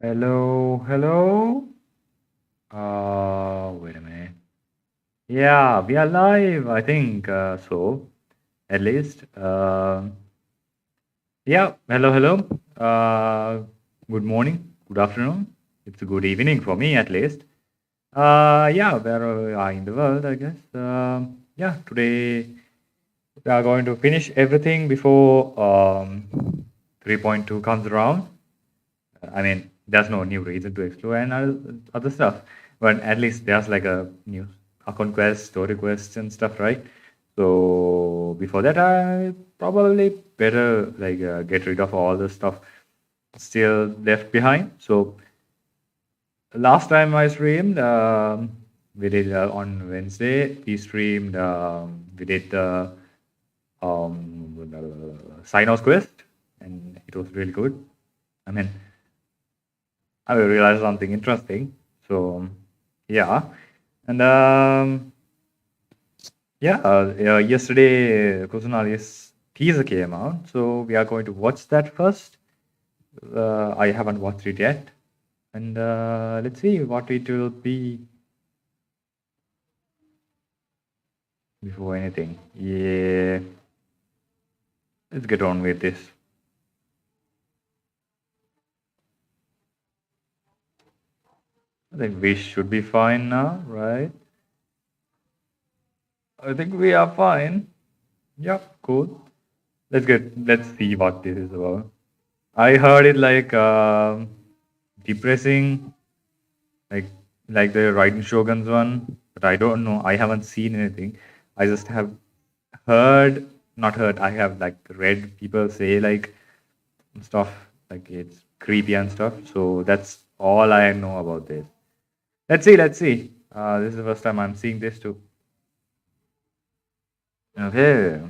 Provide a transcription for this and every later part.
Hello, hello. Wait a minute. Yeah, we are live, I think so, at least. Yeah, hello, hello. Good morning, good afternoon. It's a good evening for me, at least. Yeah, where we are in the world, I guess. Yeah, today we are going to finish everything before 3.2 comes around. I mean, there's no new reason to explore and other stuff, but at least there's like a new account quest, story quests, and stuff, right? So before that, I probably better like get rid of all the stuff still left behind. So last time I streamed, we did on Wednesday. We streamed. We did the sign-off quest, and it was really good. I mean, I realized something interesting. So, yeah. And yeah, yesterday Kusunali's teaser came out. So, we are going to watch that first. I haven't watched it yet. And let's see what it will be before anything. Yeah. Let's get on with this. I think we should be fine now, right? I think we are fine. Yep, cool. Let's see what this is about. I heard it like depressing, like like the Raiden Shogun's one, but I don't know. I haven't seen anything. I just have heard, not heard. I have like read people say like stuff like it's creepy and stuff. So that's all I know about this. Let's see. Let's see. This is the first time I'm seeing this too. Okay.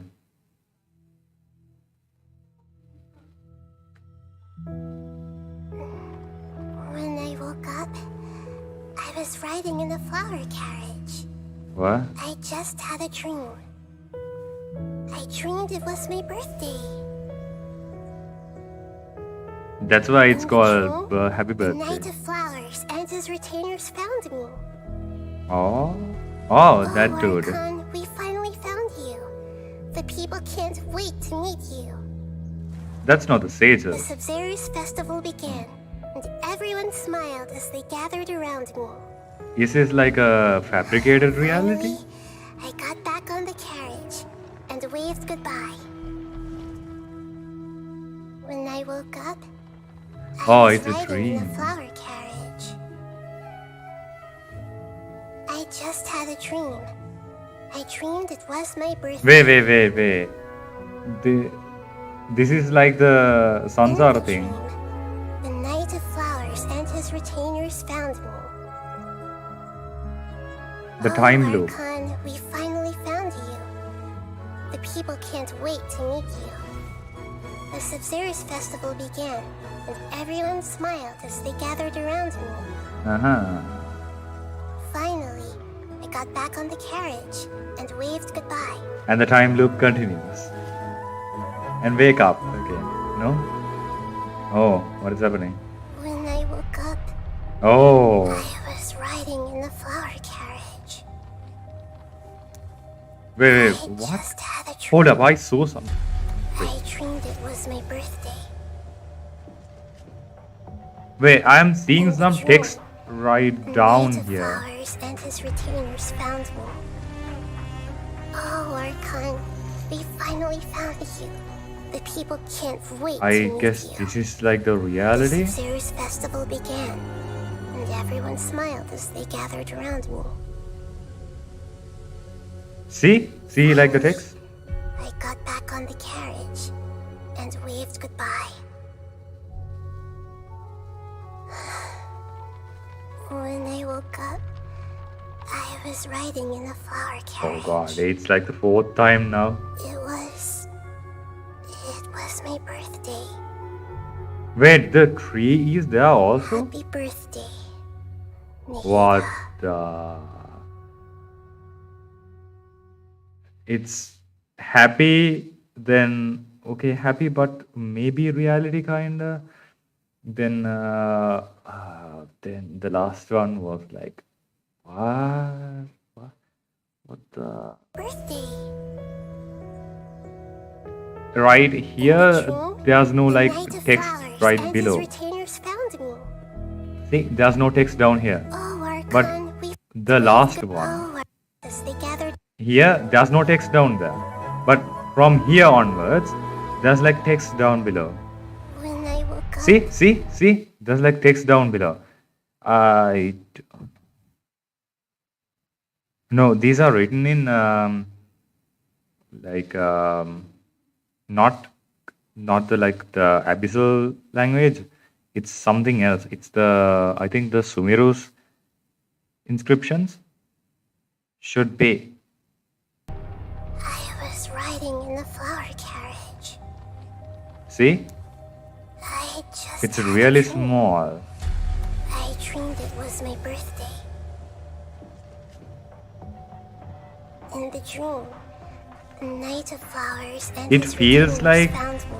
When I woke up, I was riding in a flower carriage. What? I just had a dream. I dreamed it was my birthday. That's why it's In the called dream, Happy the Birthday. Knight of Flowers and his retainers found me. Oh, oh, that dude. Archon, we finally found you. The people can't wait to meet you. That's not the sage. The Sub-Zerus festival began, and everyone smiled as they gathered around me. Is this like a fabricated reality? Finally, I got back on the carriage and waved goodbye. When I woke up, I was It's a riding in dream. a flower carriage. I just had a dream. I dreamed it was my birthday. Wait. This is like the In Sansara the thing. dream, the Knight of Flowers and his retainers found me. The time loop. Archon, we finally found you. The people can't wait to meet you. The Sub-Zerus festival began, and everyone smiled as they gathered around me. Uh-huh. Finally, I got back on the carriage and waved goodbye. And the time loop continues. And wake up again. No? Oh, what is happening? When I woke up, Oh. I was riding in the flower carriage. Wait, I what? just had a dream. Hold up, I saw something. I dreamed it was my birthday. Wait, I am seeing In the some dream, text right the down Knight of here. Flowers and his retainers found me. Oh, Archon, we finally found you. The people can't wait to I meet guess you. this is like the The reality. Sub-Zerus festival began, and everyone smiled as they gathered around me. See? See like the text? I got back on the carriage and waved goodbye. When I woke up, I was riding in a flower Oh carriage. god, it's like the fourth time now. It was my birthday. Wait, the tree is there also? Happy birthday, What Nilou. the? It's happy, then okay, happy, but maybe reality kinda. Then the last one was like, what? What the? Birthday. Right In the here, dream, there's no the like Knight of text Flowers right and his below. retainers found me. See, there's no text down here. Oh, But Archon, we the waved last one, goodbye as they gathered. here, there's no text down there. But from here onwards, there's like text down below. When I woke up, See? There's like text down below. I No, these are written in like not the like the abyssal language. It's something else. It's the I think the Sumeru's inscriptions should be. I was riding in the flower carriage. See, I just it's had a really dream. small. I dreamed it was my birthday. In the dream, the Knight of Flowers and It his feels retainers like found me.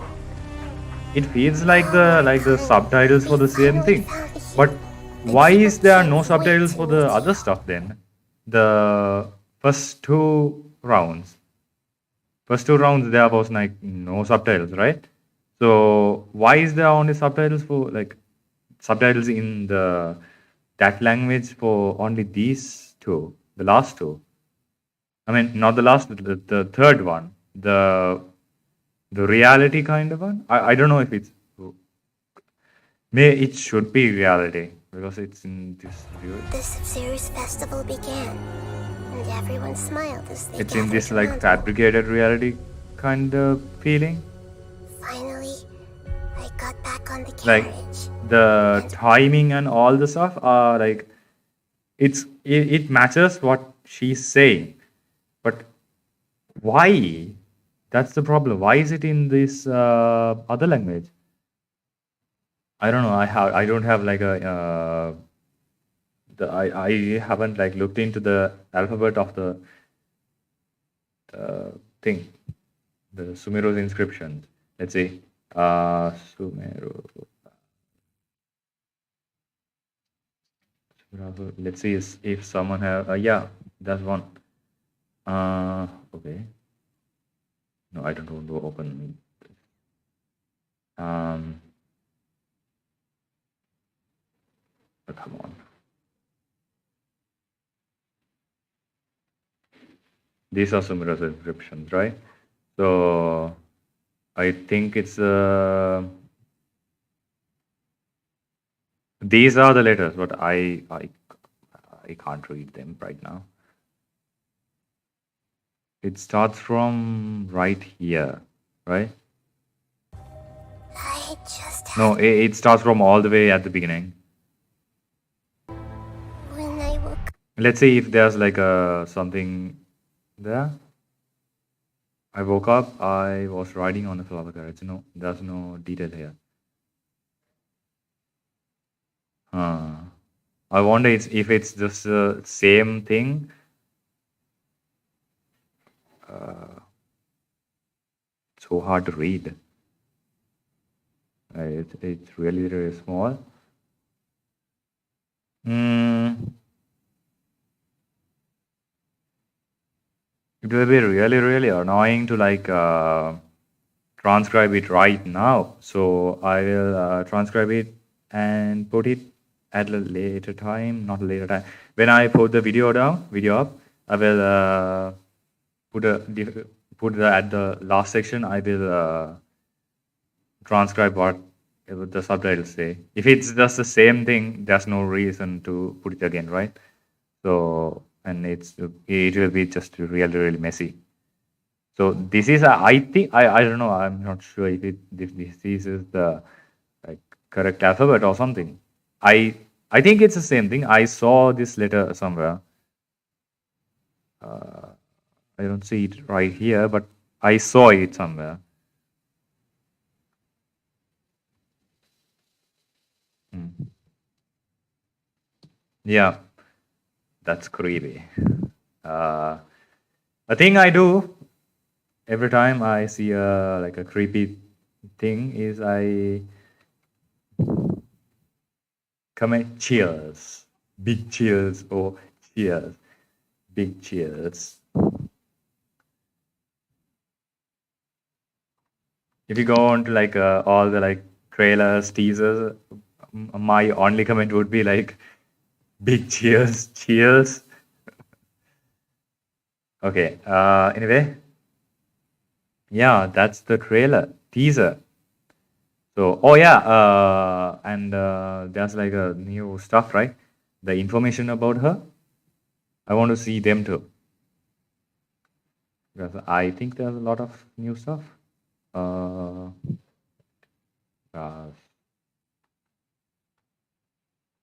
it feels like the subtitles for the same thing. Found me But here. why The is people there can't no wait subtitles to for the meet other you. stuff then? The first two rounds. First two rounds there was like no subtitles, right? So why is there only subtitles for like subtitles in the that language for only these two, the last two? I mean, not the last, the third one, the reality kind of one. I don't know if it's may it should be reality because it's in this view. The Sub-Zero's festival began, and everyone smiled as they It's in gathered this like around me. fabricated reality kind of feeling. Finally, I got back on the Like carriage. the timing and all the stuff are like it matches what she's saying, but why? That's the problem. Why is it in this other language? I don't know. I don't have like a I haven't like looked into the alphabet of the thing, the Sumeru's inscriptions. Let's see. Sumeru. Let's see if someone have. Yeah, that's one. Okay. No, I don't want to open. Come on. These are Sumeru's inscriptions, right? So I think it's these are the letters, but I can't read them right now. It starts from right here, right? I just had No, it starts from all the way at the beginning. when I woke up. Let's see if there's like a something there. I woke up. I was riding on a flower carriage. No, there's no detail here. I wonder if it's just the same thing. So hard to read. It's really, really small. It will be really, really annoying to like transcribe it right now. So I will transcribe it and put it at a later time, not a later time. When I put the video up, I will put at the last section. I will transcribe what the subtitles say. If it's just the same thing, there's no reason to put it again, right? So and it will be just really, really messy. So this is I think I don't know. I'm not sure if this is the like correct alphabet or something. I think it's the same thing. I saw this letter somewhere. I don't see it right here, but I saw it somewhere. Yeah, that's creepy. A thing I do every time I see a like a creepy thing is I Comment cheers. Big cheers or cheers. Big cheers. If you go on to like all the like trailers, teasers, my only comment would be like big cheers, cheers. Okay. Anyway, yeah, that's the trailer teaser. So, oh yeah, and there's like a new stuff, right? The information about her. I want to see them too. Because I think there's a lot of new stuff. Uh, gosh.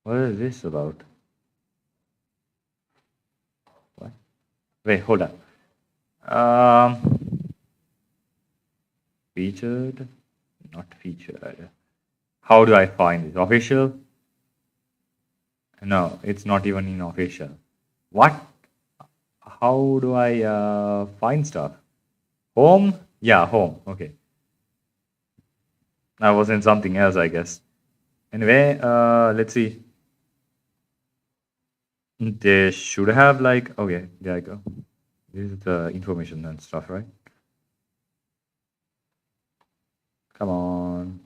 What is this about? What? Wait, hold on. Featured, not featured. How do I find this? Official? No, it's not even in official. What? How do I find stuff? Home? Yeah, home. Okay. I was in something else, I guess. Anyway, let's see. They should have like, okay, there I go. This is the information and stuff, right? Come on.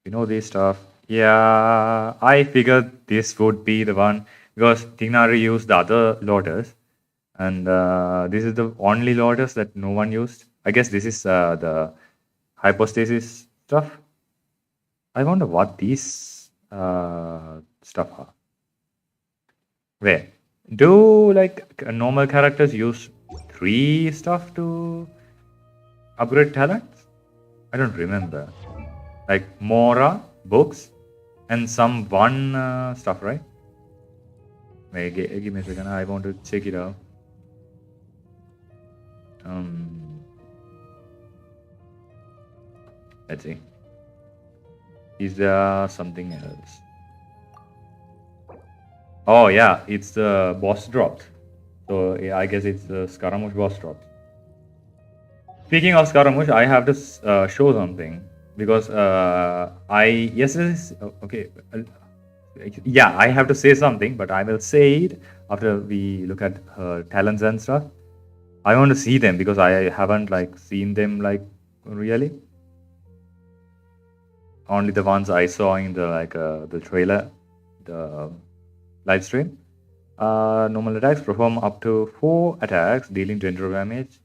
You know this stuff. Yeah, I figured this would be the one because Tignari used the other lotus, and this is the only lotus that no one used. I guess this is the hypostasis stuff. I wonder what these stuff are. Where? Do like normal characters use 3 stuff to upgrade talents? I don't remember. Like Mora, books, and some one stuff, right? Wait, give me a second. I want to check it out. Let's see. Is there something else? Oh yeah, it's the boss dropped. So yeah, I guess it's the Scaramouche boss dropped. Speaking of Scaramouche, I have to show something because okay. Yeah, I have to say something, but I will say it after we look at her talents and stuff. I want to see them because I haven't like seen them like really. Only the ones I saw in the like the trailer, the live stream. Normal attacks perform up to 4 attacks, dealing 20 damage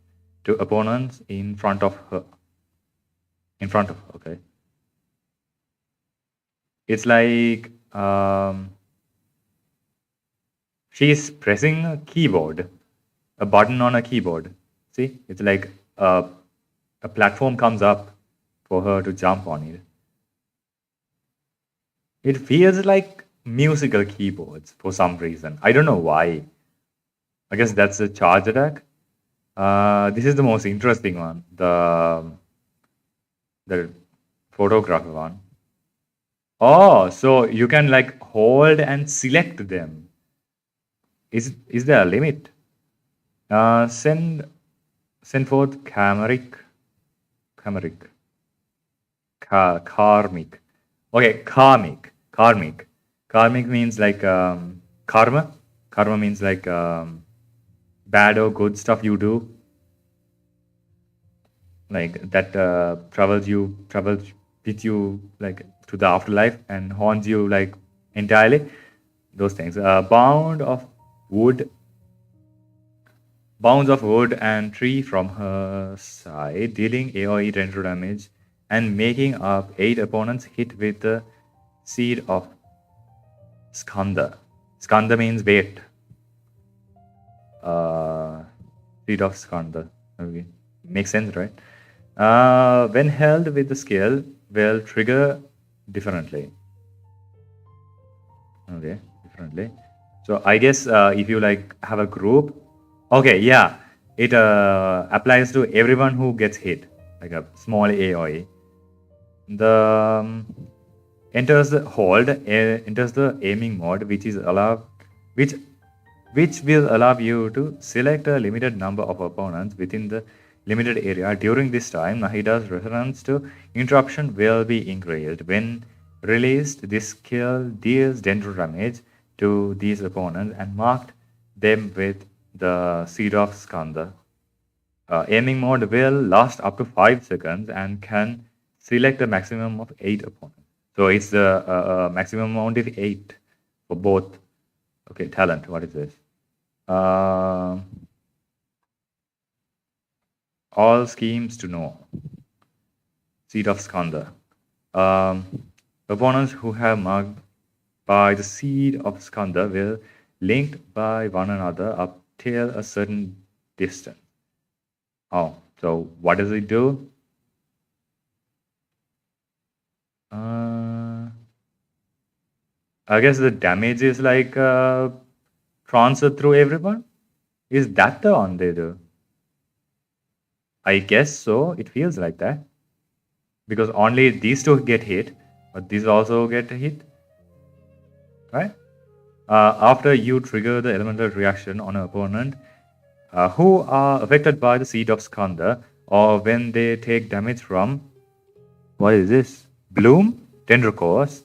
to opponents in front of her. In front of her, okay. It's like she's pressing a keyboard, a button on a keyboard. See, it's like a platform comes up for her to jump on it. It feels like musical keyboards for some reason. I don't know why. I guess that's a charge attack. This is the most interesting one, the photographer one. Oh, so you can like hold and select them. Is there a limit? Send forth karmic. Okay, karmic. Karmic means like karma. Karma means like bad or good stuff you do. Like that travels with you like to the afterlife and haunts you like entirely. Those things. Bounds of wood and tree from her side, dealing AoE render damage and making up 8 opponents hit with the seed of Skanda. Skanda means weight. Seed of Skanda. Okay. Makes sense, right? When held with the skill, will trigger differently. Okay, differently. So I guess if you like have a group, okay, yeah, it applies to everyone who gets hit, like a small AoE. The enters the aiming mode, which will allow you to select a limited number of opponents within the limited area. During this time, Nahida's resistance to interruption will be increased. When released, this skill deals dendro damage to these opponents and marked them with the Seed of Skanda. Aiming mode will last up to 5 seconds and can select a maximum of 8 opponents. So it's the maximum amount of 8 for both. Okay, talent. What is this? All schemes to know. Seed of Skanda. Opponents who have marked by the Seed of Skanda will linked by one another up till a certain distance. Oh, so what does it do? I guess the damage is like transferred through everyone. Is that the one they do? I guess so. It feels like that. Because only these two get hit, but these also get hit. Right? After you trigger the elemental reaction on an opponent who are affected by the Seed of Skanda, or when they take damage from, what is this? Bloom, Dendrocores,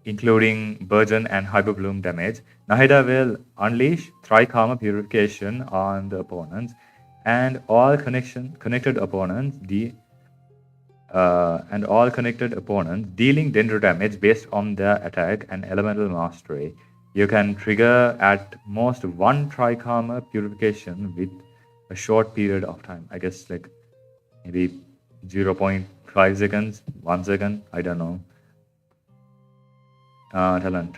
including Burgeon and Hyperbloom damage, Nahida will unleash Trikarma Purification on the opponents and all connected opponents dealing dendro damage based on their attack and elemental mastery. You can trigger at most one Trikarma Purification with a short period of time. I guess like maybe 0.5 seconds, 1 second, I don't know. Talent.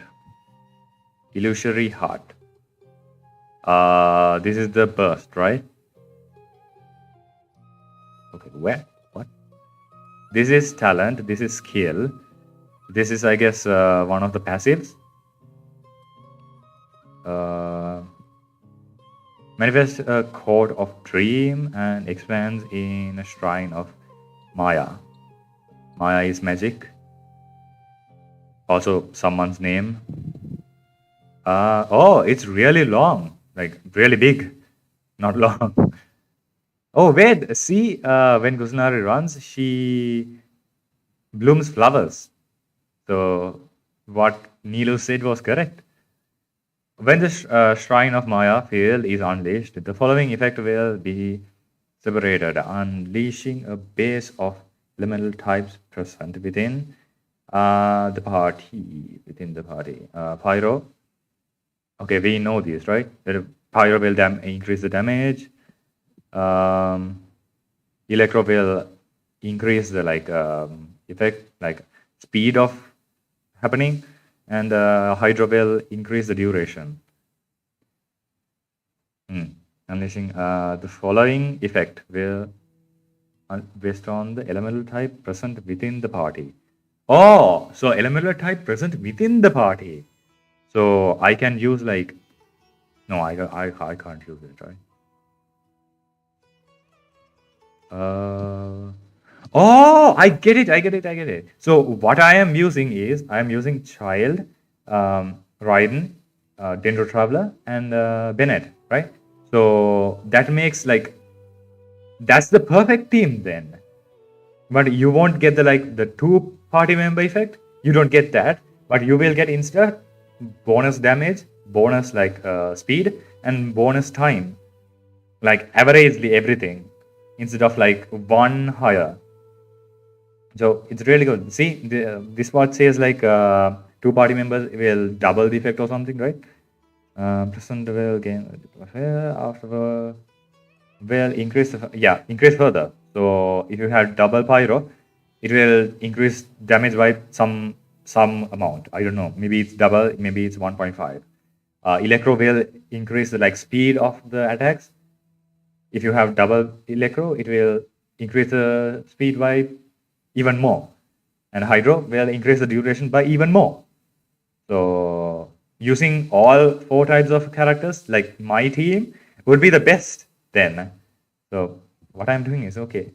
Illusory Heart. This is the burst, right? Okay, where? What? This is talent, this is skill. This is, I guess, one of the passives. Manifests a Court of Dream and expands in a Shrine of Maya. Maya is magic. Also, someone's name. Oh, it's really long. Like, really big. Not long. Oh, wait. See, when Kusanari runs, she blooms flowers. So, what Nilou said was correct. When the Shrine of Maya field is unleashed, the following effect will be separated, unleashing a base of elemental types present within the party. Pyro. Okay, we know this, right? The Pyro will increase the damage. Electro will increase the effect, like speed of happening, and Hydro will increase the duration. Unleashing the following effect will based on the elemental type present within the party. Oh, so elemental type present within the party. So I can use like, no, I can't use it, right? Oh, I get it. So what I am using is, I am using Child, Raiden, Dendro Traveler, and Bennett, right? So that makes like, that's the perfect team then. But you won't get the two party member effect. You don't get that, but you will get instead bonus damage, bonus speed, and bonus time, like averagely everything, instead of like one higher. So it's really good. See, this part says like two party members will double the effect or something, right? Present will gain after will increase further. So if you have double pyro, it will increase damage by some amount. I don't know. Maybe it's double. Maybe it's 1.5. Electro will increase the speed of the attacks. If you have double Electro, it will increase the speed by even more, and Hydro will increase the duration by even more. So using all 4 types of characters, like my team, would be the best then. So what I'm doing is okay.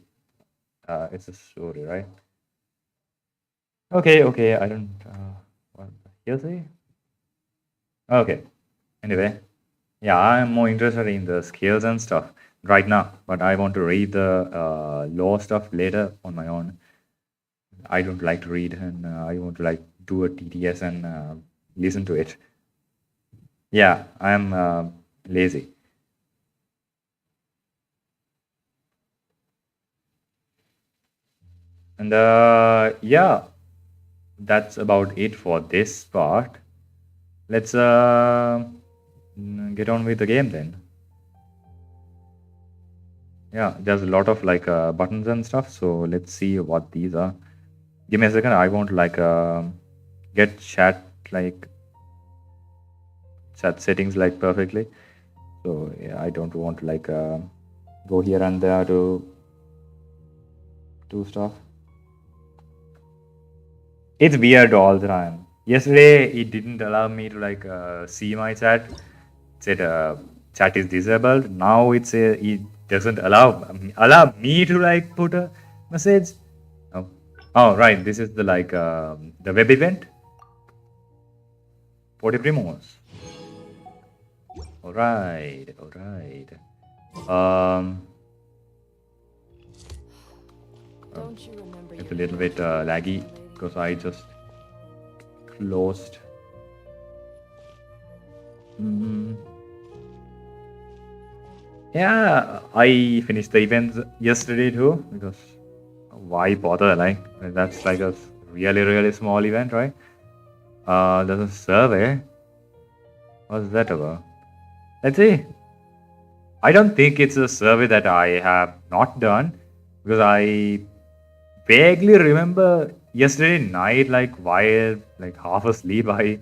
It's a story, right? Okay. I don't. What he'll say? Okay. Anyway, yeah, I'm more interested in the skills and stuff. right now, but I want to read the law stuff later on my own. I don't like to read, and I want to like do a TTS and listen to it. Yeah, I'm lazy. And yeah, that's about it for this part. Let's get on with the game then. Yeah, there's a lot of like buttons and stuff. So let's see what these are. Give me a second. I want to like get like chat settings like perfectly. So yeah, I don't want to like go here and there to do stuff. It's weird all the time. Yesterday it didn't allow me to like see my chat. It said chat is disabled. Now it doesn't allow me to like put a message. Oh, oh right. This is the like the web event. 40 primos. All right, all right. Um, it's a little bit laggy because I just closed. Yeah, I finished the events yesterday too because why bother? Like that's like a really small event, right? There's a survey. What's that about? Let's see. I don't think it's a survey that I have not done because I vaguely remember yesterday night, like while like half asleep, I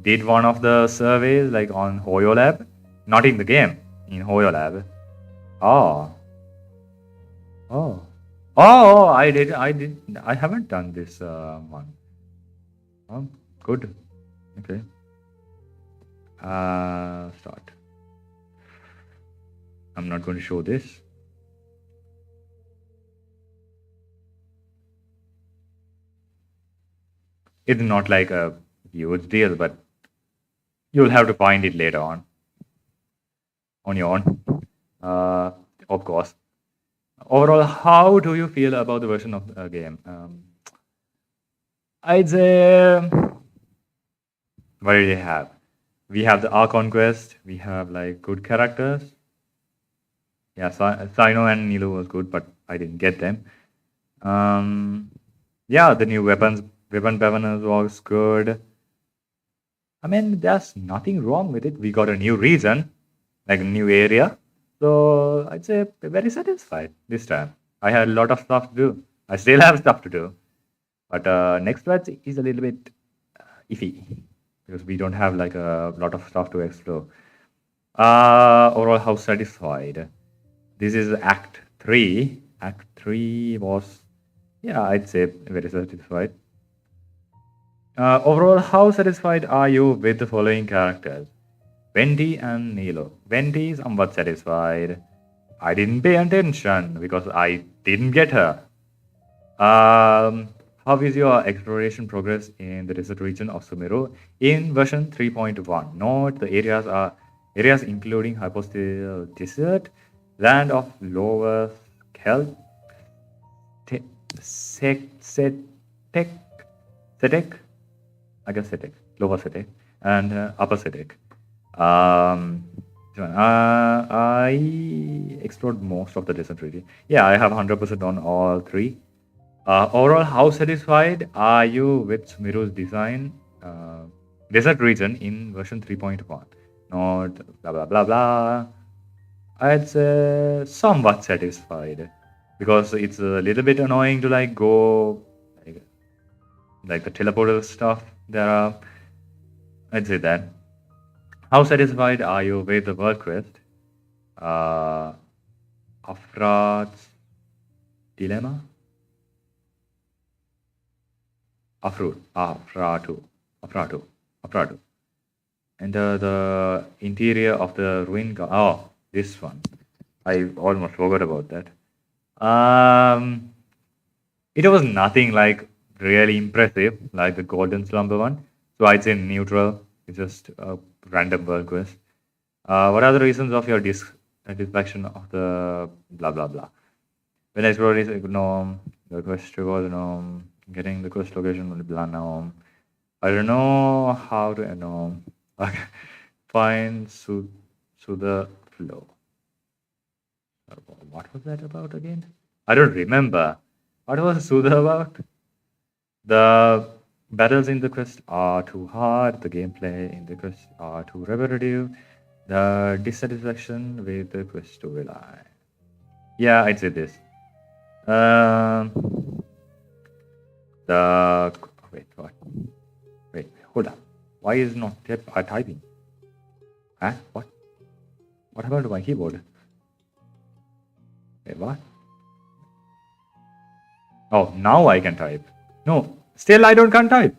did one of the surveys like on Hoyo Lab, not in the game, in Hoyo Lab. Oh, oh, oh! I haven't done this one. Oh, good. Okay. Start. I'm not going to show this. It's not like a huge deal, but you'll have to find it later on your own. Of course. Overall, how do you feel about the version of the game? I'd say, what do they have? We have the Archon quest. We have like good characters. Yeah, Sino and Nilou was good, but I didn't get them. Yeah, the new weapon governors was good. I mean, there's nothing wrong with it. We got a new region, like a new area. So I'd say very satisfied this time. I had a lot of stuff to do. I still have stuff to do. But next batch is a little bit iffy because we don't have like a lot of stuff to explore. Overall, how satisfied? This is Act 3. Act 3 was, yeah, I'd say very satisfied. Overall, how satisfied are you with the following characters? Venti and Nilou. Venti, somewhat satisfied. I didn't pay attention because I didn't get her. How is your exploration progress in the desert region of Sumeru in version 3.1? Note the areas including Hypothetical Desert, Land of Lower Kel, Setek, I guess Setek, Lower Setek, and Upper Setek. I explored most of the desert region. Yeah, I have 100% on all three. Overall, how satisfied are you with Sumeru's design desert region in version 3.1? Not blah blah blah blah. I'd say somewhat satisfied because it's a little bit annoying to like go like the teleporter stuff. There are, I'd say that. How satisfied are you with the world quest? Afrat's dilemma. Afratu. And the interior of the oh, this one. I almost forgot about that. It was nothing like really impressive, like the Golden Slumber one. So I'd say neutral. It's just a random world quest. What are the reasons of your satisfaction of the blah blah blah. When I explore is gnome, the quest was gnome, getting the quest location will be blah gnome. I don't know how to gnome. Find to the flow. What was that about again? I don't remember. What was Sudha about? The battles in the quest are too hard, the gameplay in the quest are too repetitive, the dissatisfaction with the quest storyline. Yeah, I'd say this. Um, the wait, what? Wait, hold up. Why is not typing? Huh? What? What happened to my keyboard? Wait, what? Oh, now I can type. No, still I don't can't type.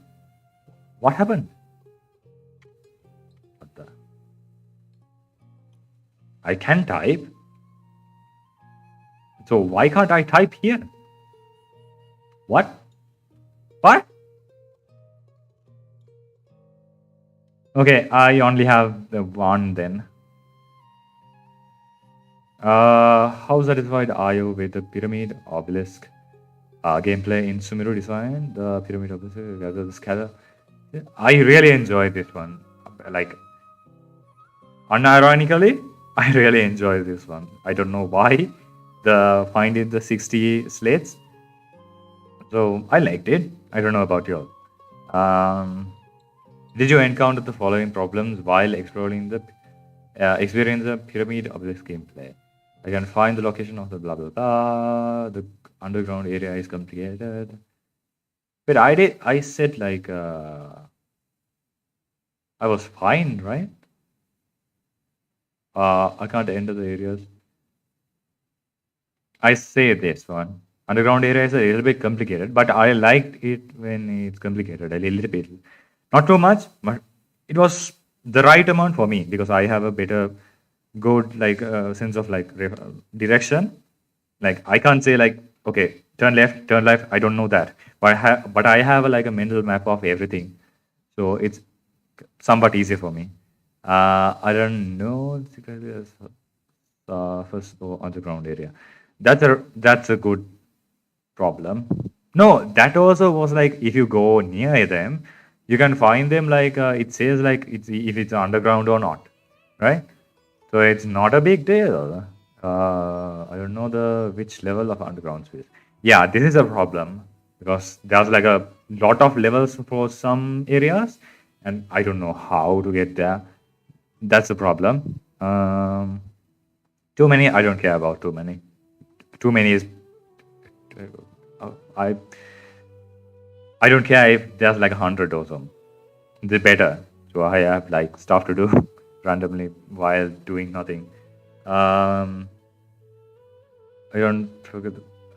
What happened? What the? I can type. So why can't I type here? What? What? Okay, I only have the one then. How satisfied are you with the pyramid obelisk gameplay in Sumeru design? The pyramid obelisk, gather the scatter. I really enjoy this one. Like, unironically, I really enjoy this one. I don't know why. The finding the 60 slates. So I liked it. I don't know about you all. Did you encounter the following problems while exploring the experience the pyramid obelisk gameplay? I can find the location of the blah blah blah. The underground area is complicated. But I said like I was fine, right? I can't enter the areas. I say this one. Underground area is a little bit complicated, but I liked it when it's complicated a little bit. Not too much, but it was the right amount for me because I have a better good like sense of like direction. Like I can't say like okay, turn left, turn left. I don't know that, but I have like a mental map of everything, so it's somewhat easier for me. I don't know first underground area. That's a good problem. No, that also was like if you go near them, you can find them like it says like it's if it's underground or not, right? So it's not a big deal. I don't know the which level of underground space. Yeah, this is a problem because there's like a lot of levels for some areas, and I don't know how to get there. That's a problem. Too many, I don't care about too many. Too many is I I don't care if there's like 100 or some. The better. So I have like stuff to do randomly while doing nothing. I don't forget.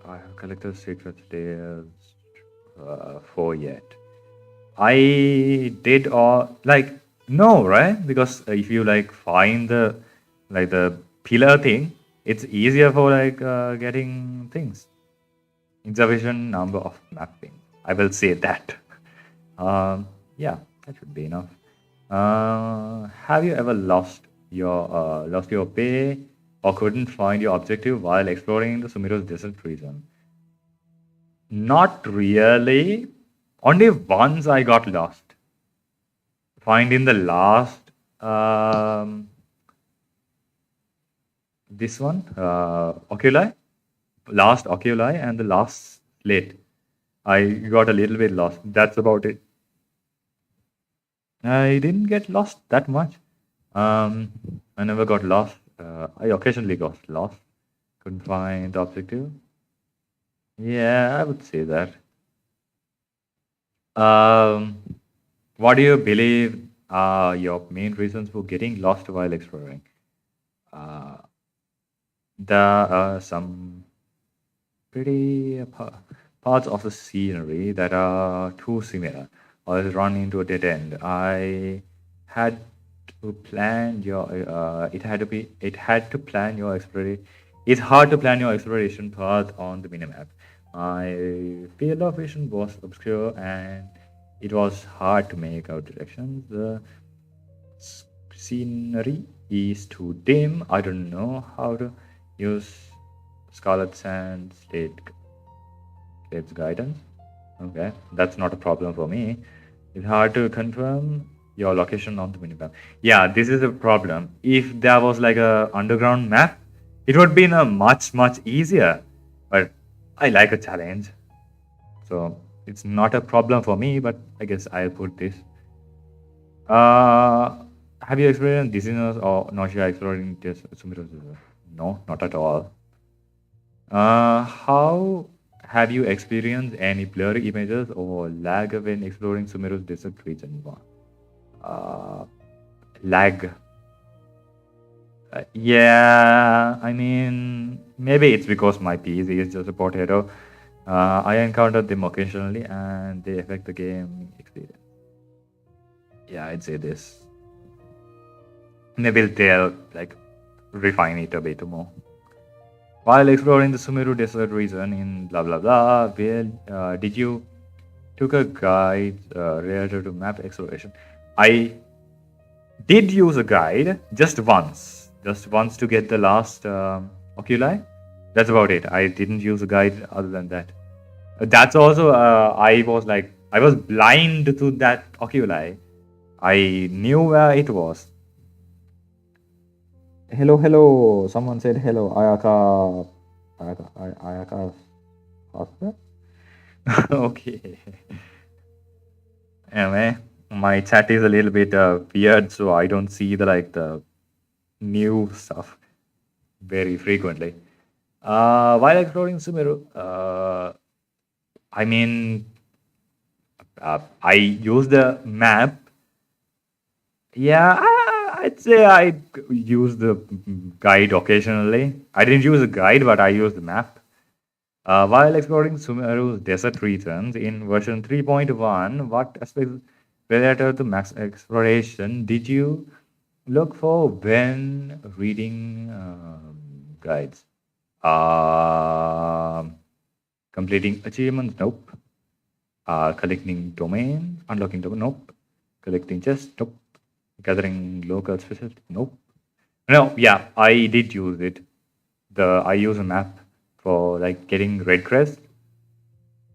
I have collected secret stairs 4 yet. I did all like no right because if you like find the like the pillar thing, it's easier for like getting things. Insufficient number of mapping. I will say that. Yeah, that should be enough. Have you ever lost your way or couldn't find your objective while exploring the Sumeru's desert region? Not really. Only once I got lost. Finding the last this one oculi, last oculi and the last slate. I got a little bit lost. That's about it. I didn't get lost that much. I never got lost. I occasionally got lost. Couldn't find the objective. Yeah, I would say that. Um, what do you believe are your main reasons for getting lost while exploring? Uh, there are some pretty parts of the scenery that are too similar or run into a dead end. I had to plan your it had to plan your exploration. It's hard to plan your exploration path on the minimap. My field of vision was obscure and it was hard to make out directions. The scenery is too dim. I don't know how to use Scarlet Sand State's guidance. Okay, that's not a problem for me. It's hard to confirm your location on the minimap. Yeah, this is a problem. If there was like a underground map, it would be a much easier. But I like a challenge, so it's not a problem for me. But I guess I'll put this. Uh, have you experienced dizziness or nausea exploring this Sumiru? No, not at all. How have you experienced any blurry images or lag when exploring Sumeru's desert region? Uh, lag. Yeah, I mean, maybe it's because my PC is just a potato. I encountered them occasionally and they affect the game experience. Yeah, I'd say this. Maybe they'll like refine it a bit more. While exploring the Sumeru Desert region in blah blah blah, where did you took a guide related to map exploration? I did use a guide just once to get the last oculi. That's about it. I didn't use a guide other than that. That's also I was blind to that oculi. I knew where it was. Hello. Someone said hello. Ayaka faster? Okay. Anyway, my chat is a little bit weird, so I don't see the new stuff very frequently. While exploring Sumeru, I mean, I use the map. Yeah, I'd say I use the guide occasionally. I didn't use a guide, but I used the map. While exploring Sumeru's desert regions in version 3.1, what aspects related to max exploration did you look for when reading guides? Completing achievements? Nope. Collecting domain? Unlocking domain? Nope. Collecting chests? Nope. Gathering local specialty? Nope. No, yeah, I did use it. I use a map for like getting red crest.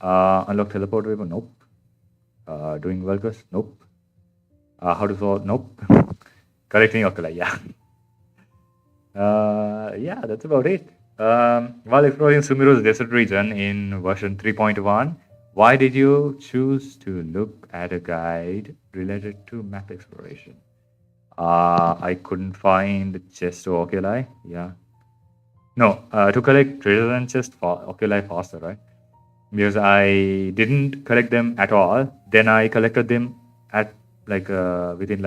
Unlock teleport river? Nope. Doing world quest? Nope. How to solve? Nope. Collecting oculi? Yeah. Yeah, that's about it. While exploring Sumeru's desert region in version 3.1, why did you choose to look at a guide related to map exploration? I couldn't find the chest or oculi. Yeah. No, to collect treasure and chest oculi faster, right? Because I didn't collect them at all. Then I collected them at within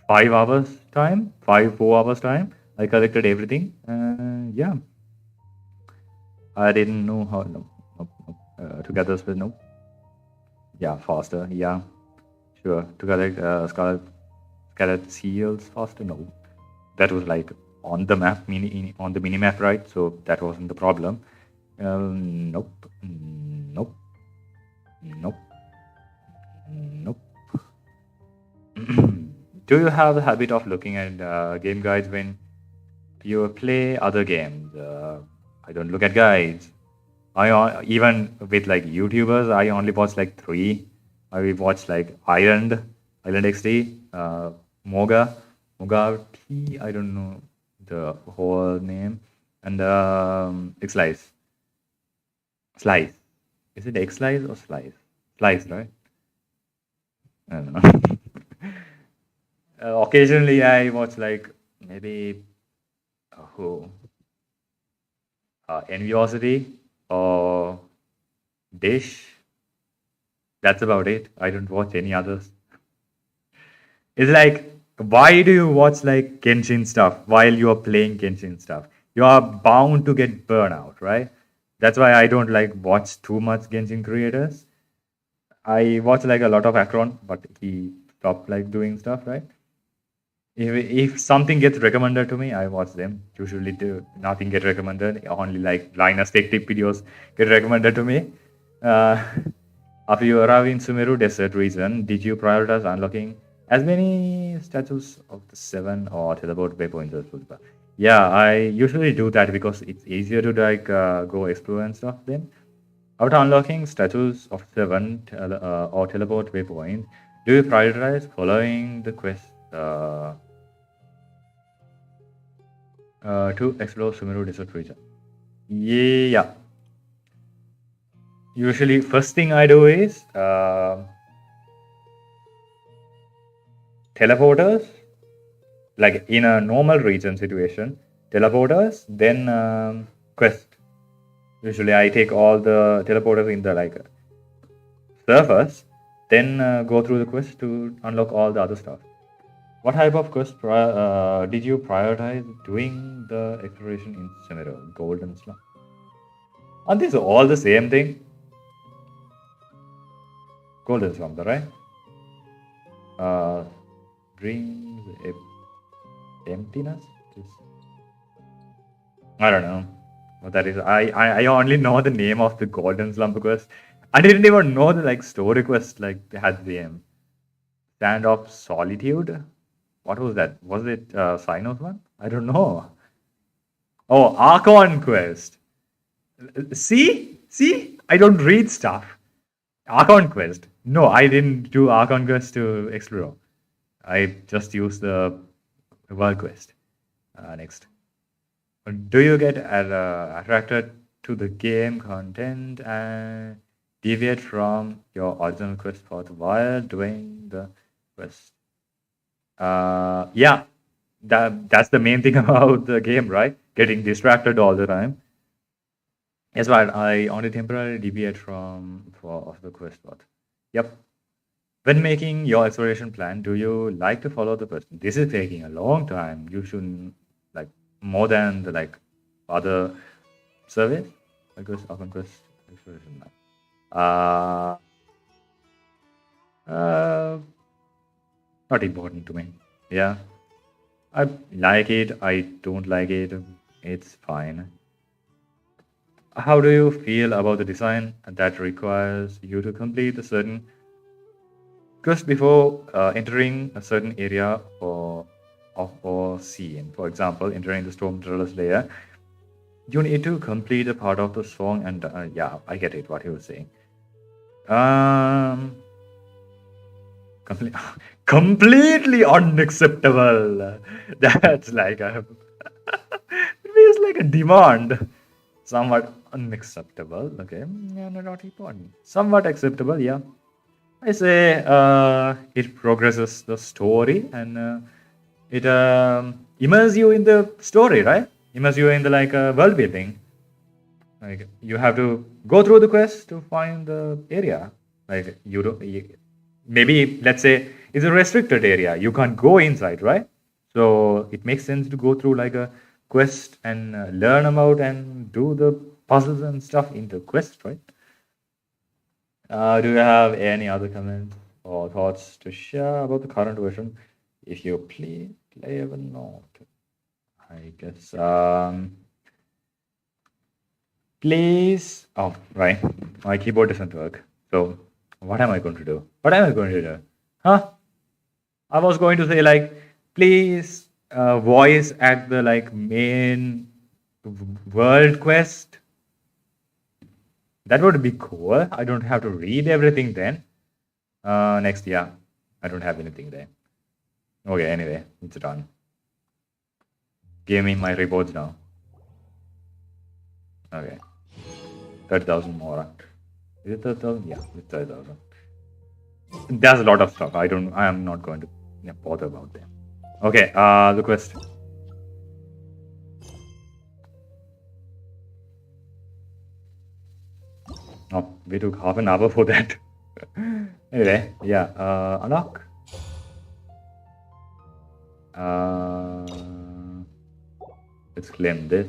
5 hours time, 4 hours time. I collected everything. Yeah. I didn't know how. No. To gather spell, no. Yeah, faster. Yeah, sure. To collect scarlet seals faster, no. That was like on the map, on the mini map, right? So that wasn't the problem. Nope. Do you have the habit of looking at game guides when you play other games? I don't look at guides. Even with like YouTubers, I only watch like 3. I watch like Island XD, Moga T. I don't know the whole name, and X Slice. Is it X Slice or Slice? Slice, right? I don't know. Occasionally, I watch like maybe who Enviosity or Dish. That's about it. I don't watch any others. It's like, why do you watch like Genshin stuff while you are playing Genshin stuff? You are bound to get burnout, right? That's why I don't like watch too much Genshin creators. I watch like a lot of Akron, but he stopped like doing stuff, right? If something gets recommended to me, I watch them. Usually, nothing get recommended. Only like Linus Tech Tip videos get recommended to me. After you arrive in Sumeru Desert region, did you prioritize unlocking as many statues of the 7 or teleport waypoints as possible. Yeah, I usually do that because it's easier to like go explore and stuff then. After unlocking statues of 7 or teleport waypoints, do you prioritize following the quest to explore Sumeru Desert region? Yeah. Usually, first thing I do is teleporters, like in a normal region situation, teleporters, then quest. Usually, I take all the teleporters in the like surface, then go through the quest to unlock all the other stuff. What type of quest did you prioritize doing the exploration in Sumeru, Golden Slum? Aren't these all the same thing? Golden Slum, right? Brings emptiness? I don't know what that is. I only know the name of the Golden Slum because I didn't even know the like story quest like they had the Stand of Solitude. What was that? Was it Sinos one? I don't know. Oh, Archon quest. See, I don't read stuff. Archon quest. No, I didn't do Archon quest to explore. I just used the world quest. Next. Do you get attracted to the game content and deviate from your original quest path while doing the quest? Yeah, that's the main thing about the game, right? Getting distracted all the time. That's why I only temporarily deviate from of the quest path. Yep. When making your exploration plan, do you like to follow the person? This is taking a long time. You should like more than the like other surveys. I guess open quest exploration plan. Not important to me. Yeah. I like it. I don't like it. It's fine. How do you feel about the design that requires you to complete a certain quest before entering a certain area or scene? For example, entering the Storm Dweller's lair, you need to complete a part of the song, and yeah, I get it. What he was saying. Completely unacceptable. That's like a it feels like a demand. Somewhat unacceptable. Okay, yeah, not important. Somewhat acceptable. Yeah, I say it progresses the story and it immerses you in the story, right? Immerse you in the like world building. Like you have to go through the quest to find the area. Like you don't. Maybe let's say it's a restricted area. You can't go inside, right? So it makes sense to go through like a quest and learn about and do the puzzles and stuff in the quest, right? Do you have any other comments or thoughts to share about the current version? If you please play a note, I guess. Please. Oh, right. My keyboard doesn't work. So what am I going to do? What am I going to do? Huh? I was going to say like, please voice at the like main world quest. That would be cool. I don't have to read everything then. Next, yeah. I don't have anything there. Okay, anyway, it's done. Give me my reports now. Okay. 30,000 more. Is it 30,000? Yeah, it's 30,000. There's a lot of stuff. I am not going to bother about them. Okay, the quest. Oh, we took half an hour for that. Anyway, yeah, unlock. Let's claim this.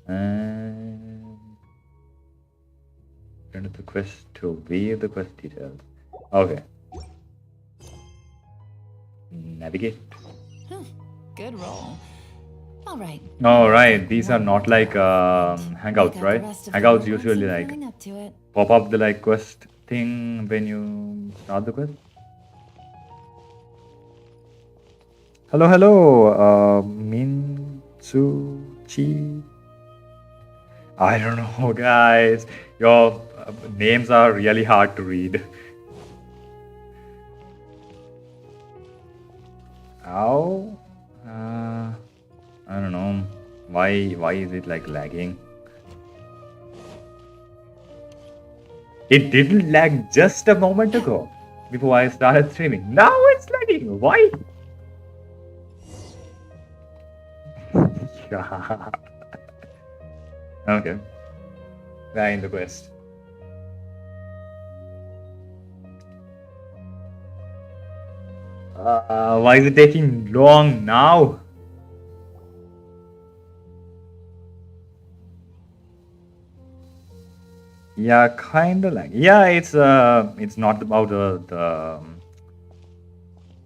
And turn to the quest to view the quest details. Okay. Navigate. Good roll. All right. All right. These are not like hangouts, right? Hangouts usually like pop up the like quest thing when you start the quest. Hello, hello, Minsuchi. I don't know, guys. Your names are really hard to read. Ow. I don't know. Why is it like lagging? It didn't lag just a moment ago before I started streaming. Now it's lagging. Why? Yeah. Okay. Back in the quest. Why is it taking long now? Yeah, kind of like. Yeah, it's not about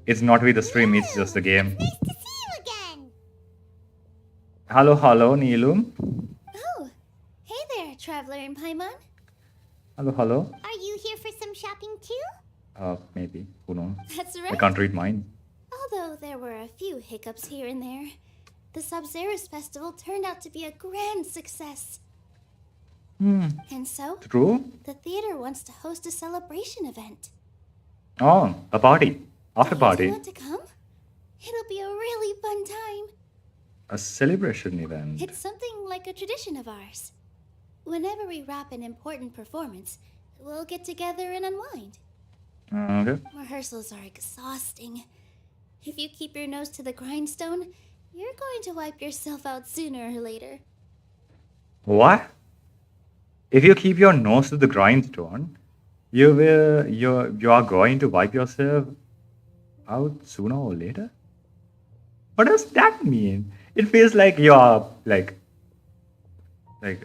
it's not with the stream. It's just the game. Nice to see you again. Hello, hello, Nilou. Oh, hey there, Traveler in Paimon. Hello, hello. Are you here for some shopping too? Maybe. Who knows? That's I right. can't read minds. Although there were a few hiccups here and there, the Sub-Zero's festival turned out to be a grand success. And so, True. the theater wants to host a celebration event. Oh, a party. After Do party. you want to come? It'll be a really fun time. A celebration event. It's something like a tradition of ours. Whenever we wrap an important performance, we'll get together and unwind. Okay. Rehearsals are exhausting. If you keep your nose to the grindstone, you're going to wipe yourself out sooner or later. What? If you keep your nose to the grindstone, you are going to wipe yourself out sooner or later? What does that mean? It feels like you are like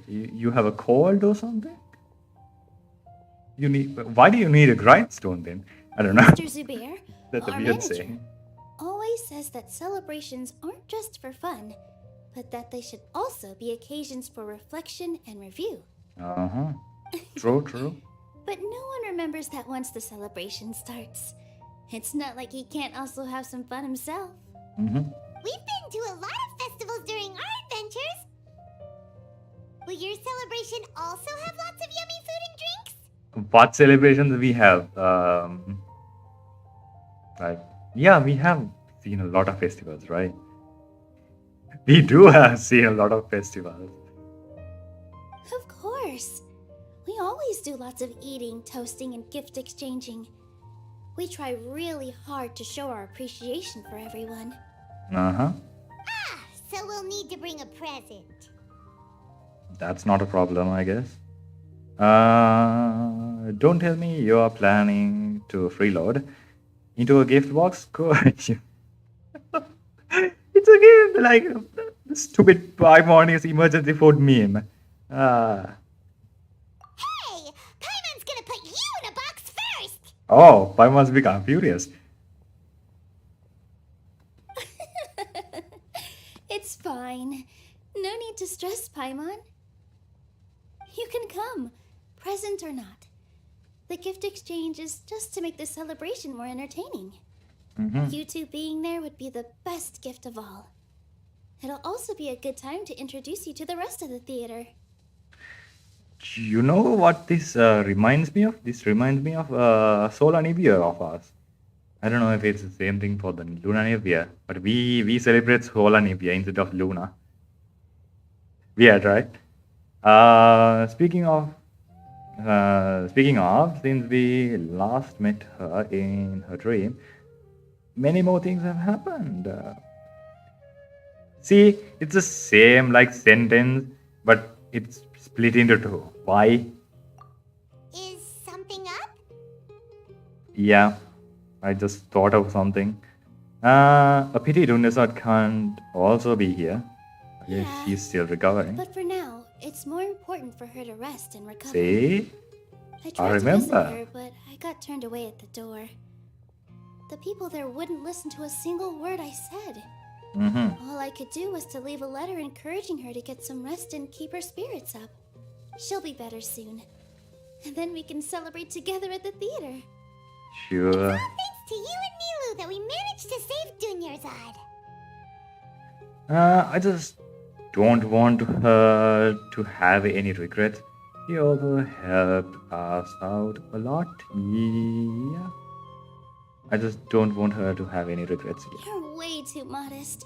you have a cold or something. You need. Why do you need a grindstone then? I don't know. Mr. Zubair, That's a our weird manager, saying. always says that celebrations aren't just for fun, but that they should also be occasions for reflection and review. Uh huh. True. True. But no one remembers that once the celebration starts. It's not like he can't also have some fun himself. Mm-hmm. We've been to a lot of festivals during our adventures. Will your celebration also have lots of yummy food and drinks? What celebrations we have? Like, yeah, we have seen a lot of festivals, right? We do have seen a lot of festivals. Of course. We always do lots of eating, toasting, and gift exchanging. We try really hard to show our appreciation for everyone. Uh huh. Ah, so we'll need to bring a present. That's not a problem, I guess. Don't tell me you are planning to freeload into a gift box. It's again like the stupid Paimon's emergency food meme. Hey, Paimon's gonna put you in a box first! Oh, Paimon's become furious. It's fine. No need to stress, Paimon. You can come, present or not. The gift exchange is just to make the celebration more entertaining. You two being there would be the best gift of all. It'll also be a good time to introduce you to the rest of the theater. You know what this reminds me of? This reminds me of Solar New Year of us. I don't know if it's the same thing for the Lunar New Year, but we celebrate Solar New Year instead of Luna. Weird, right? Speaking of, since we last met her in her dream, many more things have happened. See, it's the same like sentence, but it's split into two. Why? Is something up? Yeah, I just thought of something. A pity Dunesot can't also be here. I guess Yeah. she's still recovering. But for now, it's more important for her to rest and recover. See? I tried to remember. visit her, but I got turned away at the door. The people there wouldn't listen to a single word I said. Mm-hmm. All I could do was to leave a letter encouraging her to get some rest and keep her spirits up. She'll be better soon. And then we can celebrate together at the theater. Sure. Thanks to you and Nilou that we managed to save Dunyarzad. I just don't want her to have any regrets. She also helped us out a lot. Yeah. I just don't want her to have any regrets. You're way too modest.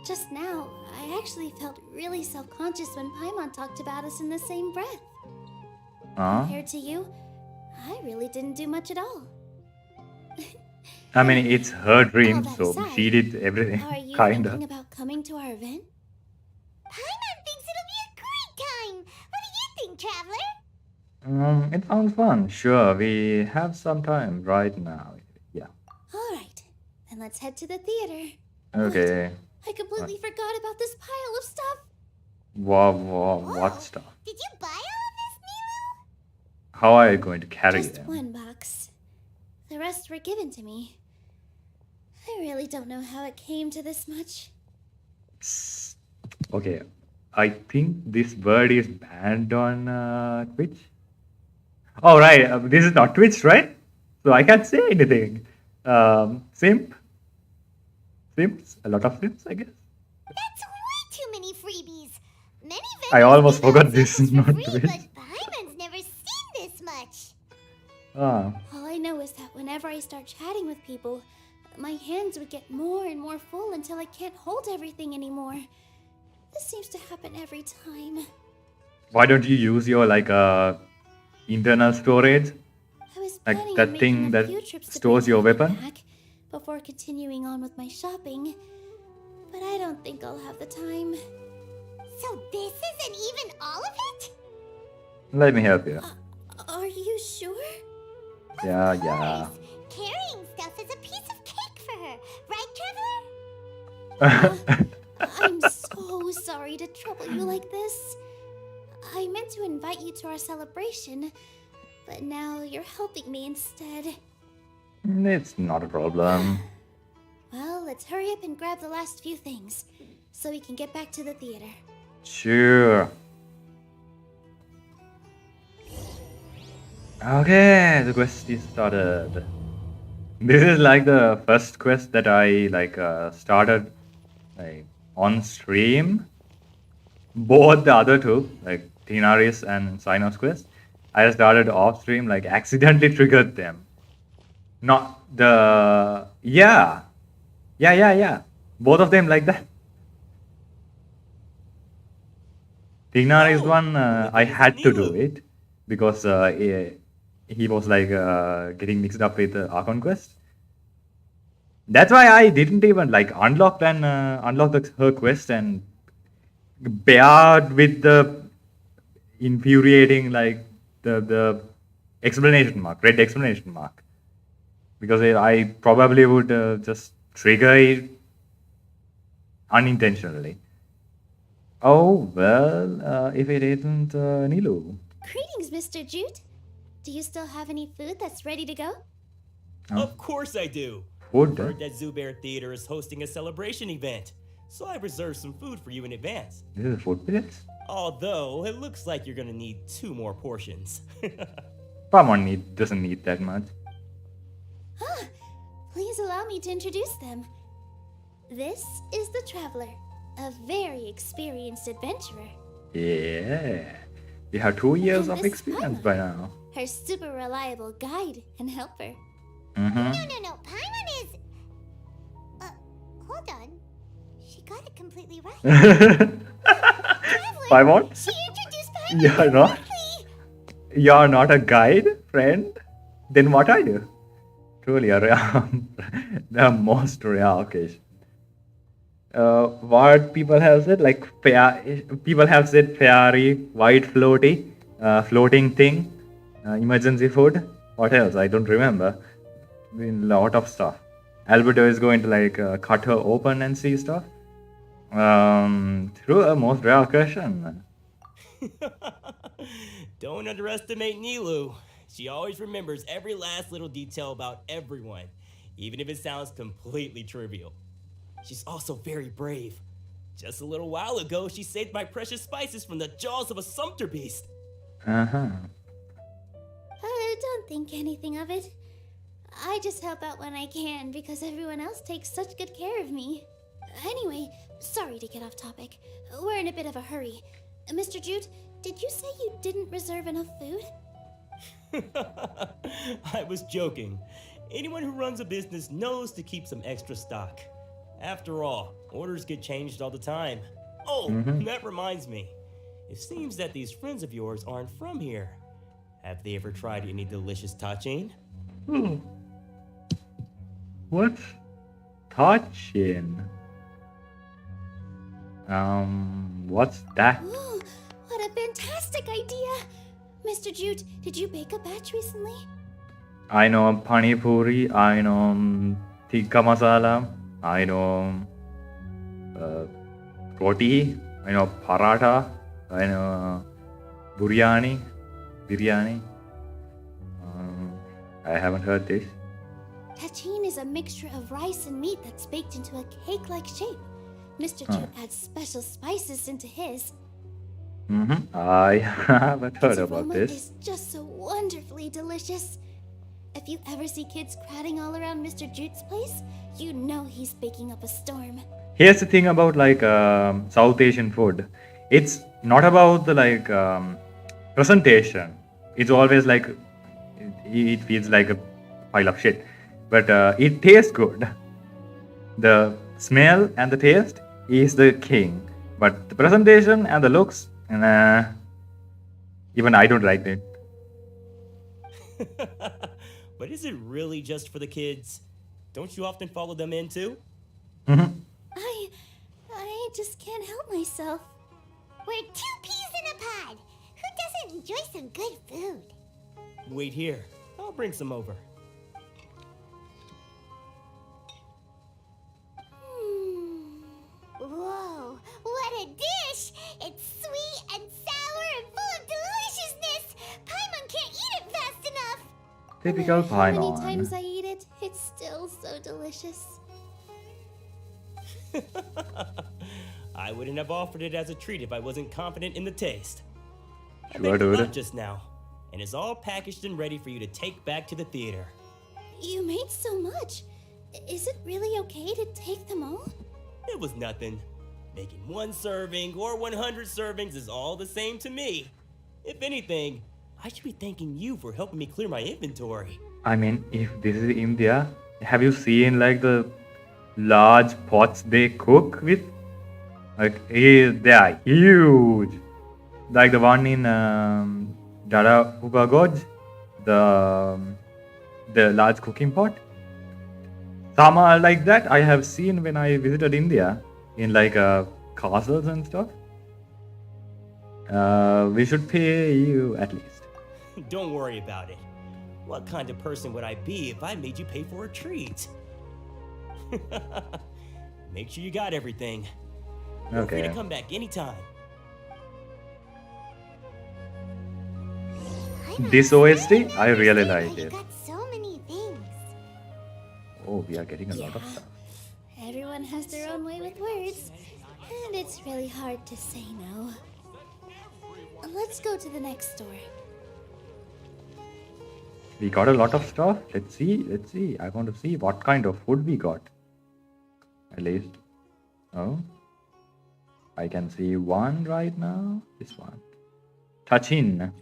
Just now, I actually felt really self-conscious when Paimon talked about us in the same breath. Huh? Compared to you, I really didn't do much at all. I mean, it's her dream, All that so aside, she did everything, Are you kinda. thinking about coming to our event? Paimon thinks it'll be a great time. What do you think, Traveler? It sounds fun. Sure, we have some time right now. Yeah. Alright, then let's head to the theater. Okay. I completely forgot about this pile of stuff. What stuff? Did you buy all of this, Nilou? How are you going to carry Just them? one box. The rest were given to me. I really don't know how it came to this much. Okay, I think this word is banned on Twitch. Oh, right. This is not Twitch, right? So I can't say anything. Simp? Simps? A lot of simps, I guess. That's way too many freebies. Many I vendors almost give out forgot this is samples for not free, Twitch. but Paimon's never seen this much. Ah, All I know is that whenever I start chatting with people, my hands would get more and more full until I can't hold everything anymore. This seems to happen every time. why don't you use your internal storage? I was Like planning that on thing making a that few trips to stores bring your Ekamin weapon? back before continuing on with my shopping, but I don't think I'll have the time. So this isn't even all of it? Let me help you. Are you sure? Yeah. Yes. Carrying stuff is a piece of cake for her, right, Traveler? I'm so sorry to trouble you like this. I meant to invite you to our celebration, but now you're helping me instead. It's not a problem. Well, let's hurry up and grab the last few things, so we can get back to the theater. Sure. Okay, the quest is started. This is like the first quest that I started on stream. Both the other two, like Tinaris and Sinos quest, I started off stream, accidentally triggered them. Not the yeah. Both of them like that. Tinaris one, I had to do it because he was getting mixed up with the Archon quest. That's why I didn't even unlock her quest and paired with the infuriating the exclamation mark, red exclamation mark, because I probably would just trigger it unintentionally. Oh well, if it isn't Nilou. Greetings, Mr. Jute. Do you still have any food that's ready to go? Of course I do. Food? Heard that Zubair Theater is hosting a celebration event, so I reserved some food for you in advance. This is food pellets? Although, it looks like you're gonna need 2 more portions. Paimon doesn't need that much. Please allow me to introduce them. This is the Traveler, a very experienced adventurer. Yeah. You have 2 years And of this is experience Paimon, by now. her super reliable guide and helper. Mm-hmm. No. Paimon is... hold on. She got it completely right. Traveler, Paimon? she introduced Paimon You're not? correctly. You're not a guide, friend? Then what are you? Truly a rare, the most rare occasion. What people have said, people have said fairy, white floaty, floating thing, emergency food. What else? I don't remember. Been lot of stuff. Alberto is going to cut her open and see stuff. Through a most rare occasion. Don't underestimate Nilou. She always remembers every last little detail about everyone, even if it sounds completely trivial. She's also very brave. Just a little while ago, she saved my precious spices from the jaws of a sumpter beast. Uh-huh. Don't think anything of it. I just help out when I can because everyone else takes such good care of me. Anyway, sorry to get off topic. We're in a bit of a hurry. Mr. Jute, did you say you didn't reserve enough food? I was joking. Anyone who runs a business knows to keep some extra stock. After all, orders get changed all the time. Oh, that reminds me. It seems that these friends of yours aren't from here. Have they ever tried any delicious tachin? What's touching? What's that? Ooh, what a fantastic idea! Mr. Jute, did you bake a batch recently? I know pani puri, I know tikka masala, I know roti, I know paratha, I know biryani. I haven't heard this. Tachin is a mixture of rice and meat that's baked into a cake-like shape. Mr. Jute adds special spices into his. I haven't heard Its about aroma this. is just so wonderfully delicious. If you ever see kids crowding all around Mr. Jute's place, you know he's baking up a storm. Here's the thing about South Asian food. It's not about the presentation. It's always like it feels like a pile of shit, but it tastes good. The smell and the taste is the king, but the presentation and the looks, even I don't like it. But is it really just for the kids? Don't you often follow them in too? I just can't help myself. We're two peas in a pod. Who doesn't enjoy some good food? Wait here. I'll bring some over. Whoa, what a dish! It's sweet and sour and full of deliciousness! Paimon can't eat it fast enough! Typical No matter how many Paimon. times I eat it, it's still so delicious. I wouldn't have offered it as a treat if I wasn't confident in the taste. I Sure, baked a lot dude. just now, and it's all packaged and ready for you to take back to the theater. You made so much. Is it really okay to take them all? It was nothing. Making one serving or 100 servings is all the same to me. If anything, I should be thanking you for helping me clear my inventory. I mean, if this is India, have you seen the large pots they cook with? They are huge. Like the one in Dada Upagoj, the large cooking pot. Some are like that. I have seen when I visited India in castles and stuff. We should pay you at least. Don't worry about it. What kind of person would I be if I made you pay for a treat? Make sure you got everything. Feel free to Okay. come back anytime. This OST, I really Why like you it. got so many things. Oh, we are getting a lot of Yeah. stuff. Everyone has their own way with words, and it's really hard to say no. Let's go to the next store. We got a lot of stuff. Let's see. I want to see what kind of food we got. At least. Oh. I can see one right now. This one. Tachin.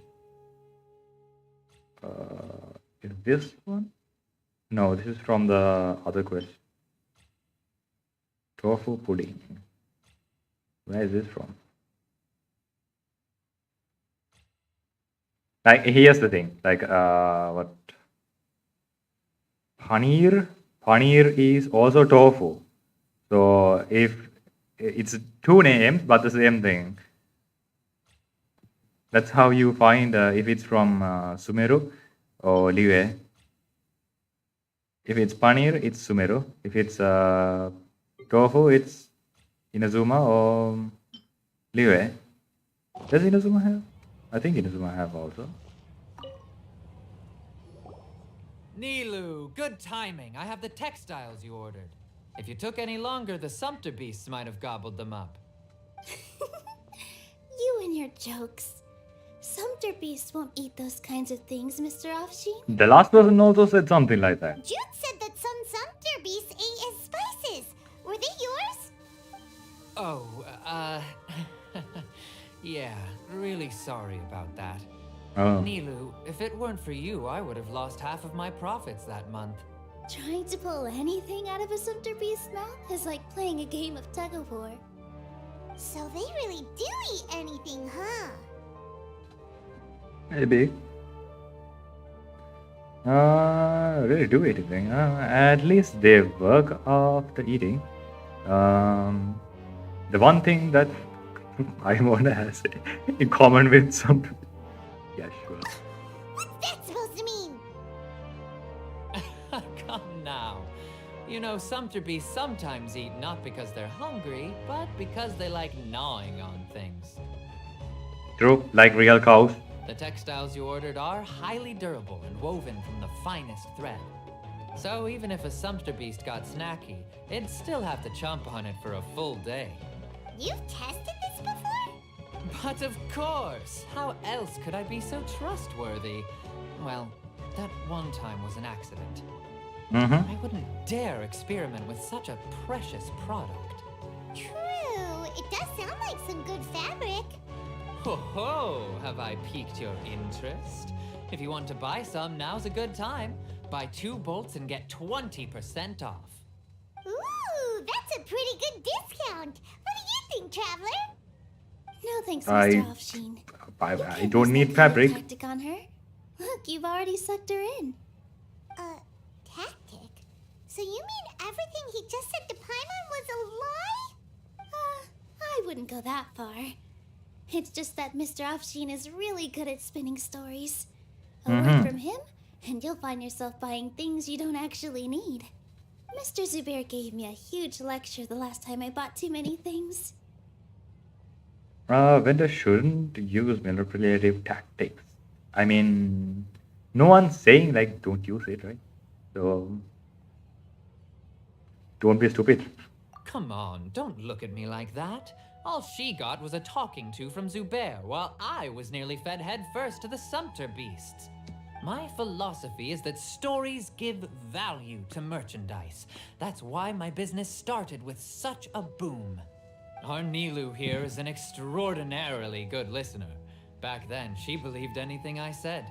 Is this one? No, this is from the other quest. Tofu pudding. Where is this from? Here's the thing. What? Paneer. Paneer is also tofu. So if it's two names but the same thing. That's how you find if it's from Sumeru or Liwe. If it's paneer, it's Sumeru. If it's tofu, it's Inazuma or Liwe. Does Inazuma have? I think Inazuma have also. Nilou, good timing. I have the textiles you ordered. If you took any longer, the sumpter beasts might have gobbled them up. You and your jokes. Sumpter beasts won't eat those kinds of things, Mr. Offsheen. The last person also said something like that. Jude said that some sumpter beasts ate his spices. Were they yours? Oh, yeah, really sorry about that. Oh. Nilou, if it weren't for you, I would have lost half of my profits that month. Trying to pull anything out of a sumpter beast's mouth is like playing a game of tug-of-war. So they really do eat anything, huh? Maybe. Really do anything. At least they work after eating. The one thing that I want to have in common with some. Yeah, sure. What's that supposed to mean? Come now. You know, sumpter beasts sometimes eat not because they're hungry, but because they like gnawing on things. True, like real cows. The textiles you ordered are highly durable and woven from the finest thread. So even if a sumpter beast got snacky, it'd still have to chomp on it for a full day. You've tested this before? But of course! How else could I be so trustworthy? Well, that one time was an accident. I wouldn't dare experiment with such a precious product. True. It does sound like some good fabric. Ho ho! Have I piqued your interest? If you want to buy some, now's a good time. Buy 2 bolts and get 20% off. Ooh, that's a pretty good discount. What do you think, Traveler? No thanks, I- Mr. Offsheen. I You don't can't use need that kind of fabric. tactic on her. Look, you've already sucked her in. Tactic? So you mean everything he just said to Paimon was a lie? I wouldn't go that far. It's just that Mr. Offsheen is really good at spinning stories. A word from him, and you'll find yourself buying things you don't actually need. Mr. Zubair gave me a huge lecture the last time I bought too many things. Vendors shouldn't use manipulative tactics. I mean, no one's saying like don't use it, right? So don't be stupid. Come on, don't look at me like that. All she got was a talking to from Zubair, while I was nearly fed headfirst to the sumpter beasts. My philosophy is that stories give value to merchandise. That's why my business started with such a boom. Our Nilou here is an extraordinarily good listener. Back then, she believed anything I said.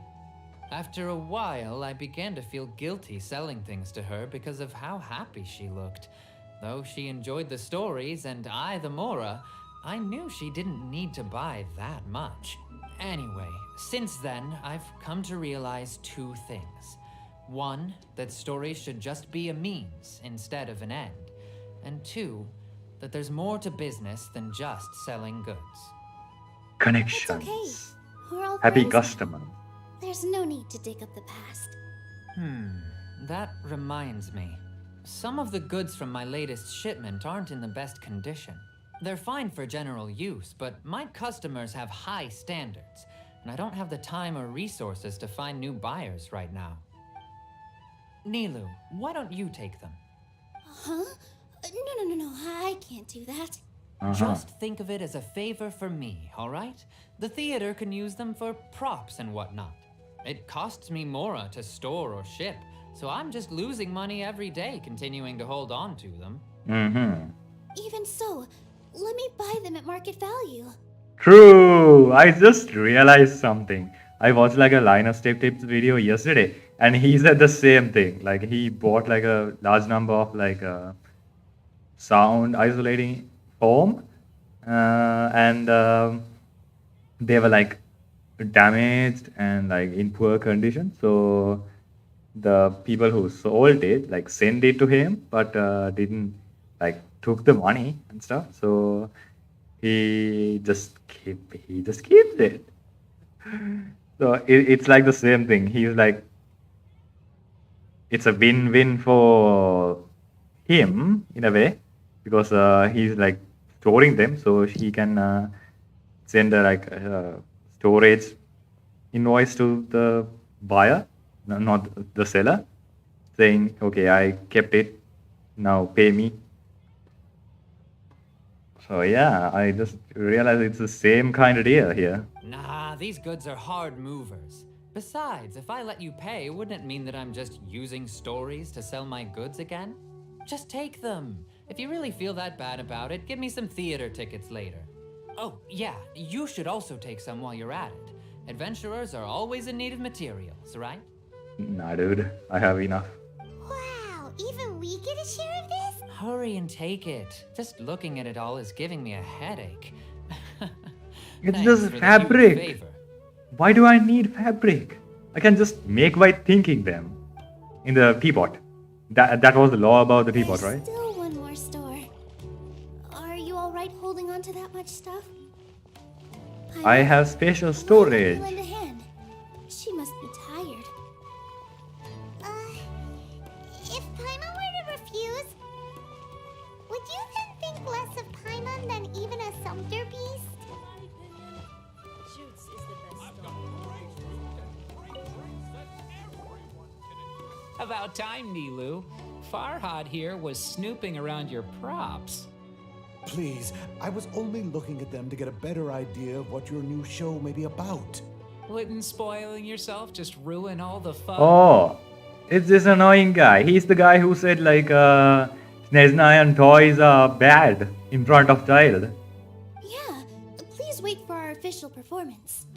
After a while, I began to feel guilty selling things to her because of how happy she looked. Though she enjoyed the stories and I the Mora, I knew she didn't need to buy that much. Anyway, since then, I've come to realize 2 things. 1, that stories should just be a means instead of an end. And 2, that there's more to business than just selling goods. It's Connections. okay. We're all Happy friends now. customer. There's no need to dig up the past. That reminds me. Some of the goods from my latest shipment aren't in the best condition. They're fine for general use, but my customers have high standards, and I don't have the time or resources to find new buyers right now. Nilou, why don't you take them? Huh? No, I can't do that. Just think of it as a favor for me, all right? The theater can use them for props and whatnot. It costs me Mora to store or ship, so I'm just losing money every day continuing to hold on to them. Even so, let me buy them at market value. True. I just realized something. I watched like a Linus Tape Tips video yesterday, and he said the same thing. Like he bought like a large number of like sound isolating foam, and they were like damaged and like in poor condition. So the people who sold it like sent it to him, but didn't like took the money and stuff. So he just keeps it. So it's like the same thing. He's like, it's a win-win for him in a way because he's like storing them, so he can send a storage invoice to the buyer, not the seller, saying, "Okay, I kept it. Now pay me." So yeah, I just realized it's the same kind of deal here. Nah, these goods are hard movers. Besides, if I let you pay, wouldn't it mean that I'm just using stories to sell my goods again? Just take them. If you really feel that bad about it, give me some theater tickets later. Oh, yeah, you should also take some while you're at it. Adventurers are always in need of materials, right? Nah, dude, I have enough. Wow, even we get a share of this? Hurry and take it. Just looking at it all is giving me a headache. It's Thanks just for the huge fabric. favor. Why do I need fabric? I can just make by thinking them in the teapot. That was the law about the teapot, There's right? still one more store. Are you alright holding on to that much stuff? I have spatial storage. Lend a hand. She must be tired. If Paimon were to refuse, would you then think less of Paimon than even a sumpter beast? About time, Nilou. Farhad here was snooping around your props. Please, I was only looking at them to get a better idea of what your new show may be about. Wouldn't spoiling yourself just ruin all the fun? Oh, it's this annoying guy. He's the guy who said like Snezna and toys are bad in front of child. Yeah, please wait for our official performance.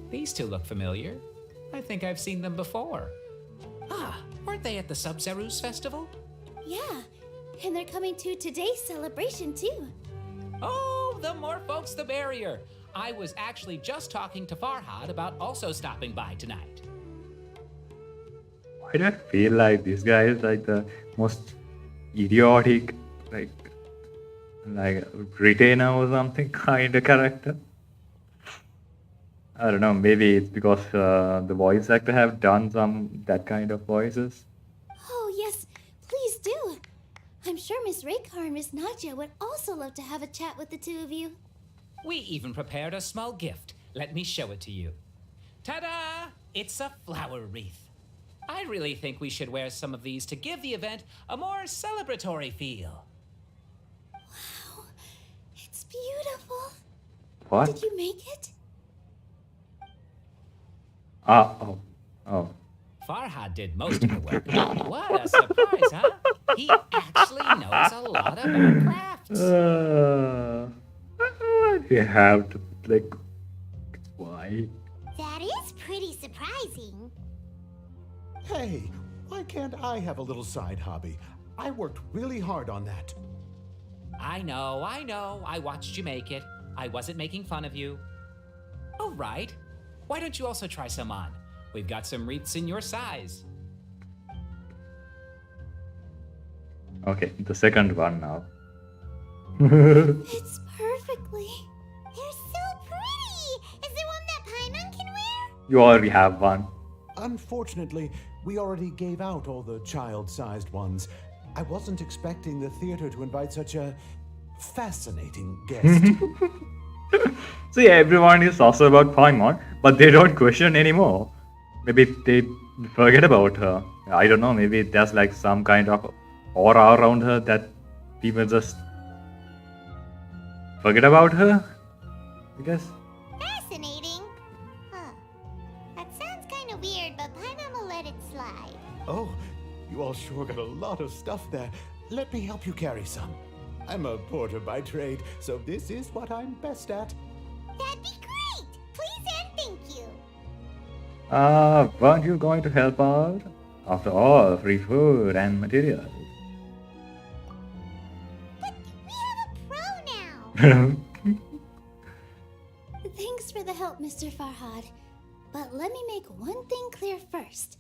These two look familiar. I think I've seen them before. Ah, weren't they at the Sub-Zerus festival? Yeah, and they're coming to today's celebration too. Oh, the more folks, the merrier. I was actually just talking to Farhad about also stopping by tonight. Why do I feel like this guy is like the most idiotic, like retainer or something kind of character? I don't know. Maybe it's because the voice actor have done that kind of voices. Oh, yes, please do. I'm sure Miss Raykar and Miss Nadja would also love to have a chat with the two of you. We even prepared a small gift. Let me show it to you. Ta-da! It's a flower wreath. I really think we should wear some of these to give the event a more celebratory feel. Wow, it's beautiful. What? Did you make it? Oh. Farhad did most of the work. What a surprise, huh? He actually knows a lot about crafts. You have to like. Why? That is pretty surprising. Hey, why can't I have a little side hobby? I worked really hard on that. I know. I watched you make it. I wasn't making fun of you. All right. Why don't you also try some on? We've got some wreaths in your size. Okay, the second one now. It's perfectly. They're so pretty! Is there one that Paimon can wear? You already have one. Unfortunately, we already gave out all the child-sized ones. I wasn't expecting the theater to invite such a fascinating guest. See, everyone is also about Paimon, but they don't question anymore. Maybe they forget about her. I don't know, maybe there's like some kind of aura around her that people just forget about her, I guess. Fascinating. Huh. That sounds kind of weird, but Paimon will let it slide. Oh, you all sure got a lot of stuff there. Let me help you carry some. I'm a porter by trade, so this is what I'm best at. That'd be great! Please and thank you. Weren't you going to help out? After all, free food and materials. But we have a pro now. Thanks for the help, Mr. Farhad. But let me make one thing clear first.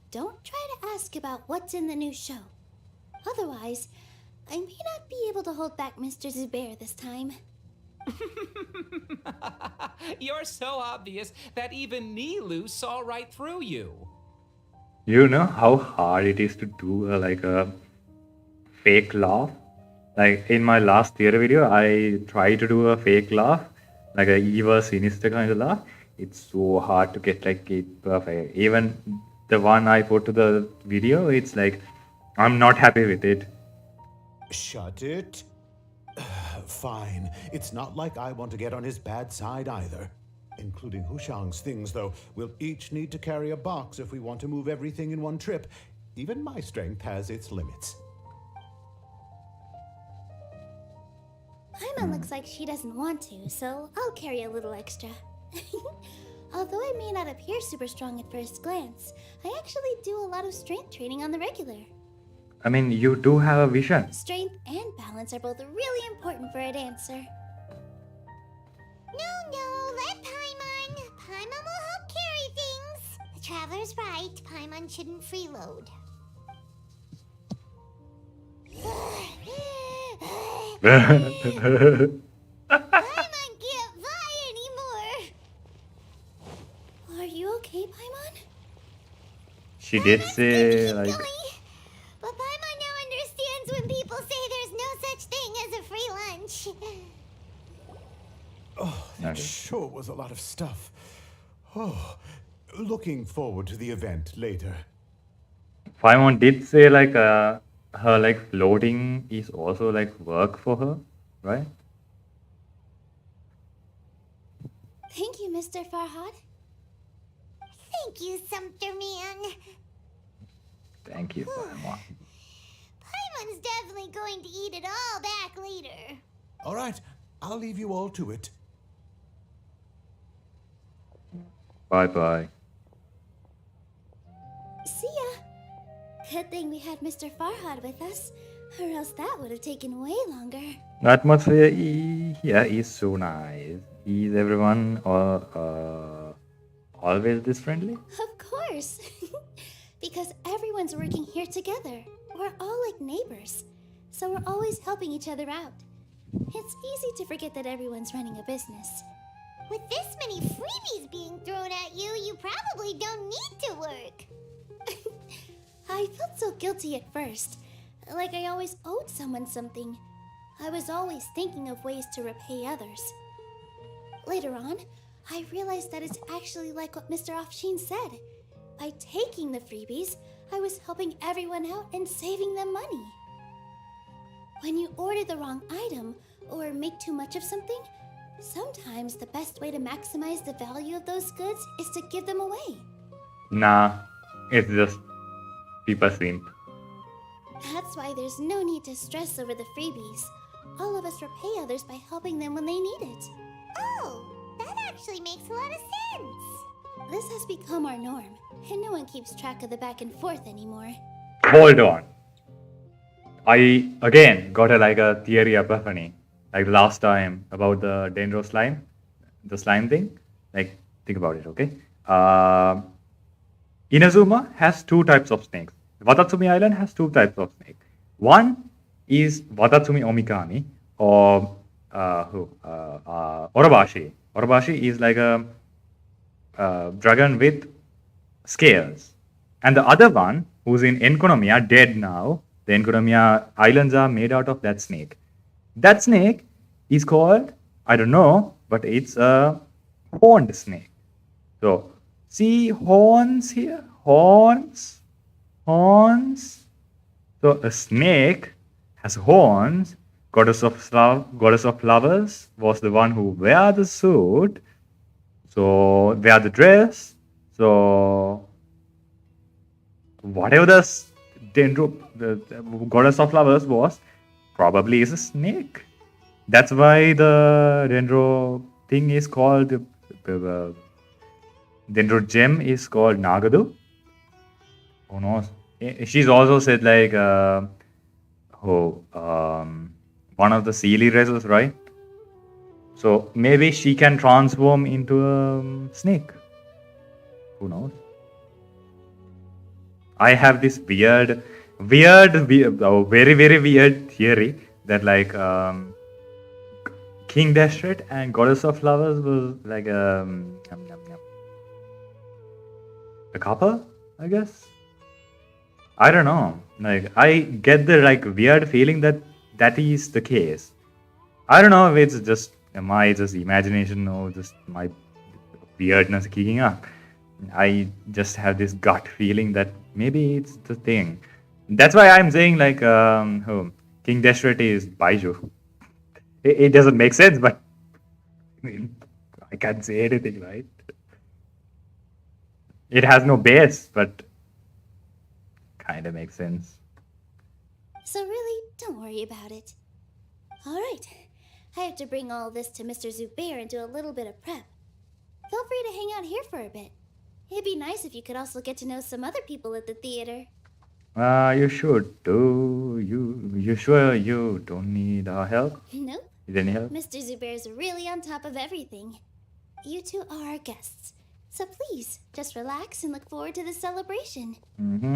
Don't try to ask about what's in the new show. Otherwise, I may not be able to hold back Mr. Zubair this time. You're so obvious that even Nilou saw right through you. You know how hard it is to do like a fake laugh? Like in my last theater video, I tried to do a fake laugh, like a evil, sinister kind of laugh. It's so hard to get like it perfect. Even the one I put to the video, it's like I'm not happy with it. Shut it. Fine. It's not like I want to get on his bad side either. Including Hushang's things, though. We'll each need to carry a box if we want to move everything in one trip. Even my strength has its limits. Paimon looks like she doesn't want to, so I'll carry a little extra. Although I may not appear super strong at first glance, I actually do a lot of strength training on the regular. I mean, you do have a vision. Strength and balance are both really important for a dancer. No, let Paimon. Paimon will help carry things. The Traveler's right. Paimon shouldn't freeload. Paimon can't fly anymore. Are you okay, Paimon? She did say, like, But Paimon now understands when people say there's no such thing as a free lunch. Oh, that sure was a lot of stuff. Oh, looking forward to the event later. Paimon did say, like, her, like, floating is also, like, work for her, right? Thank you, Mr. Farhad. Thank you, Sumpter Man. Thank you, Paimon. Paimon's definitely going to eat it all back later. All right, I'll leave you all to it. Bye-bye. See ya. Good thing we had Mr. Farhad with us, or else that would have taken way longer. The atmosphere here is so nice. Is everyone always this friendly? Of course. Because everyone's working here together. We're all like neighbors. So we're always helping each other out. It's easy to forget that everyone's running a business. With this many freebies being thrown at you, you probably don't need to work. I felt so guilty at first. Like I always owed someone something. I was always thinking of ways to repay others. Later on, I realized that it's actually like what Mr. Afshin said. By taking the freebies, I was helping everyone out and saving them money. When you order the wrong item or make too much of something, sometimes the best way to maximize the value of those goods is to give them away. Nah, it's just people simp. That's why there's no need to stress over the freebies. All of us repay others by helping them when they need it. Oh, that actually makes a lot of sense. This has become our norm, and no one keeps track of the back and forth anymore. Hold on. I again got a theory epiphany, like last time about the Dendro slime, the slime thing. Like, think about it, okay? Inazuma has two types of snakes. Watatsumi Island has two types of snake. One is Watatsumi Omikami, or Orobashi. Orobashi is like a dragon with scales. And the other one, who's in Enkonomiya, dead now. The Enkonomiya Islands are made out of that snake. That snake is called, I don't know, but it's a horned snake. So, see horns here? Horns. So, a snake has horns. Goddess of flowers was the one who wear the suit. So, wear the dress. So, whatever the goddess of flowers was, probably is a snake. That's why the Dendro thing is called, Dendro gem is called Nagadu. Who knows? She's also said like, one of the Sealy races, right? So maybe she can transform into a snake. Who knows? I have this very, very weird theory that like King Dashret and Goddess of Flowers was like a couple, I guess. I don't know. Like I get the like weird feeling that is the case. I don't know if it's just my imagination or just my weirdness kicking up. I just have this gut feeling that maybe it's the thing. That's why I'm saying like King Dashret is Baiju. It doesn't make sense, but I mean, I can't say anything, right? It has no base, but kind of makes sense. So really, don't worry about it. Alright, I have to bring all this to Mr. Zubair and do a little bit of prep. Feel free to hang out here for a bit. It'd be nice if you could also get to know some other people at the theater. You should do. You sure you don't need our help? Nope, Need any help? Mr. Zubair's really on top of everything. You two are our guests, so please, just relax and look forward to the celebration. Mm-hmm.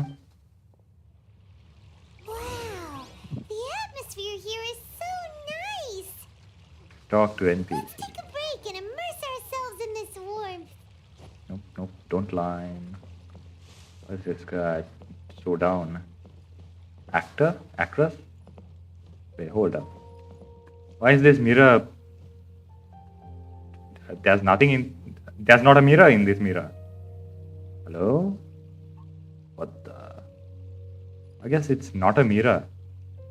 Wow, the atmosphere here is so nice. Talk to NPC. Let's take a break and immerse ourselves in this warmth. Nope, nope, don't line. What's this guy? Slow down. Actor? Actress? Wait, hold up. Why is this mirror? There's nothing in. There's not a mirror in this mirror. Hello? What the? I guess it's not a mirror.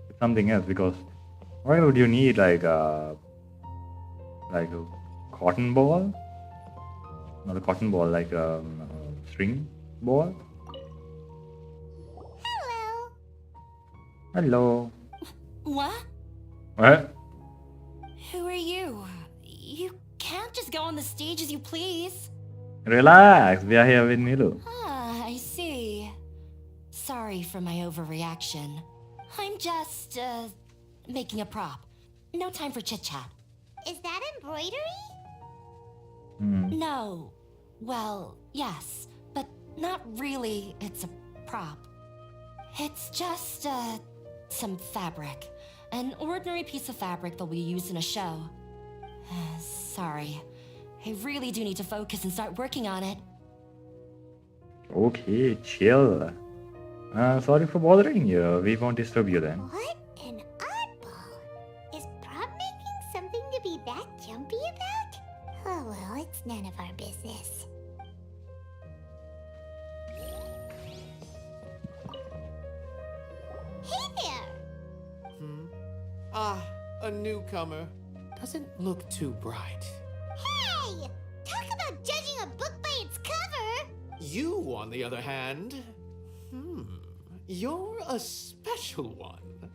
It's something else because why would you need like a cotton ball? Not a cotton ball, like a string ball. Hello. Hello. What? What? Who are you? You can't just go on the stage as you please. Relax. We are here with Nilou. Ah, I see. Sorry for my overreaction. I'm just, making a prop. No time for chit-chat. Is that embroidery? No. Well, yes, but not really. It's a prop. It's just, some fabric. An ordinary piece of fabric that we use in a show. Sorry. I really do need to focus and start working on it. Okay, chill. Sorry for bothering you. We won't disturb you then. What an oddball. Is prop making something to be that jumpy about? Oh well, it's none of our business. Hey there! Ah, a newcomer. Doesn't look too bright. Hey! Talk about judging a book by its cover! You, on the other hand, you're a special one.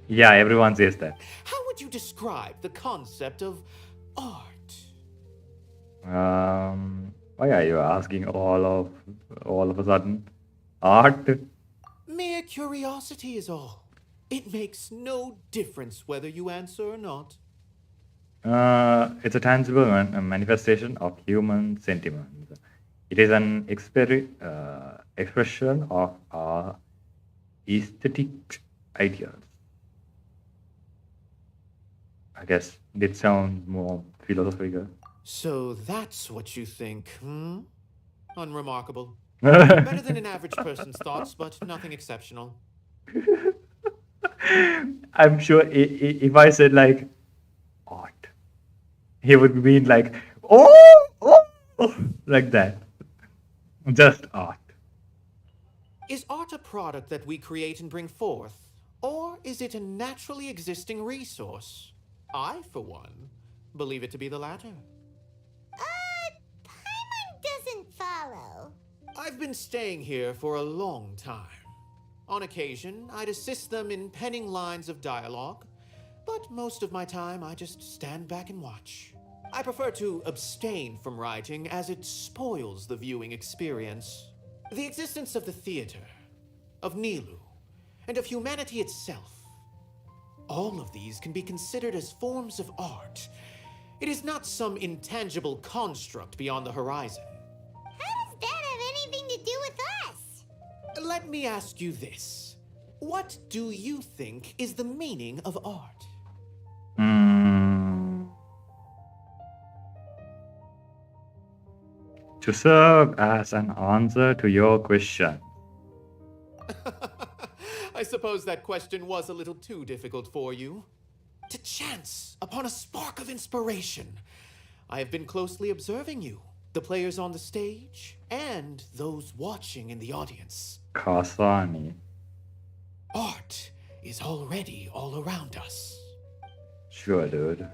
Yeah, everyone says that. How would you describe the concept of art? Why are you asking all of a sudden? Art? Mere curiosity is all. It makes no difference whether you answer or not. It's a tangible manifestation of human sentiments. It is an expression of our aesthetic ideals. I guess it sounds more philosophical. So that's what you think, Unremarkable. Better than an average person's thoughts, but nothing exceptional. I'm sure if I said like art, he would mean like oh, like that. Just art. Is art a product that we create and bring forth, or is it a naturally existing resource? I, for one, believe it to be the latter. Paimon doesn't follow. I've been staying here for a long time. On occasion, I'd assist them in penning lines of dialogue, but most of my time I just stand back and watch. I prefer to abstain from writing as it spoils the viewing experience. The existence of the theater, of Nilou, and of humanity itself. All of these can be considered as forms of art. It is not some intangible construct beyond the horizon. How does that have anything to do with us? Let me ask you this. What do you think is the meaning of art? To serve as an answer to your question. I suppose that question was a little too difficult for you. To chance upon a spark of inspiration, I have been closely observing you, the players on the stage, and those watching in the audience. Kasani. Art is already all around us. Sure, dude.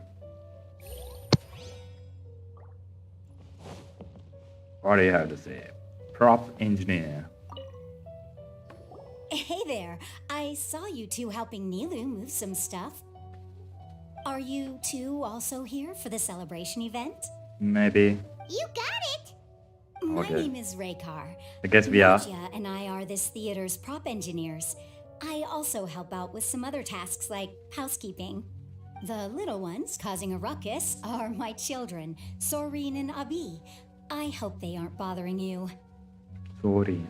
What do you have to say? Prop engineer. Hey there. I saw you two helping Nilou move some stuff. Are you two also here for the celebration event? Maybe. You got it! My Okay. name is Raykar. I guess we are. Nadja and I are this theater's prop engineers. I also help out with some other tasks like housekeeping. The little ones causing a ruckus are my children, Soreen and Abi. I hope they aren't bothering you. Soreen.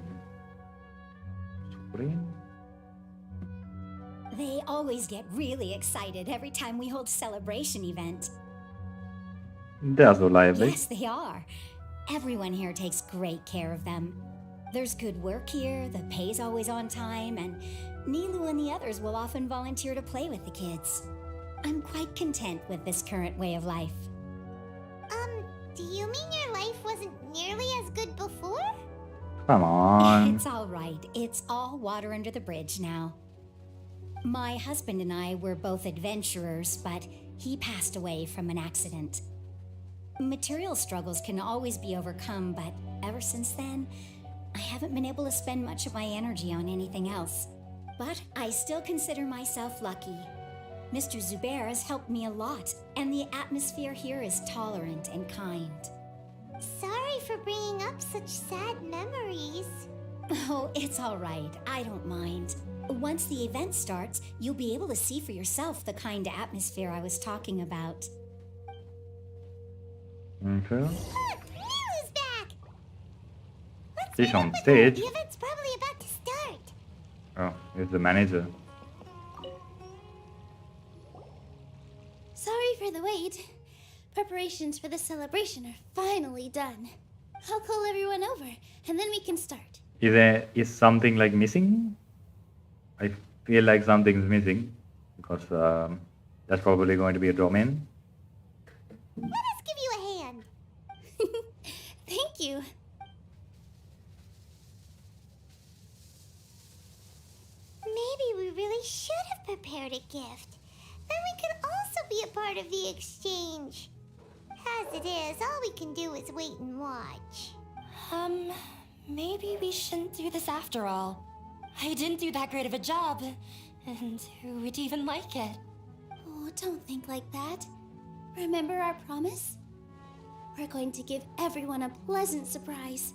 Soreen? They always get really excited every time we hold a celebration event. They are so lively. Yes, they are. Everyone here takes great care of them. There's good work here, the pay's always on time, and Nilou and the others will often volunteer to play with the kids. I'm quite content with this current way of life. Do you mean your life wasn't nearly as good before? Come on. It's all right. It's all water under the bridge now. My husband and I were both adventurers, but he passed away from an accident. Material struggles can always be overcome, but ever since then, I haven't been able to spend much of my energy on anything else. But I still consider myself lucky. Mr. Zubair has helped me a lot, and the atmosphere here is tolerant and kind. Sorry for bringing up such sad memories. Oh, it's all right. I don't mind. Once the event starts, you'll be able to see for yourself the kind of atmosphere I was talking about. Okay. Look, Nilou's back! Let's She's meet on up with stage. her. The event's probably about to start. Oh, it's the manager. Sorry for the wait. Preparations for the celebration are finally done. I'll call everyone over, and then we can start. Is something like missing? I feel like something's missing because that's probably going to be a domain. Let us give you a hand. Thank you. Maybe we really should have prepared a gift. Then we could also be a part of the exchange. As it is, all we can do is wait and watch. Maybe we shouldn't do this after all. I didn't do that great of a job, and who would even like it? Oh, don't think like that. Remember our promise? We're going to give everyone a pleasant surprise.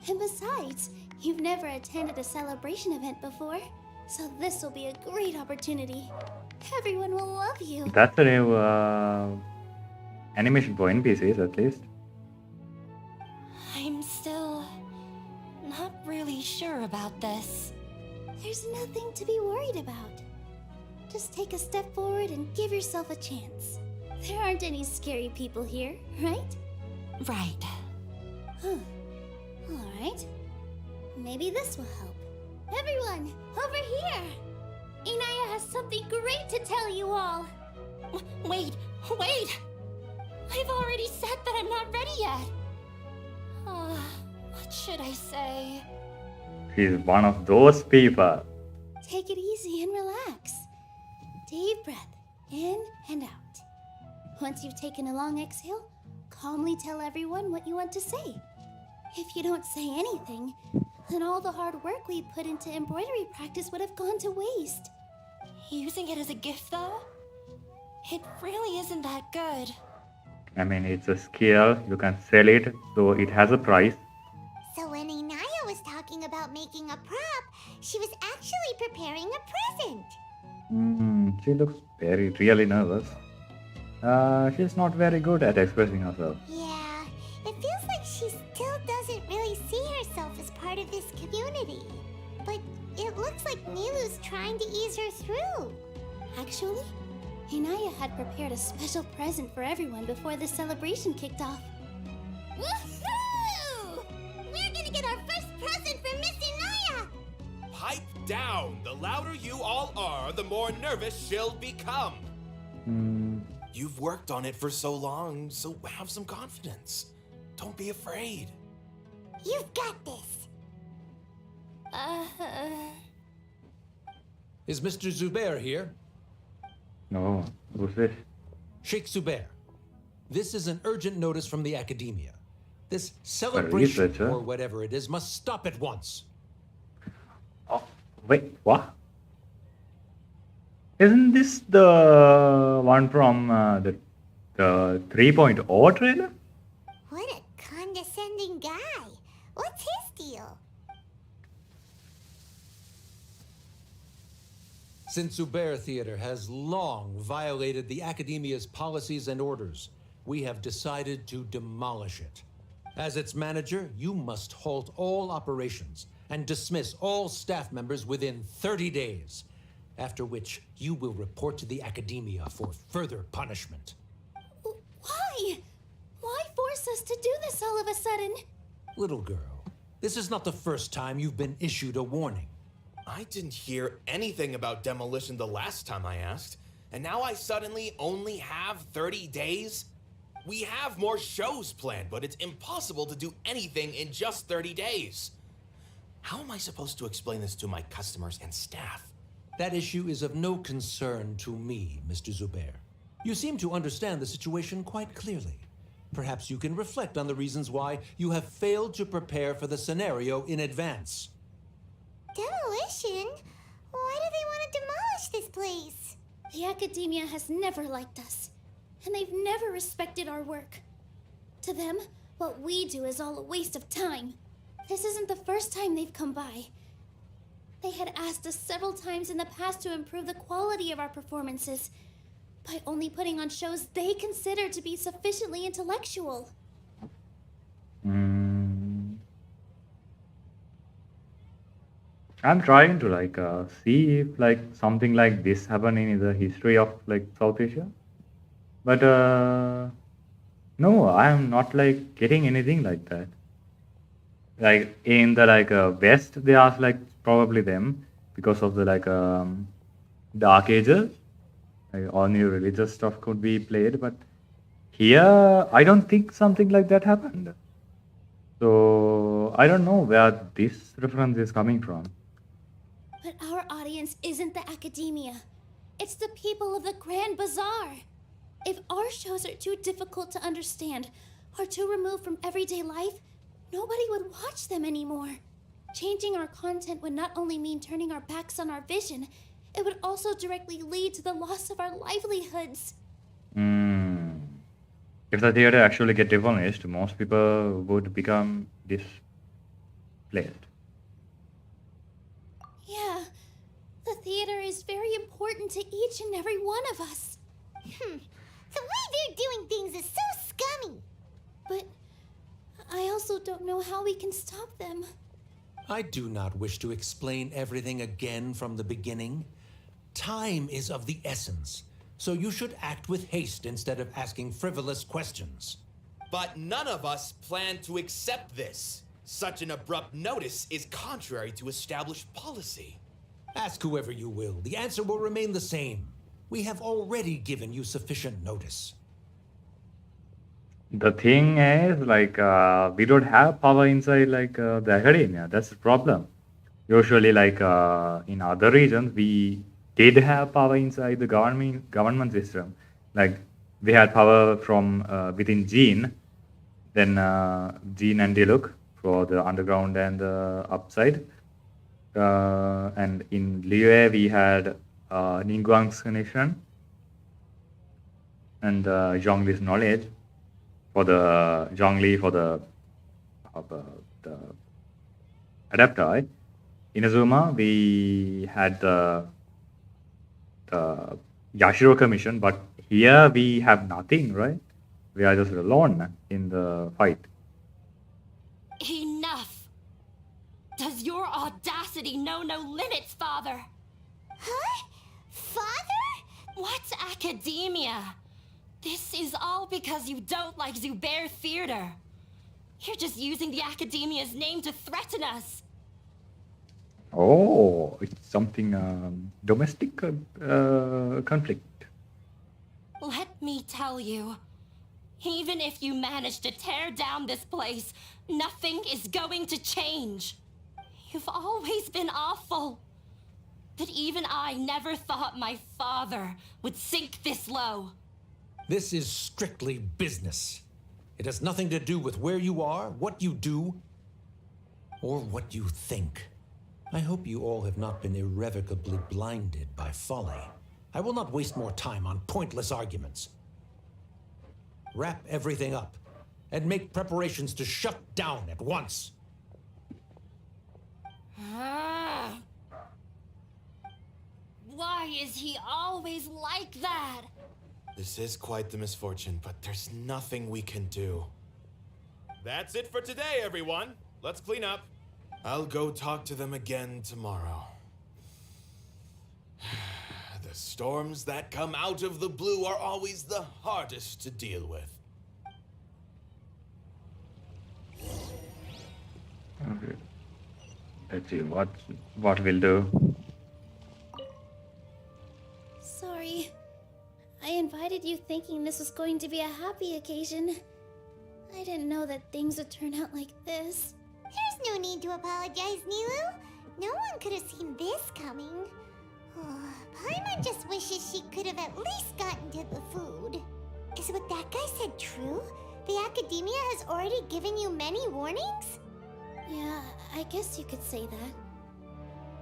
And besides, you've never attended a celebration event before, so this will be a great opportunity. Everyone will love you. That's a new animation for NPCs at least. I'm still not really sure about this. There's nothing to be worried about. Just take a step forward and give yourself a chance. There aren't any scary people here, right? Right. Huh. Alright. Maybe this will help. Everyone, over here! Inaya has something great to tell you all. Wait! I've already said that I'm not ready yet. What should I say? She's one of those people. Take it easy and relax. Deep breath in and out. Once you've taken a long exhale, calmly tell everyone what you want to say. If you don't say anything, then all the hard work we put into embroidery practice would have gone to waste. Using it as a gift, though? It really isn't that good. I mean, it's a skill. You can sell it, so it has a price. So when Inaya was talking about making a prop, she was actually preparing a present. She looks really nervous. She's not very good at expressing herself. Yeah, it feels like she still doesn't really see herself as part of this community. But it looks like Nilou's trying to ease her through. Actually, Inaya had prepared a special present for everyone before the celebration kicked off. Woohoo! We're gonna get our first present from Miss Inaya! Pipe down! The louder you all are, the more nervous she'll become. You've worked on it for so long, so have some confidence. Don't be afraid. You've got this. Is Mr. Zubair here? No, who's this? Sheikh Zubair, this is an urgent notice from the Academia. This celebration, researcher. or whatever it is, must stop at once. Oh, wait, what? Isn't this the one from the 3.0 trailer? What a condescending guy. What's his deal? Since Zubair Theater has long violated the Academia's policies and orders, we have decided to demolish it. As its manager, you must halt all operations and dismiss all staff members within 30 days, after which you will report to the Academia for further punishment. Why? Why force us to do this all of a sudden? Little girl, this is not the first time you've been issued a warning. I didn't hear anything about demolition the last time I asked, and now I suddenly only have 30 days? We have more shows planned, but it's impossible to do anything in just 30 days. How am I supposed to explain this to my customers and staff? That issue is of no concern to me, Mr. Zubair. You seem to understand the situation quite clearly. Perhaps you can reflect on the reasons why you have failed to prepare for the scenario in advance. Demolition? Why do they want to demolish this place? The Academia has never liked us, and they've never respected our work. To them, what we do is all a waste of time. This isn't the first time they've come by. They had asked us several times in the past to improve the quality of our performances by only putting on shows they consider to be sufficiently intellectual. I'm trying to see if something like this happened in the history of South Asia, but no, I am not getting anything like that. Like in the West, they ask probably them because of the Dark Ages, all new religious stuff could be played, but here I don't think something like that happened. So I don't know where this reference is coming from. But our audience isn't the Academia. It's the people of the Grand Bazaar. If our shows are too difficult to understand or too removed from everyday life, nobody would watch them anymore. Changing our content would not only mean turning our backs on our vision, it would also directly lead to the loss of our livelihoods. If the theater actually get demolished, most people would become displaced. Yeah, the theater is very important to each and every one of us. The way they're doing things is so scummy. But I also don't know how we can stop them. I do not wish to explain everything again from the beginning. Time is of the essence, so you should act with haste instead of asking frivolous questions. But none of us plan to accept this. Such an abrupt notice is contrary to established policy. Ask whoever you will. The answer will remain the same. We have already given you sufficient notice. The thing is, we don't have power inside the academia. That's the problem. Usually, in other regions, we did have power inside the government system. We had power from within Gene, then Gene and Diluc for the underground and the upside. And in Liyue, we had Ningguang's connection and Zhongli's knowledge for the Zhongli for the adapter. In Azuma, we had the Yashiro Commission, but here we have nothing, right? We are just alone in the fight. Enough! Does your audacity know no limits, Father? Huh? Father? What's academia? This is all because you don't like Zubair Theater. You're just using the Academia's name to threaten us. Oh, it's something domestic conflict. Let me tell you, even if you manage to tear down this place, nothing is going to change. You've always been awful. But even I never thought my father would sink this low. This is strictly business. It has nothing to do with where you are, what you do, or what you think. I hope you all have not been irrevocably blinded by folly. I will not waste more time on pointless arguments. Wrap everything up and make preparations to shut down at once. Why is he always like that? This is quite the misfortune, but there's nothing we can do. That's it for today, everyone. Let's clean up. I'll go talk to them again tomorrow. The storms that come out of the blue are always the hardest to deal with. Okay. Let's see what we'll do. Sorry. I invited you thinking this was going to be a happy occasion. I didn't know that things would turn out like this. There's no need to apologize, Nilou. No one could have seen this coming. Paimon just wishes she could have at least gotten to the food. Is what that guy said true? The Academia has already given you many warnings? Yeah, I guess you could say that.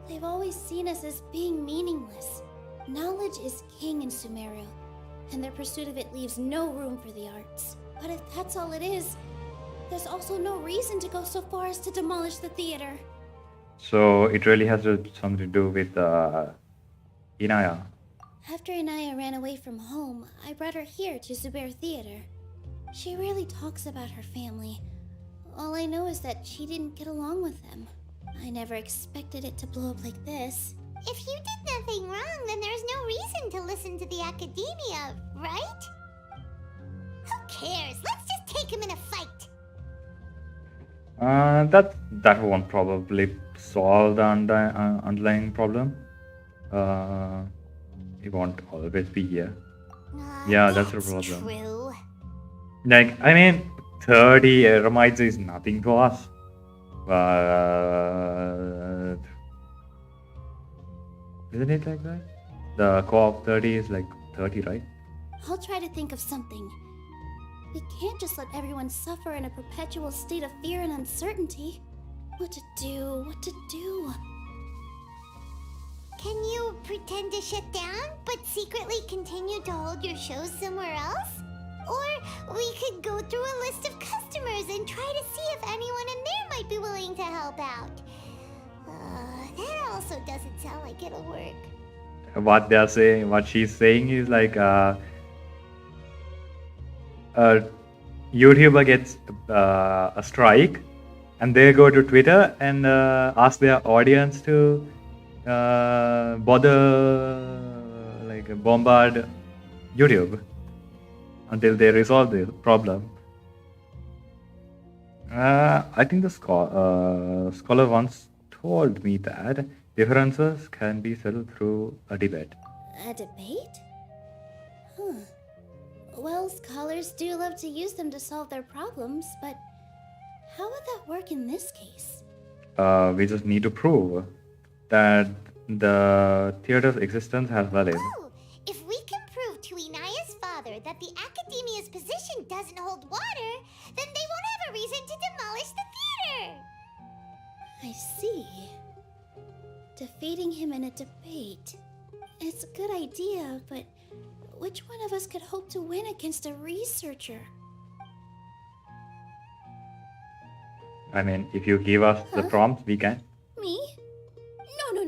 They've always seen us as being meaningless. Knowledge is king in Sumeru, and their pursuit of it leaves no room for the arts. But if that's all it is, there's also no reason to go so far as to demolish the theater. So it really has something to do with Inaya. After Inaya ran away from home, I brought her here to Zubair Theater. She rarely talks about her family. All I know is that she didn't get along with them. I never expected it to blow up like this. If you did nothing wrong, then there's no reason to listen to the Academia, right? Who cares? Let's just take him in a fight. That won't probably solve the underlying problem. It won't always be here. Yeah, that's the problem. True. Like, I mean, 30 Eremites is nothing to us. But isn't it like that? The co-op 30 is like 30, right? I'll try to think of something. We can't just let everyone suffer in a perpetual state of fear and uncertainty. What to do? What to do? Can you pretend to shut down, but secretly continue to hold your shows somewhere else? Or we could go through a list of customers and try to see if anyone in there might be willing to help out. That also doesn't sound like it'll work. What they're saying, what she's saying is like, YouTuber gets a strike, and they go to Twitter and ask their audience to bombard YouTube until they resolve the problem. I think the scholar once told me that differences can be settled through a debate. A debate? Huh. Well, scholars do love to use them to solve their problems, but how would that work in this case? We just need to prove that the theater's existence has value. Oh, if we can prove to Inaya's father that the Academia's position doesn't hold water, then they won't have a reason to demolish the theater. I see. Defeating him in a debate. It's a good idea, but which one of us could hope to win against a researcher? I mean, if you give us the prompts, we can. Me?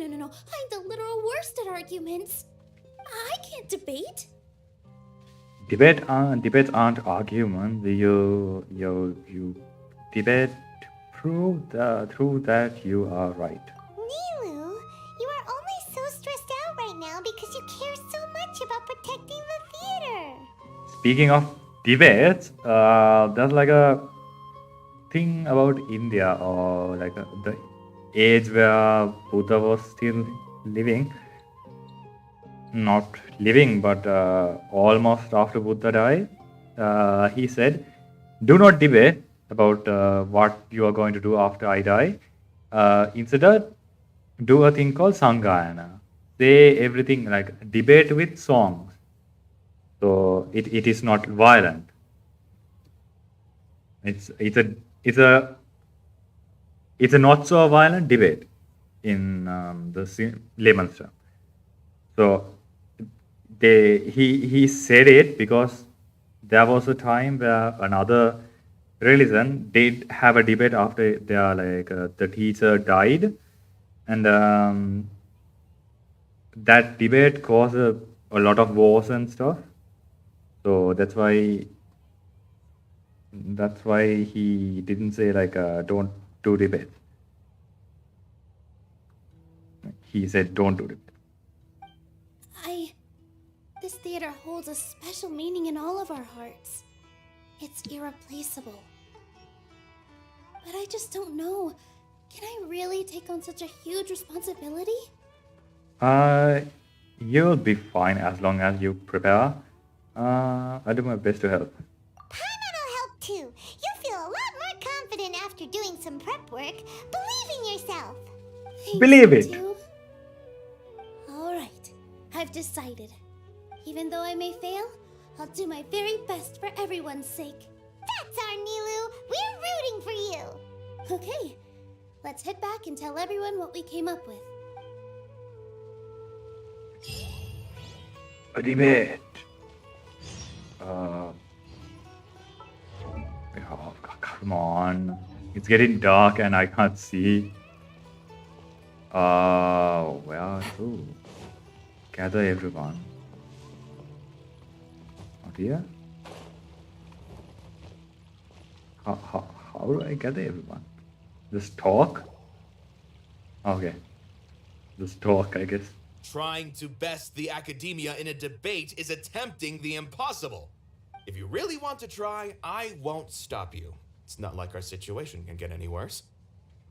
No. I'm the literal worst at arguments. I can't debate. Debates aren't arguments. You debate through that you are right. Nilou, you are only so stressed out right now because you care so much about protecting the theater. Speaking of debates, there's like a thing about India, or like the age where Buddha was still living. Not living, but almost after Buddha died. He said, do not debate about what you are going to do after I die. Instead, do a thing called Sanghayana. Say everything, like debate with songs. So it is not violent. It's a not so violent debate in the layman's term. So he said it because there was a time where another religion did have a debate after the teacher died, and that debate caused a lot of wars and stuff. So that's why he didn't say don't do debates. He said don't do debates. This theater holds a special meaning in all of our hearts. It's irreplaceable. But I just don't know. Can I really take on such a huge responsibility? You'll be fine as long as you prepare. I'll do my best to help. Paimon will help too. You'll feel a lot more confident after doing some prep work. Believe in yourself. Believe it. Alright, I've decided. Even though I may fail, I'll do my very best for everyone's sake. That's our Nilou. We're rooting for you. Okay, let's head back and tell everyone what we came up with. A debate. Come on. It's getting dark and I can't see. Where to? Gather everyone. Not here? How do I gather everyone? Just talk? Okay. Just talk, I guess. Trying to best the academia in a debate is attempting the impossible. If you really want to try, I won't stop you. It's not like our situation can get any worse.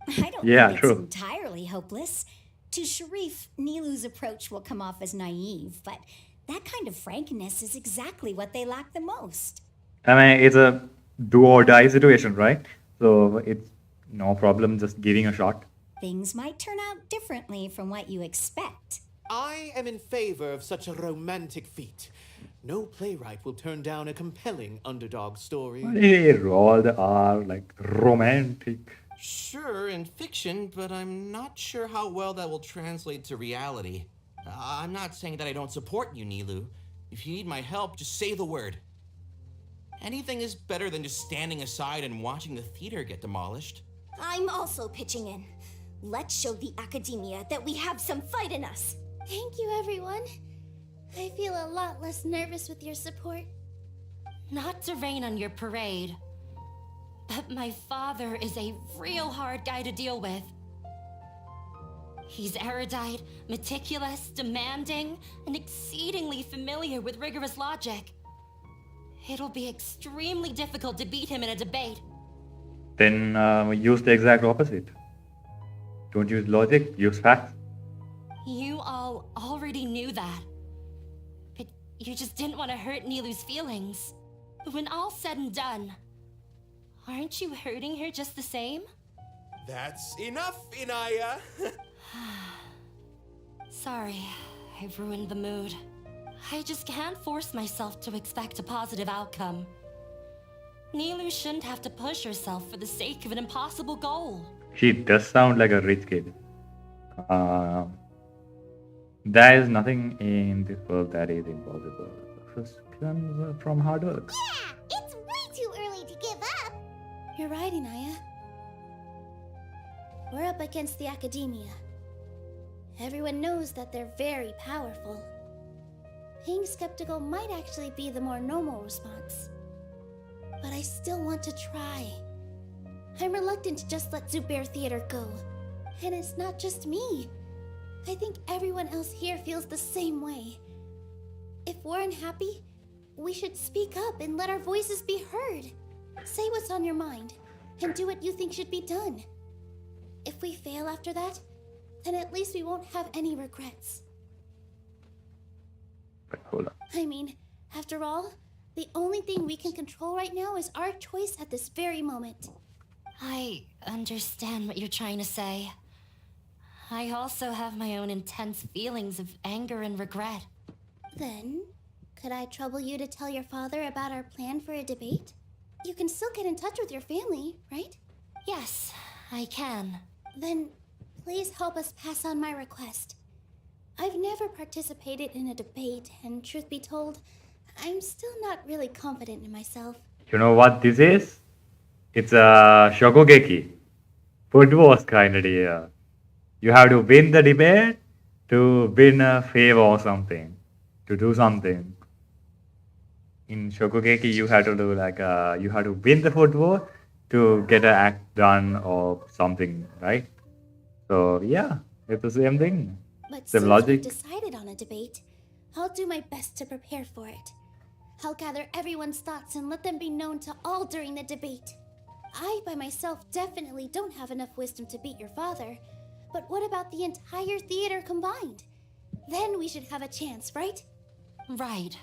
I don't Yeah, think true. it's entirely hopeless. To Sharif, Nilou's approach will come off as naive, but that kind of frankness is exactly what they lack the most. I mean, it's a do or die situation, right? So it's no problem just giving a shot. Things might turn out differently from what you expect. I am in favor of such a romantic feat. No playwright will turn down a compelling underdog story. They roll the R like romantic. Sure, in fiction, but I'm not sure how well that will translate to reality. I'm not saying that I don't support you, Nilou. If you need my help, just say the word. Anything is better than just standing aside and watching the theater get demolished. I'm also pitching in. Let's show the academia that we have some fight in us. Thank you, everyone. I feel a lot less nervous with your support. Not to rain on your parade, but my father is a real hard guy to deal with. He's erudite, meticulous, demanding, and exceedingly familiar with rigorous logic. It'll be extremely difficult to beat him in a debate. Then use the exact opposite. Don't use logic, use facts. You all already knew that. But you just didn't want to hurt Nilou's feelings. But when all's said and done, aren't you hurting her just the same? That's enough, Inaya. Sorry, I've ruined the mood. I just can't force myself to expect a positive outcome. Nilou shouldn't have to push herself for the sake of an impossible goal. She does sound like a rich kid. There is nothing in this world that is impossible. Success comes from hard work. Yeah, it's way too early to give up. You're right, Inaya. We're up against the academia. Everyone knows that they're very powerful. Being skeptical might actually be the more normal response. But I still want to try. I'm reluctant to just let Zubair Theater go. And it's not just me. I think everyone else here feels the same way. If we're unhappy, we should speak up and let our voices be heard. Say what's on your mind, and do what you think should be done. If we fail after that, then at least we won't have any regrets. Wait, hold on. I mean, after all, the only thing we can control right now is our choice at this very moment. I understand what you're trying to say. I also have my own intense feelings of anger and regret. Then, Could I trouble you to tell your father about our plan for a debate? You can still get in touch with your family, right? Yes, I can. Then please help us pass on my request. I've never participated in a debate, and truth be told, I'm still not really confident in myself. You know what this is? It's a Shokugeki. Food Wars kind of deal. You have to win the debate to win a favor or something. To do something. In Shokugeki, you have to do you have to win the food war to get an act done or something, right? So yeah, it's the same thing. But Same since logic. we've decided on a debate, I'll do my best to prepare for it. I'll gather everyone's thoughts and let them be known to all during the debate. I, by myself, definitely don't have enough wisdom to beat your father. But what about the entire theater combined? Then we should have a chance, right? Right.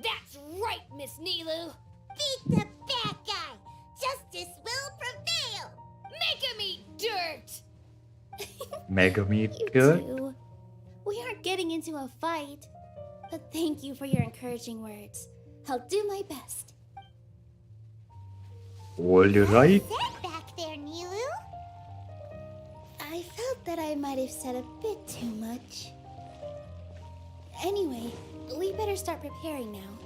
That's right, Miss Nilou. Beat the bad guy. Justice will prevail. Make him eat dirt. Mega meat You good. two. We aren't getting into a fight. But thank you for your encouraging words. I'll do my best. Hold you right. What's that back there, Nilou? I felt that I might have said a bit too much. Anyway, we better start preparing now.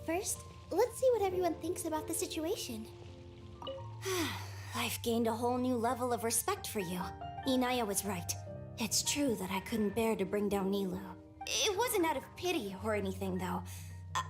First, let's see what everyone thinks about the situation. I've gained a whole new level of respect for you. Inaya was right. It's true that I couldn't bear to bring down Nilou. It wasn't out of pity or anything, though.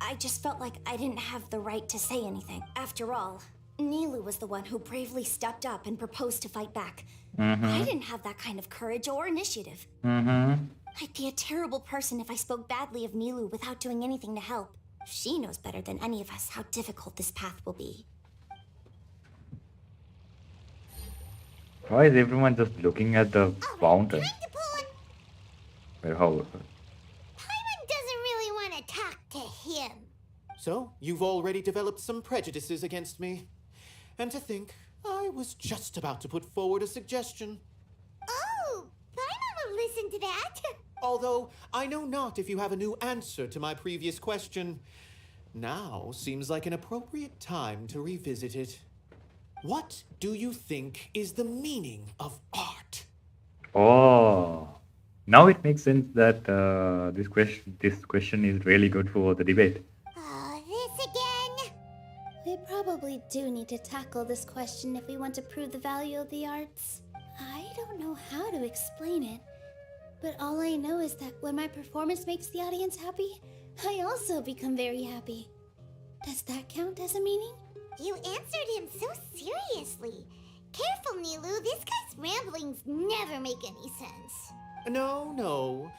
I just felt like I didn't have the right to say anything. After all, Nilou was the one who bravely stepped up and proposed to fight back. I didn't have that kind of courage or initiative. I'd be a terrible person if I spoke badly of Nilou without doing anything to help. She knows better than any of us how difficult this path will be. Why is everyone just looking at the fountain? Time to pull it. Wait, how? Paimon doesn't really want to talk to him. So, you've already developed some prejudices against me. And to think, I was just about to put forward a suggestion. Oh, Paimon will listen to that. Although, I know not if you have a new answer to my previous question. Now seems like an appropriate time to revisit it. What do you think is the meaning of art? Oh, now it makes sense that this question is really good for the debate. Oh, this again. We probably do need to tackle this question if we want to prove the value of the arts. I don't know how to explain it, but all I know is that when my performance makes the audience happy, I also become very happy. Does that count as a meaning? You answered him so seriously. Careful, Nilou. This guy's ramblings never make any sense. No.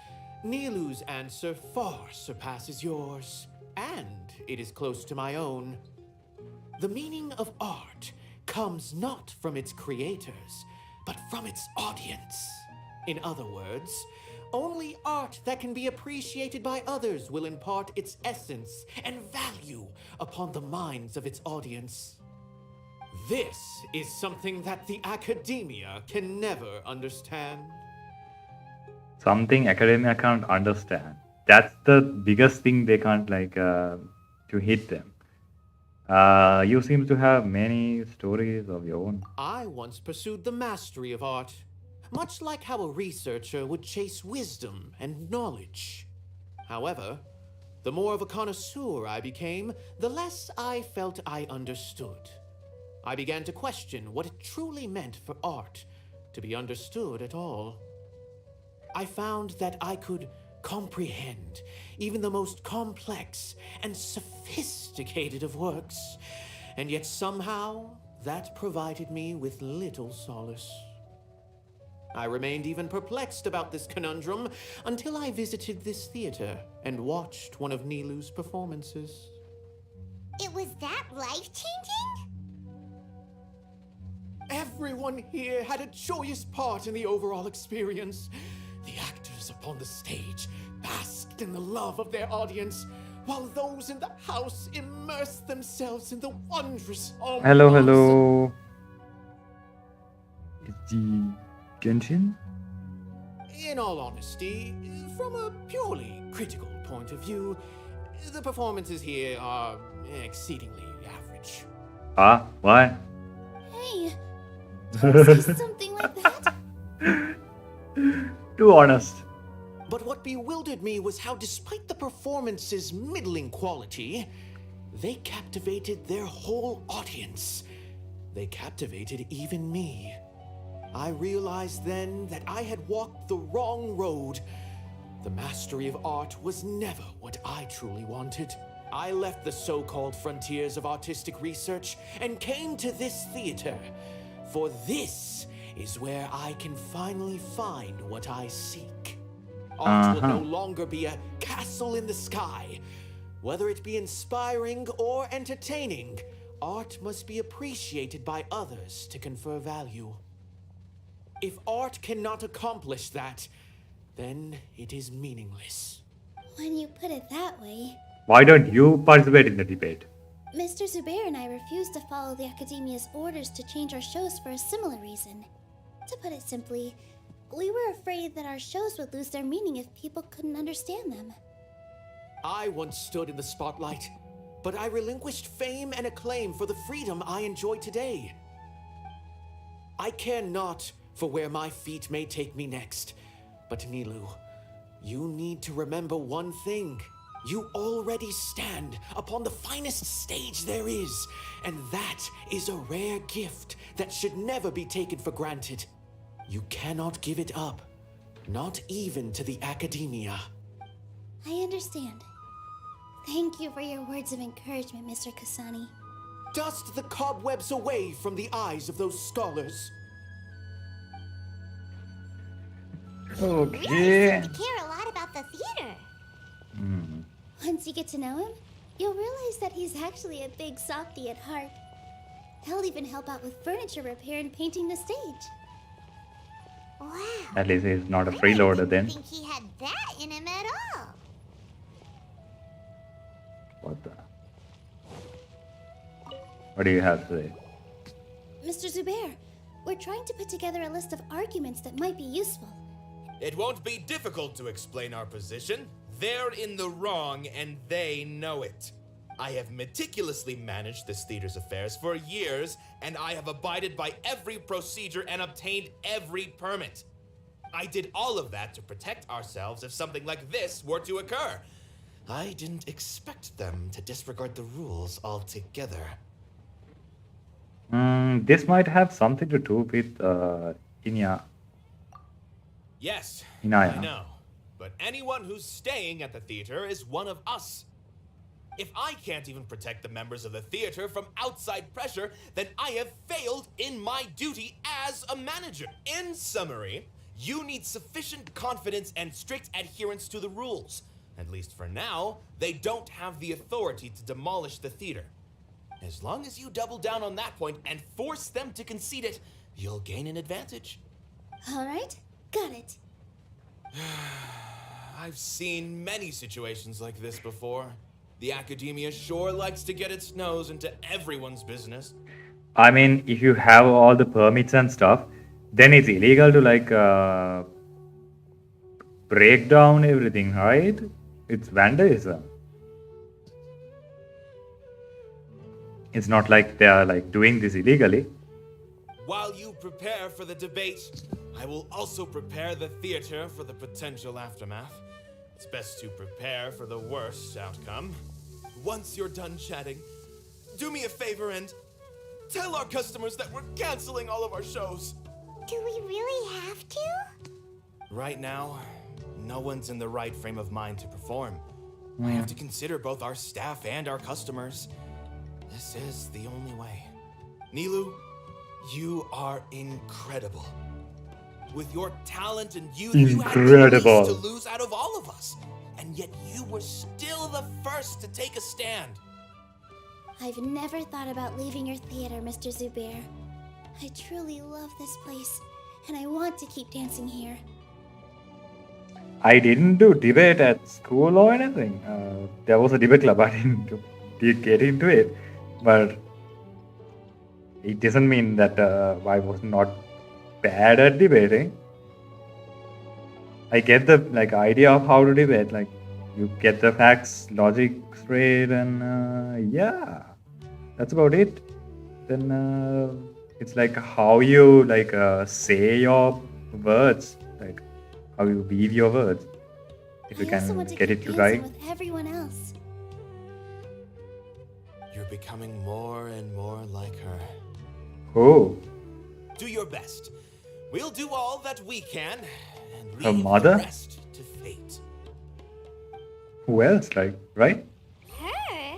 Nilou's answer far surpasses yours, and it is close to my own. The meaning of art comes not from its creators, but from its audience. In other words, only art that can be appreciated by others will impart its essence and value upon the minds of its audience. This is something that the academia can never understand. Something academia can't understand. That's the biggest thing they can't to hit them. You seem to have many stories of your own. I once pursued the mastery of art, much like how a researcher would chase wisdom and knowledge. However, the more of a connoisseur I became, the less I felt I understood. I began to question what it truly meant for art to be understood at all. I found that I could comprehend even the most complex and sophisticated of works, and yet somehow that provided me with little solace. I remained even perplexed about this conundrum until I visited this theater and watched one of Nilou's performances. It was that life-changing? Everyone here had a joyous part in the overall experience. The actors upon the stage basked in the love of their audience, while those in the house immersed themselves in the wondrous Hello. It's the Genshin? In all honesty, from a purely critical point of view, the performances here are exceedingly average. Ah, why? Hey, don't say something like that. Too honest. But what bewildered me was how, despite the performance's middling quality, they captivated their whole audience. They captivated even me. I realized then that I had walked the wrong road. The mastery of art was never what I truly wanted. I left the so-called frontiers of artistic research and came to this theater. For this is where I can finally find what I seek. Art will no longer be a castle in the sky. Whether it be inspiring or entertaining, art must be appreciated by others to confer value. If art cannot accomplish that, then it is meaningless. When you put it that way, Why don't you participate in the debate? Mr. Zubair and I refused to follow the Academia's orders to change our shows for a similar reason. To put it simply, we were afraid that our shows would lose their meaning if people couldn't understand them. I once stood in the spotlight, but I relinquished fame and acclaim for the freedom I enjoy today. I care not for where my feet may take me next, but Nilou, you need to remember one thing. You already stand upon the finest stage there is, and that is a rare gift that should never be taken for granted. You cannot give it up, not even to the Academia. I understand. Thank you for your words of encouragement, Mr. Kasani. Dust the cobwebs away from the eyes of those scholars. Really Okay. seem to care a lot about the theater. Once you get to know him, you'll realize that he's actually a big softy at heart. He'll even help out with furniture repair and painting the stage. Wow. At least he's not a I freeloader didn't then. think he had that in him at all. What the? What do you have to say? Mr. Zubair, we're trying to put together a list of arguments that might be useful. It won't be difficult to explain our position. They're in the wrong, and they know it. I have meticulously managed this theater's affairs for years, and I have abided by every procedure and obtained every permit. I did all of that to protect ourselves if something like this were to occur. I didn't expect them to disregard the rules altogether. This might have something to do with Inya. Yes, Inaya. I know. But anyone who's staying at the theater is one of us. If I can't even protect the members of the theater from outside pressure, then I have failed in my duty as a manager. In summary, you need sufficient confidence and strict adherence to the rules. At least for now, they don't have the authority to demolish the theater. As long as you double down on that point and force them to concede it, you'll gain an advantage. All right, got it. I've seen many situations like this before. The Academia sure likes to get its nose into everyone's business. I mean, if you have all the permits and stuff, then it's illegal to break down everything, right? It's vandalism. It's not like they are doing this illegally. While you prepare for the debate, I will also prepare the theater for the potential aftermath. It's best to prepare for the worst outcome. Once you're done chatting, do me a favor and tell our customers that we're canceling all of our shows. Do we really have to? Right now, no one's in the right frame of mind to perform. I have to consider both our staff and our customers. This is the only way. Nilou, you are incredible. With your talent and youth, you had the least to lose out of all of us. And yet you were still the first to take a stand. I've never thought about leaving your theater, Mr. Zubair. I truly love this place, and I want to keep dancing here. I didn't do debate at school or anything. There was a debate club. I didn't get into it. But it doesn't mean that I was not bad at debating. I get the idea of how to debate. you get the facts, logic straight, and yeah, that's about it. Then it's like how you like say your words, like how you weave your words. If you I also can want to get keep it dancing right. with everyone else. You're becoming more and more like her. Oh, Do your best. We'll do all that we can and her leave the mother? rest to fate. Who else? Like, right? Her?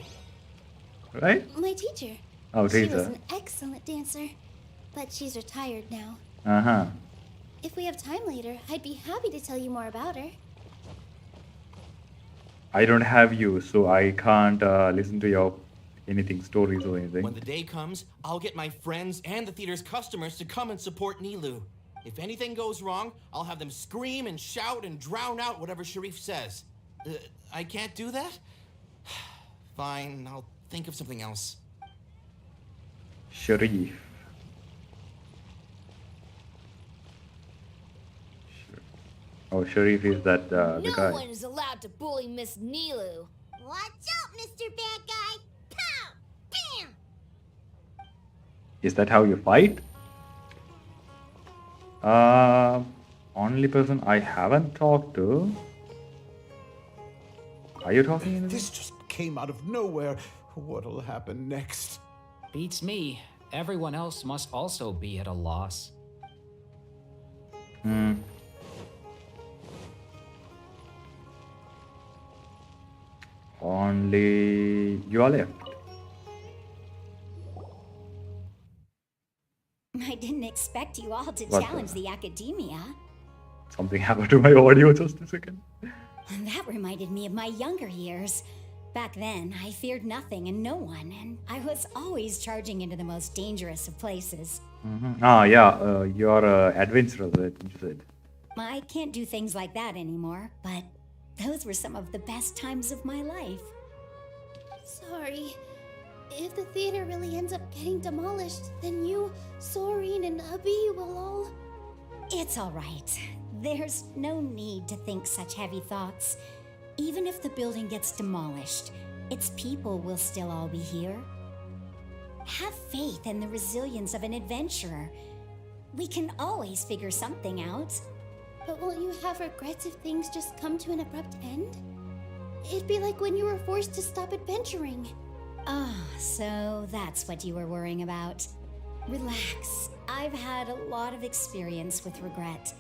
Right? My teacher. Oh, She was teacher. an excellent dancer, but she's retired now. Uh-huh. If we have time later, I'd be happy to tell you more about her. I don't have you, so I can't listen to your anything, stories or anything. When the day comes, I'll get my friends and the theater's customers to come and support Nilou. If anything goes wrong, I'll have them scream and shout and drown out whatever Sharif says. I can't do that? Fine, I'll think of something else. Sharif. Oh, Sharif is that the No guy. one is allowed to bully Miss Nilou. Watch out, Mr. Bad Guy! Pow! Bam! Is that how you fight? Only person I haven't talked to. Are you talking anything? This just came out of nowhere. What'll happen next? Beats me. Everyone else must also be at a loss. Hmm. Only you are left. I didn't expect you all to What challenge the academia. Something happened to my audio just a second. That reminded me of my younger years. Back then, I feared nothing and no one, and I was always charging into the most dangerous of places. Ah, yeah, you're adventurous, right? You said. I can't do things like that anymore, but those were some of the best times of my life. Sorry. If the theater really ends up getting demolished, then you, Soren, and Abi will all... It's all right. There's no need to think such heavy thoughts. Even if the building gets demolished, its people will still all be here. Have faith in the resilience of an adventurer. We can always figure something out. But won't you have regrets if things just come to an abrupt end? It'd be like when you were forced to stop adventuring. Ah, so that's what you were worrying about. Relax. I've had a lot of experience with regret.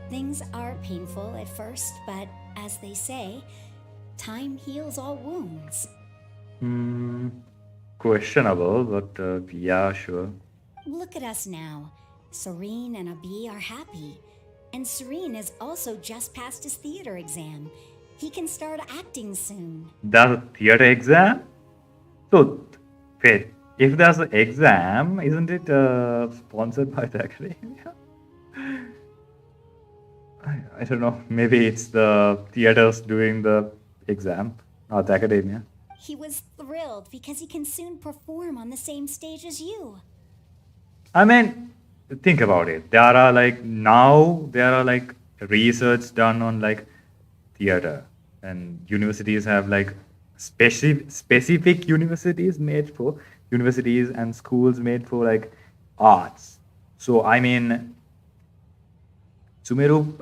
Things are painful at first, but as they say, time heals all wounds. Questionable, but yeah, sure. Look at us now. Serene and Abi are happy. And Serene has also just passed his theater exam. He can start acting soon. That's a theater exam? So, wait, if there's an exam, isn't it sponsored by the academia? I don't know. Maybe it's the theaters doing the exam, not the academia. He was thrilled because he can soon perform on the same stage as you. I mean, think about it. There are like research done on like theater, and universities have like specific universities and schools made for like arts. So I mean, Sumeru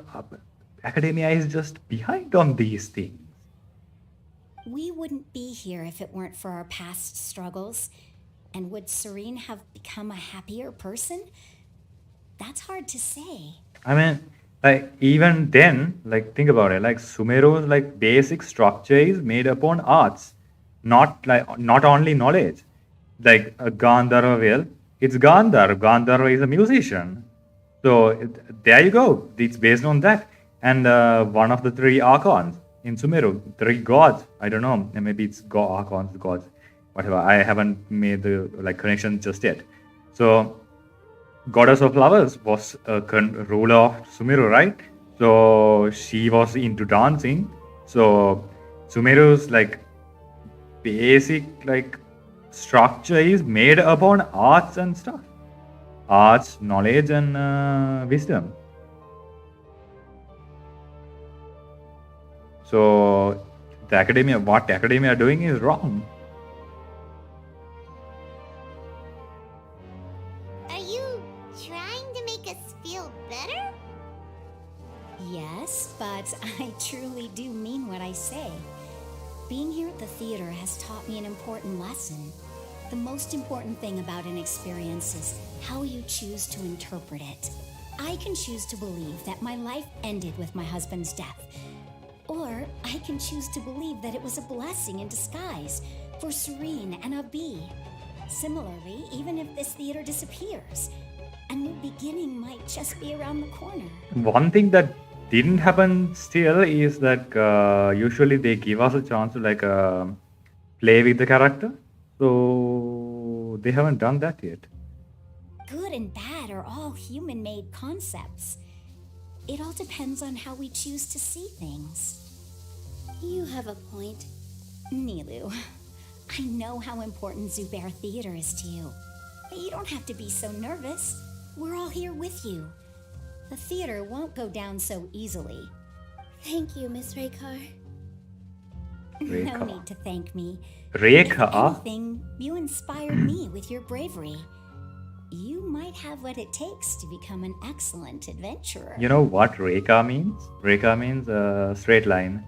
Academia is just behind on these things. We wouldn't be here if it weren't for our past struggles. And would Serene have become a happier person? That's hard to say. I mean, like even then, like think about it. Like Sumeru's like basic structure is made upon arts, not only knowledge. Like a Gandharva will, it's Gandharva. Gandharva is a musician. So there you go. It's based on that. And one of the three archons in Sumeru, three gods. I don't know. Maybe it's archons, gods, whatever. I haven't made the like connection just yet. So goddess of flowers was a ruler of Sumeru, right? So she was into dancing. So Sumeru's like basic like structure is made upon arts and stuff. Arts, knowledge, and wisdom. So The academia, what academia are doing is wrong. Are you trying to make us feel better? Yes, but I truly do mean what I say. Being here at the theater has taught me an important lesson. The most important thing about an experience is how you choose to interpret it. I can choose to believe that my life ended with my husband's death. Or I can choose to believe that it was a blessing in disguise for Serene and Abi. Similarly, even if this theater disappears, a new beginning might just be around the corner. One thing that didn't happen still is that usually they give us a chance to like play with the character. So they haven't done that yet. Good and bad are all human-made concepts. It all depends on how we choose to see things. You have a point. Nilou, I know how important Zubair Theater is to you. But you don't have to be so nervous. We're all here with you. The theater won't go down so easily. Thank you, Miss Raykar. No Rekha. need to thank me. Rekha? If anything, you inspired me with your bravery. You might have what it takes to become an excellent adventurer. You know what Rekha means? Rekha means straight line.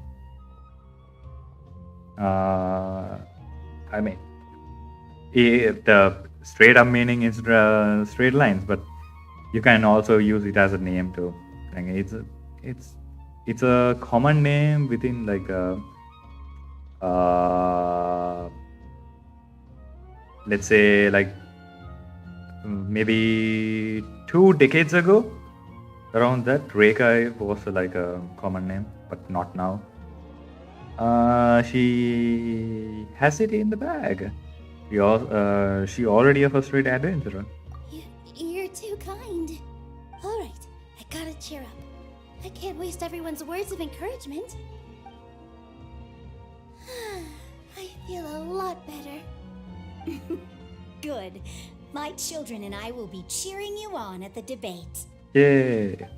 I mean, the straight up meaning is straight lines, but you can also use it as a name too. Like, it's a common name within like let's say like maybe 2 decades ago, around that, Rekha was like a common name, but not now. She has it in the bag. She already a first rate adventurer. You're too kind. All right, I gotta cheer up. I can't waste everyone's words of encouragement. I feel a lot better. Good. My children and I will be cheering you on at the debate. Yay!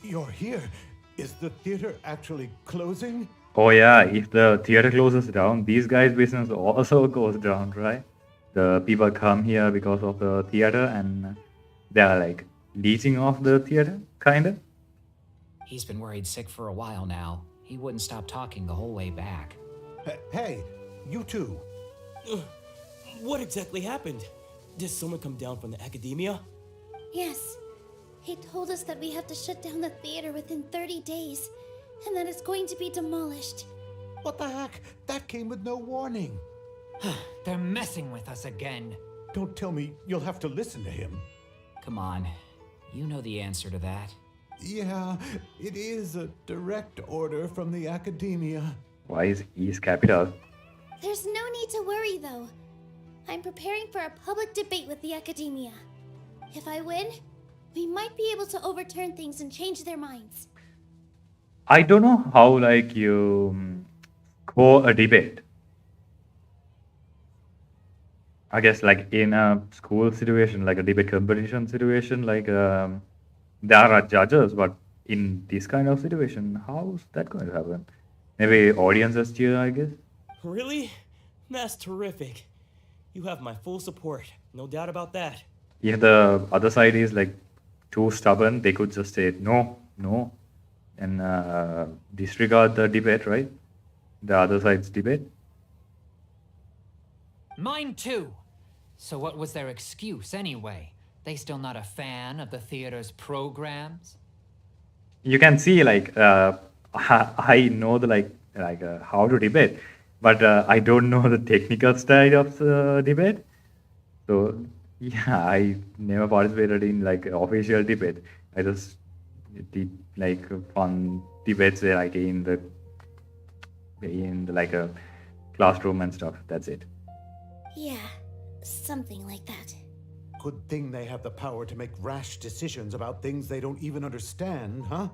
You're here. Is the theater actually closing? Oh yeah, if the theater closes down, these guys' business also goes down, right? The people come here because of the theater and they're like leeching off the theater, kinda. He's been worried sick for a while now. He wouldn't stop talking the whole way back. Hey, you two. What exactly happened? Did someone come down from the academia? Yes. He told us that we have to shut down the theater within 30 days, and that it's going to be demolished. What the heck? That came with no warning. They're messing with us again. Don't tell me you'll have to listen to him. Come on. You know the answer to that. Yeah, it is a direct order from the academia. Why is East Capital? There's no need to worry, though. I'm preparing for a public debate with the academia. If I win, we might be able to overturn things and change their minds. I don't know how like you score a debate. I guess like in a school situation, like a debate competition situation, like there are judges, but in this kind of situation, how's that going to happen? Maybe audiences cheer, I guess. Really? That's terrific. You have my full support, no doubt about that. If the other side is like too stubborn, they could just say no, no, and disregard the debate, right? The other side's debate. Mine too. So what was their excuse anyway? They still not a fan of the theater's programs? You can see like I know the like how to debate, but I don't know the technical style of the debate. So yeah, I never participated in like official debate. I just did like fun debates like in the like a classroom and stuff. That's it. Yeah, something like that. Good thing they have the power to make rash decisions about things they don't even understand, huh?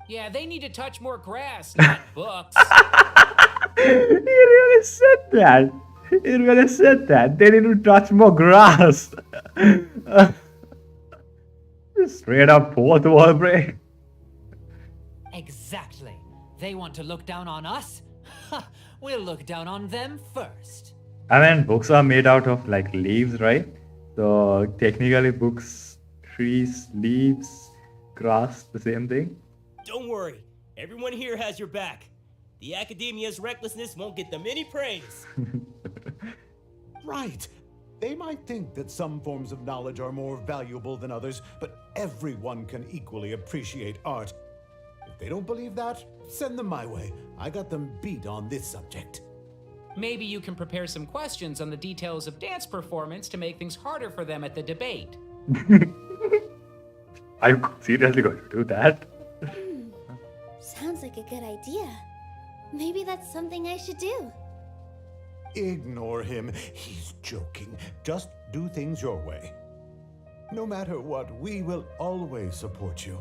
Yeah, they need to touch more grass, not books. He really said that. He really said that. They need to touch more grass. Straight up fourth wall break. Exactly. They want to look down on us? We'll look down on them first. I mean, books are made out of like leaves, right? So technically, books, trees, leaves, grass, the same thing. Don't worry, everyone here has your back. The Academia's recklessness won't get them any praise. Right. They might think that some forms of knowledge are more valuable than others, but everyone can equally appreciate art. If they don't believe that, send them my way. I got them beat on this subject. Maybe you can prepare some questions on the details of dance performance to make things harder for them at the debate. Are you seriously going to do that? Sounds like a good idea. Maybe that's something I should do. Ignore him. He's joking. Just do things your way. No matter what, we will always support you.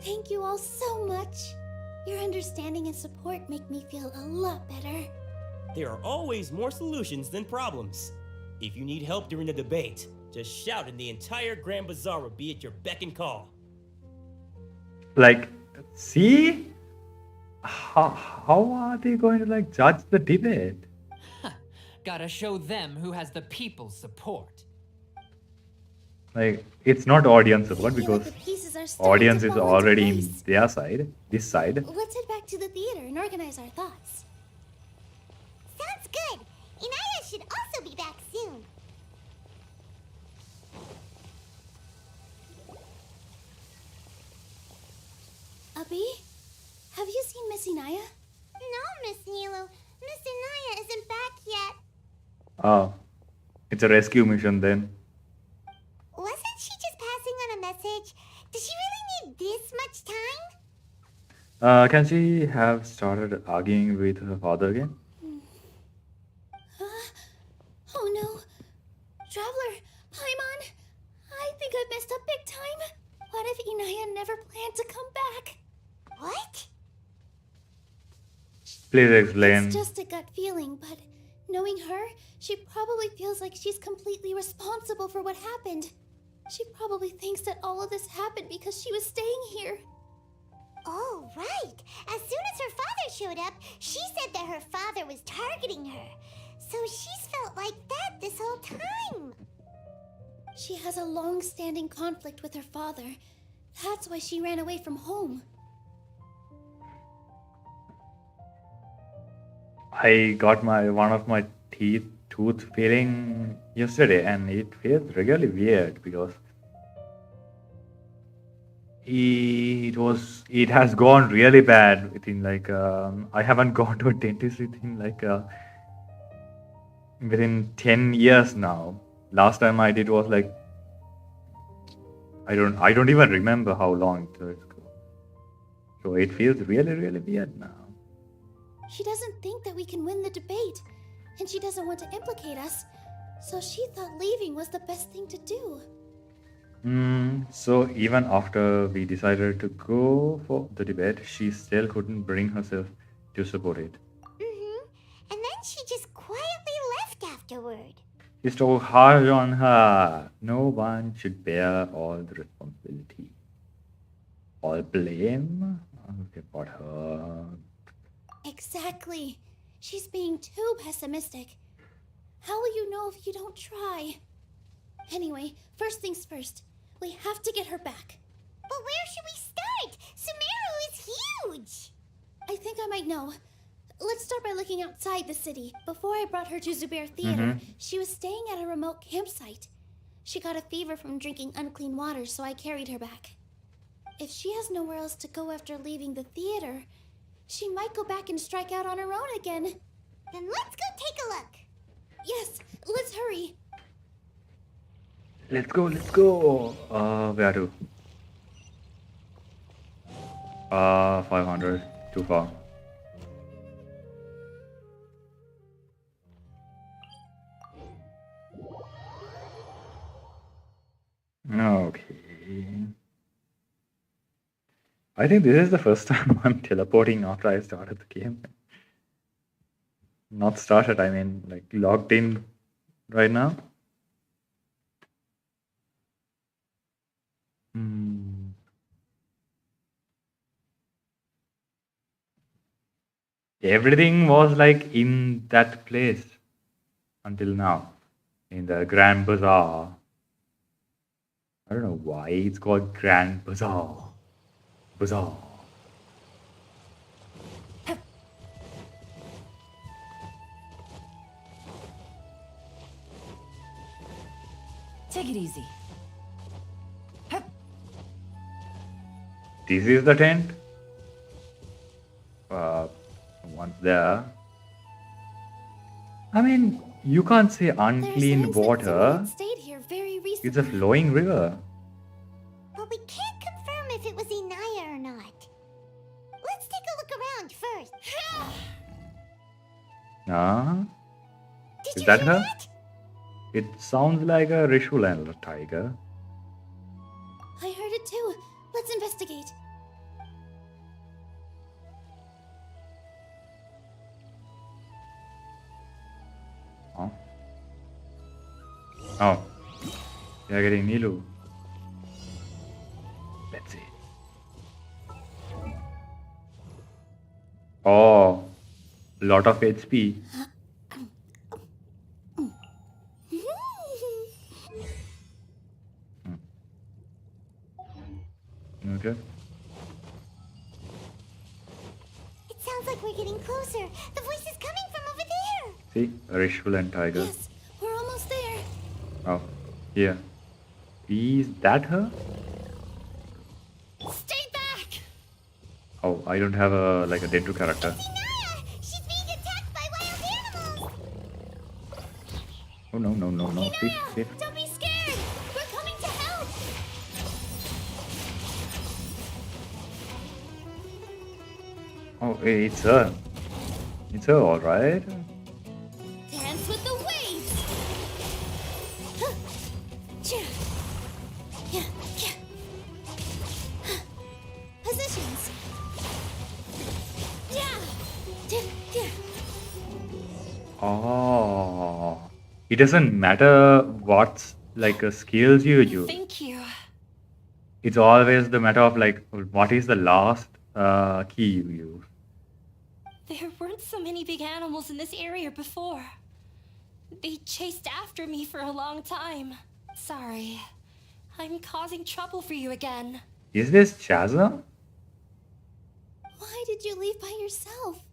Thank you all so much. Your understanding and support make me feel a lot better. There are always more solutions than problems. If you need help during the debate, just shout and the entire Grand Bazaar will be at your beck and call. Like, see? How are they going to like judge the debate? Gotta show them who has the people's support. Like, it's not audience support I feel because like the pieces are starting audience to is fall into already in place. their side, this side. Let's head back to the theater and organize our thoughts. Sounds good. Inaya should also be back soon. Abby, have you seen Miss Inaya? No, Miss Nilou. Miss Inaya isn't back yet. Oh, it's a rescue mission then. Wasn't she just passing on a message? Does she really need this much time? Can she have started arguing with her father again? Oh no. Traveler, Paimon, I think I've messed up big time. What if Inaya never planned to come back? What? Please explain. It's just a gut feeling, but knowing her, she probably feels like she's completely responsible for what happened. She probably thinks that all of this happened because she was staying here. Oh, right. As soon as her father showed up, she said that her father was targeting her. So she's felt like that this whole time. She has a long-standing conflict with her father. That's why she ran away from home. I got one of my tooth feeling yesterday, and it feels really weird because it has gone really bad within like I haven't gone to a dentist within 10 years now. Last time I did was like I don't even remember how long it was ago. So it feels really weird now. She doesn't think that we can win the debate, and she doesn't want to implicate us. So she thought leaving was the best thing to do. So even after we decided to go for the debate, she still couldn't bring herself to support it. And then she just quietly left afterward. It's so hard on her. No one should bear all the responsibility. All blame about her. Exactly. She's being too pessimistic. How will you know if you don't try? Anyway, first things first. We have to get her back. But where should we start? Sumeru is huge! I think I might know. Let's start by looking outside the city. Before I brought her to Zubair Theater, she was staying at a remote campsite. She got a fever from drinking unclean water, so I carried her back. If she has nowhere else to go after leaving the theater, she might go back and strike out on her own again. Then let's go take a look. Yes, let's hurry. Let's go. Where to? 500. Too far. Okay. I think this is the first time I'm teleporting after I started the game. Not started, I mean, like logged in right now. Hmm. Everything was like in that place until now, in the Grand Bazaar. I don't know why it's called Grand Bazaar. Bazaar. Take it easy. This is the tent. Someone's there. I mean, you can't say unclean water. Stayed here very recently. It's a flowing river. But we can't confirm if it was Inaya or not. Let's take a look around first. Ah, Did is you that hear her? that? It sounds like a Rishulan tiger. I heard it too. Let's investigate. Huh? Oh, we are getting Nilou. Let's see. Oh, lot of HP. Okay. It sounds like we're getting closer. The voice is coming from over there. See, a Rishulan tiger. Yes, we're almost there. Oh, here. Is that her? Stay back! Oh, I don't have a like a Dentu character. Inaya! She's being attacked by wild animals! Oh no. Safe, safe. Don't be scared! We're coming to help! Oh, it's her. It's her, alright. Dance with the waves! Huh. Chia. Yeah, yeah. Huh. Positions. Yeah. Yeah. Oh. It doesn't matter what like skills you use. Thank you. It's always the matter of like what is the last key you use. There weren't so many big animals in this area before. They chased after me for a long time. Sorry. I'm causing trouble for you again. Is this Chaza? Why did you leave by yourself?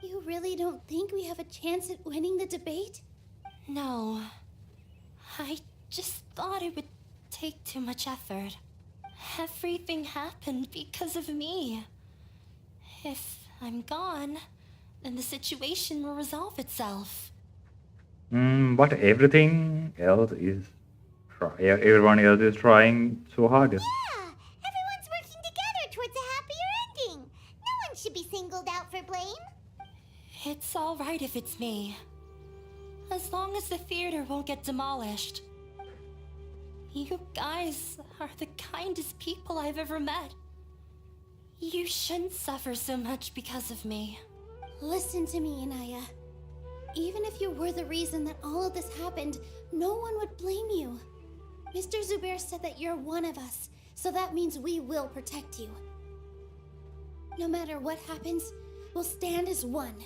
You really don't think we have a chance at winning the debate? No. I just thought it would take too much effort. Everything happened because of me. If I'm gone, then the situation will resolve itself. But everything else is everyone else is trying so hard. Yeah! Everyone's working together towards a happier ending. No one should be singled out for blame. It's alright if it's me. As long as the theater won't get demolished. You guys are the kindest people I've ever met. You shouldn't suffer so much because of me. Listen to me, Inaya. Even if you were the reason that all of this happened, no one would blame you. Mr. Zubair said that you're one of us, so that means we will protect you. No matter what happens, we'll stand as one.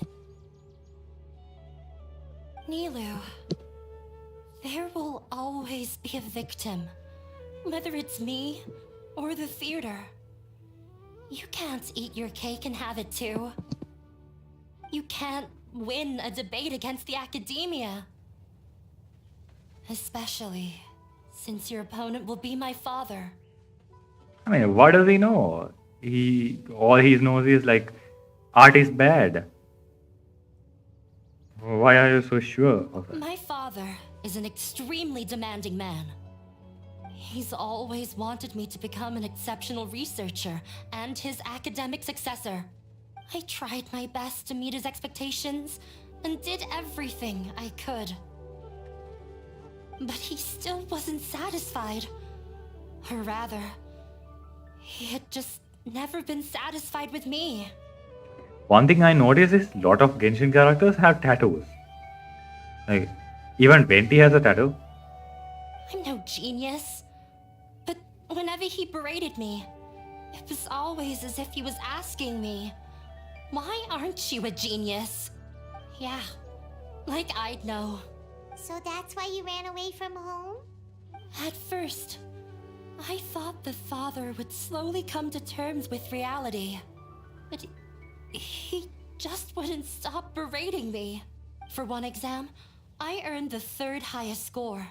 Nilou, there will always be a victim. Whether it's me or the theater. You can't eat your cake and have it too. You can't win a debate against the academia. Especially since your opponent will be my father. I mean, what does he know? All he knows is like art is bad. Why are you so sure of that? My father is an extremely demanding man. He's always wanted me to become an exceptional researcher and his academic successor. I tried my best to meet his expectations and did everything I could. But he still wasn't satisfied. Or rather, he had just never been satisfied with me. One thing I noticed is lot of Genshin characters have tattoos. Like, even Venti has a tattoo. I'm no genius. But whenever he berated me, it was always as if he was asking me, why aren't you a genius? Yeah, like I'd know. So that's why you ran away from home? At first, I thought the father would slowly come to terms with reality. But he just wouldn't stop berating me. For one exam, I earned the 3rd highest score.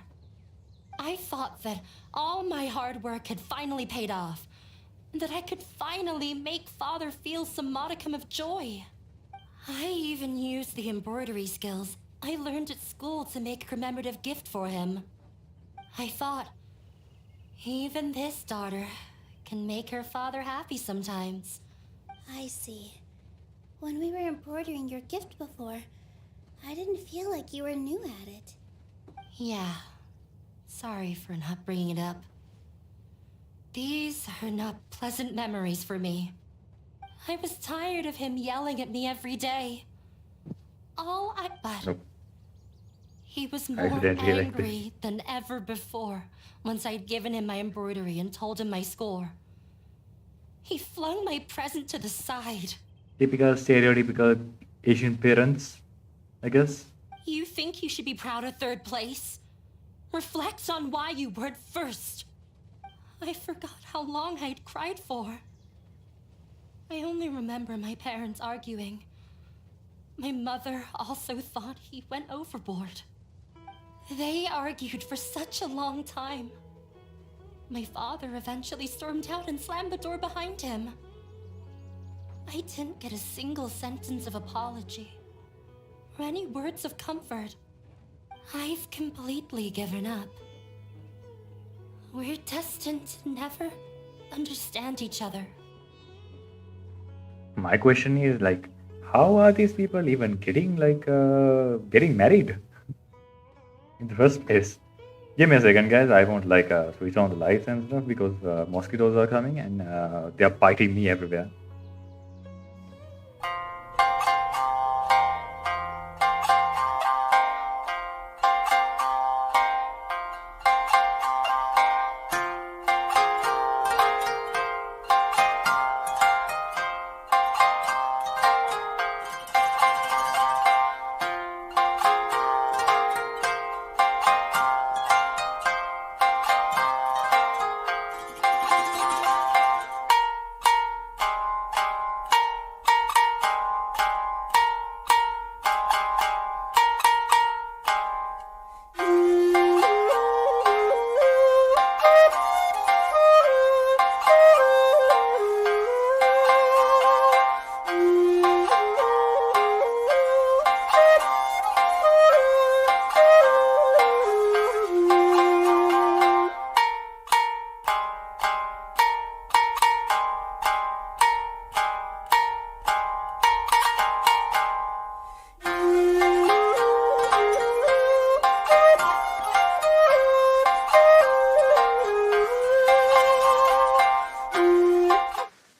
I thought that all my hard work had finally paid off, and that I could finally make father feel some modicum of joy. I even used the embroidery skills I learned at school to make a commemorative gift for him. I thought, even this daughter can make her father happy sometimes. I see. When we were embroidering your gift before, I didn't feel like you were new at it. Yeah. Sorry for not bringing it up. These are not pleasant memories for me. I was tired of him yelling at me every day. But he was more angry than ever before once I'd given him my embroidery and told him my score. He flung my present to the side. Typical stereotypical Asian parents, I guess. You think you should be proud of 3rd place? Reflect on why you weren't first. I forgot how long I'd cried for. I only remember my parents arguing. My mother also thought he went overboard. They argued for such a long time. My father eventually stormed out and slammed the door behind him. I didn't get a single sentence of apology or any words of comfort. I've completely given up. We're destined to never understand each other. My question is like, how are these people even getting married in the first place? Give me a second, guys. I won't switch on the lights and stuff because mosquitoes are coming and they are biting me everywhere.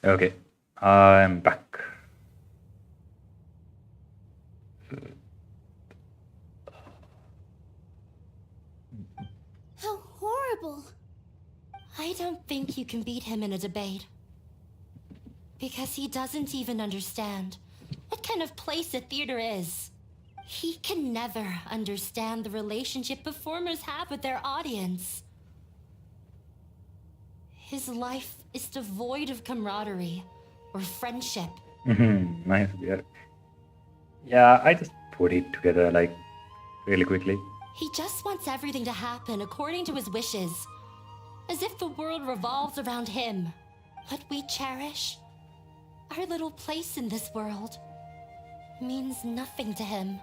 Okay, I'm back. How horrible! I don't think you can beat him in a debate. Because he doesn't even understand what kind of place the theater is. He can never understand the relationship performers have with their audience. His life is devoid of camaraderie or friendship. Nice. Yeah, I just put it together really quickly. He just wants everything to happen according to his wishes. As if the world revolves around him. What we cherish, our little place in this world, means nothing to him.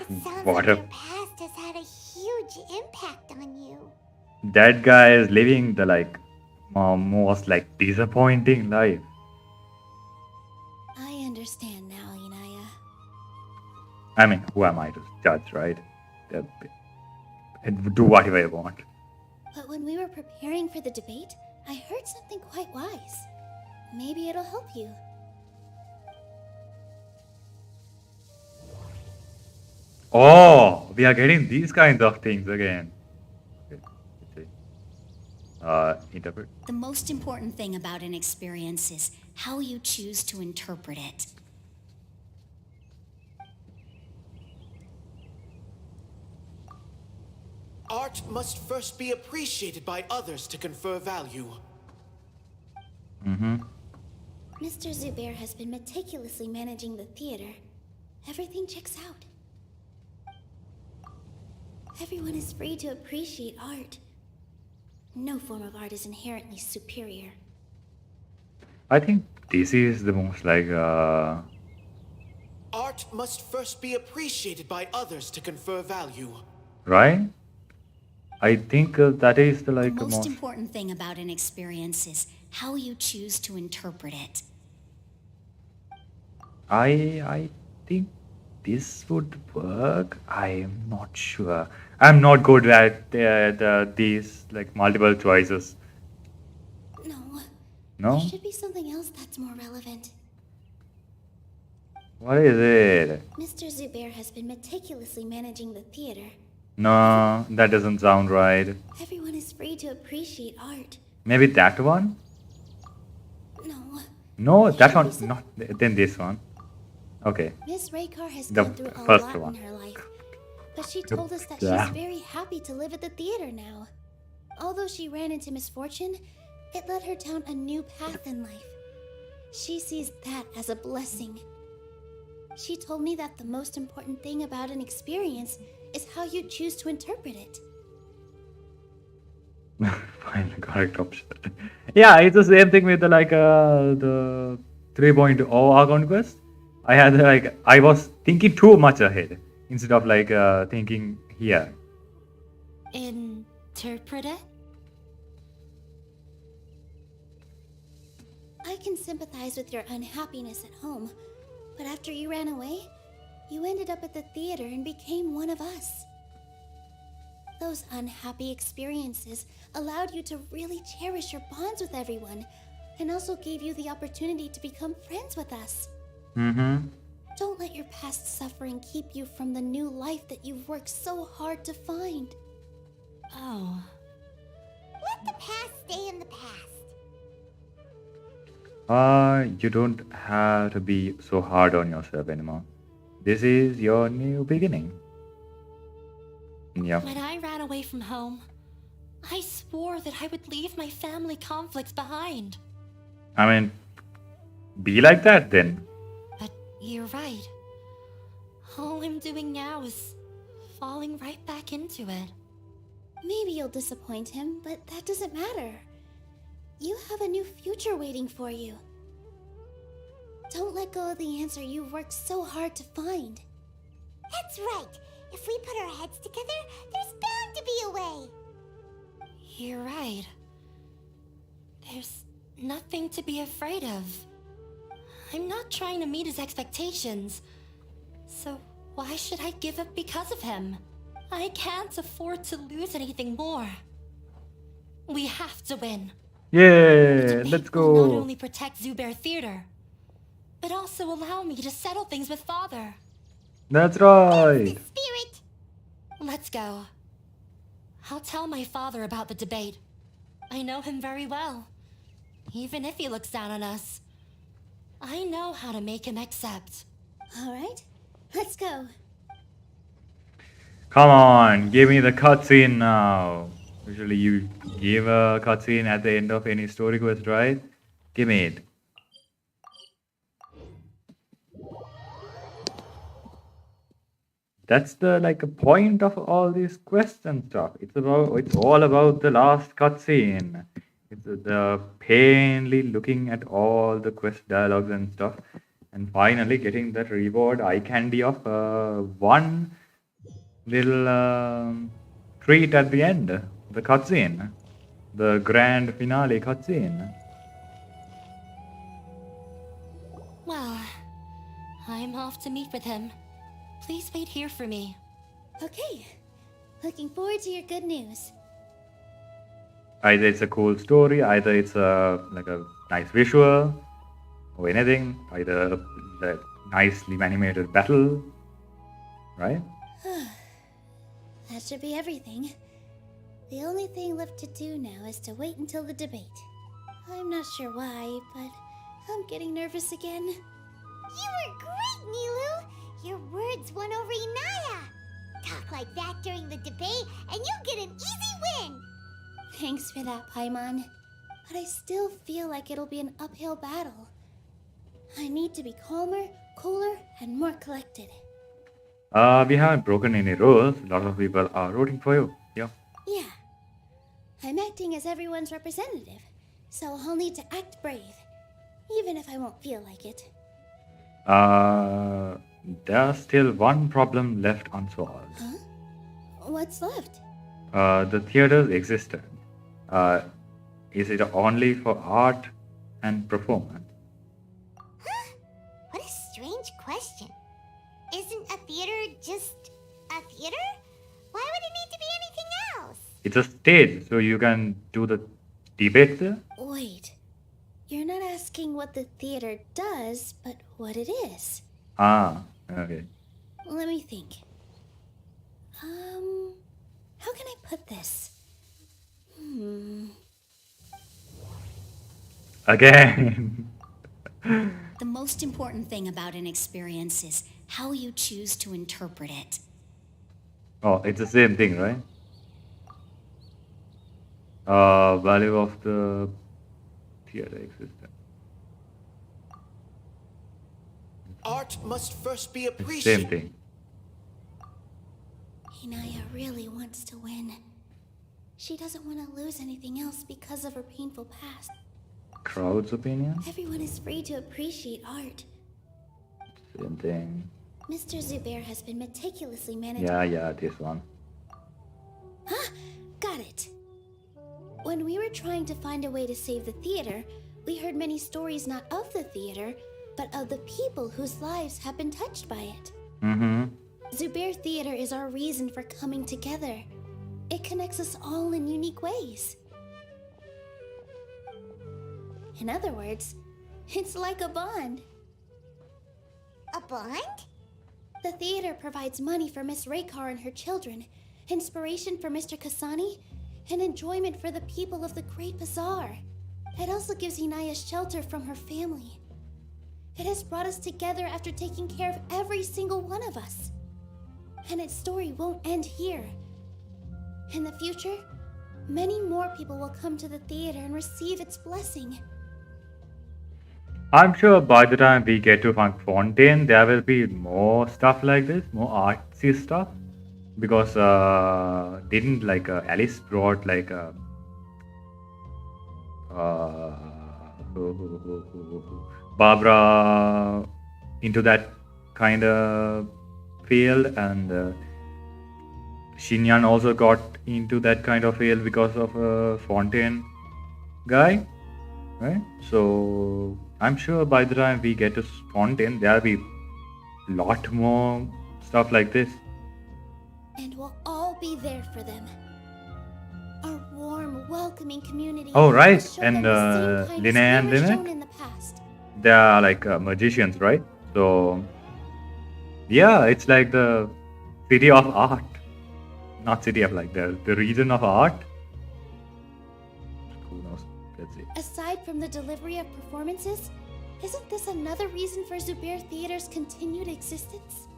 It sounds What like a- your past has had a huge impact on you. That guy is living the most disappointing life. I understand now, Inaya. I mean, who am I to judge, right? Do whatever I want. But when we were preparing for the debate, I heard something quite wise. Maybe it'll help you. Oh, we are getting these kinds of things again. Okay, let's see. Interpret. The most important thing about an experience is how you choose to interpret it. Art must first be appreciated by others to confer value. Mm-hmm. Mr. Zubair has been meticulously managing the theater. Everything checks out. Everyone is free to appreciate art. No form of art is inherently superior. I think this is the most like Art must first be appreciated by others to confer value. right. I think that is the The like most most. important thing about an experience is how you choose to interpret it. I think this would work. I'm not sure. I'm not good at these like multiple choices. No. No? There should be something else that's more relevant. What is it? Mr. Zubair has been meticulously managing the theater. No, that doesn't sound right. Everyone is free to appreciate art. Maybe that one? No. No, that one. Not then this one. Okay. Miss Raykar has The gone through a first lot one. in her life, but she told us that Yeah. she's very happy to live at the theater now. Although she ran into misfortune, it led her down a new path in life. She sees that as a blessing. She told me that the most important thing about an experience is how you choose to interpret it. Find the correct option. Yeah, it's the same thing with the 3.0 account quest. I had I was thinking too much ahead instead of thinking here. Interpret it? I can sympathize with your unhappiness at home, but after you ran away, you ended up at the theater and became one of us. Those unhappy experiences allowed you to really cherish your bonds with everyone, and also gave you the opportunity to become friends with us. Mm-hmm. Don't let your past suffering keep you from the new life that you've worked so hard to find. Oh. Let the past stay in the past. You don't have to be so hard on yourself anymore. This is your new beginning. Yeah. When I ran away from home, I swore that I would leave my family conflicts behind. I mean, be like that then. But you're right. All I'm doing now is falling right back into it. Maybe you'll disappoint him, but that doesn't matter. You have a new future waiting for you. Don't let go of the answer you've worked so hard to find. That's right. If we put our heads together, there's bound to be a way. You're right. There's nothing to be afraid of. I'm not trying to meet his expectations. So why should I give up because of him? I can't afford to lose anything more. We have to win. Yeah, let's Will not go. only protect Zubair Theater, but also allow me to settle things with Father. That's right. Spirit! Let's go. I'll tell my father about the debate. I know him very well. Even if he looks down on us, I know how to make him accept. All right, let's go. Come on, give me the cutscene now. Usually you give a cutscene at the end of any story quest, right? Give me it. That's the a point of all these quests and stuff. It's all about the last cutscene. It's the painfully looking at all the quest dialogues and stuff, and finally getting that reward eye candy of one little treat at the end, the cutscene, the grand finale cutscene. Well, I'm off to meet with him. Please wait here for me. Okay, looking forward to your good news. Either it's a cool story, either it's a nice visual or anything, either the nicely animated battle, right? That should be everything. The only thing left to do now is to wait until the debate. I'm not sure why, but I'm getting nervous again. You were great, Nilou! Your words won over Inaya! Talk like that during the debate, and you'll get an easy win! Thanks for that, Paimon. But I still feel like it'll be an uphill battle. I need to be calmer, cooler, and more collected. We haven't broken any rules. A lot of people are rooting for you. Yeah. Yeah. I'm acting as everyone's representative, so I'll need to act brave, even if I won't feel like it. There's still one problem left unsolved. Huh? What's left? The theater's existence. Is it only for art and performance? Huh? What a strange question. Isn't a theater just a theater? Why would it need to be anything else? It's a stage, so you can do the debate there. Wait. You're not asking what the theater does, but what it is. Ah, okay. Let me think. How can I put this? Again. The most important thing about an experience is how you choose to interpret it. Oh, it's the same thing, right? Value of the theater existence. Art must first be It's the appreciated. same thing. Inaya really wants to win. She doesn't want to lose anything else because of her painful past. Crowd's opinion? Everyone is free to appreciate art. Same thing. Mr. Zubair has been meticulously managed. Yeah, this one. Got it. When we were trying to find a way to save the theater, we heard many stories not of the theater, but of the people whose lives have been touched by it. Mm-hmm. Zubair Theater is our reason for coming together. It connects us all in unique ways. In other words, it's like a bond. A bond? The theater provides money for Miss Raykar and her children, inspiration for Mr. Kasani, and enjoyment for the people of the Great Bazaar. It also gives Inaya shelter from her family. It has brought us together after taking care of every single one of us. And its story won't end here. In the future, many more people will come to the theater and receive its blessing. I'm sure by the time we get to Fontaine, there will be more stuff like this, more artsy stuff. Because didn't Alice brought Barbara into that kind of field, and Shinyan also got into that kind of field because of a Fontaine guy, right? So I'm sure by the time we get to Fontaine, there'll be a lot more stuff like this. And we'll all be there for them. Our warm, welcoming community. Oh, right. will show And them the same Linnea kindness and we were Lynette? shown in the past. They are magicians, right? So yeah, it's like the city of art, not city of the region of art. Who knows? Let's see. Aside from the delivery of performances, isn't this another reason for Zubair Theater's continued existence?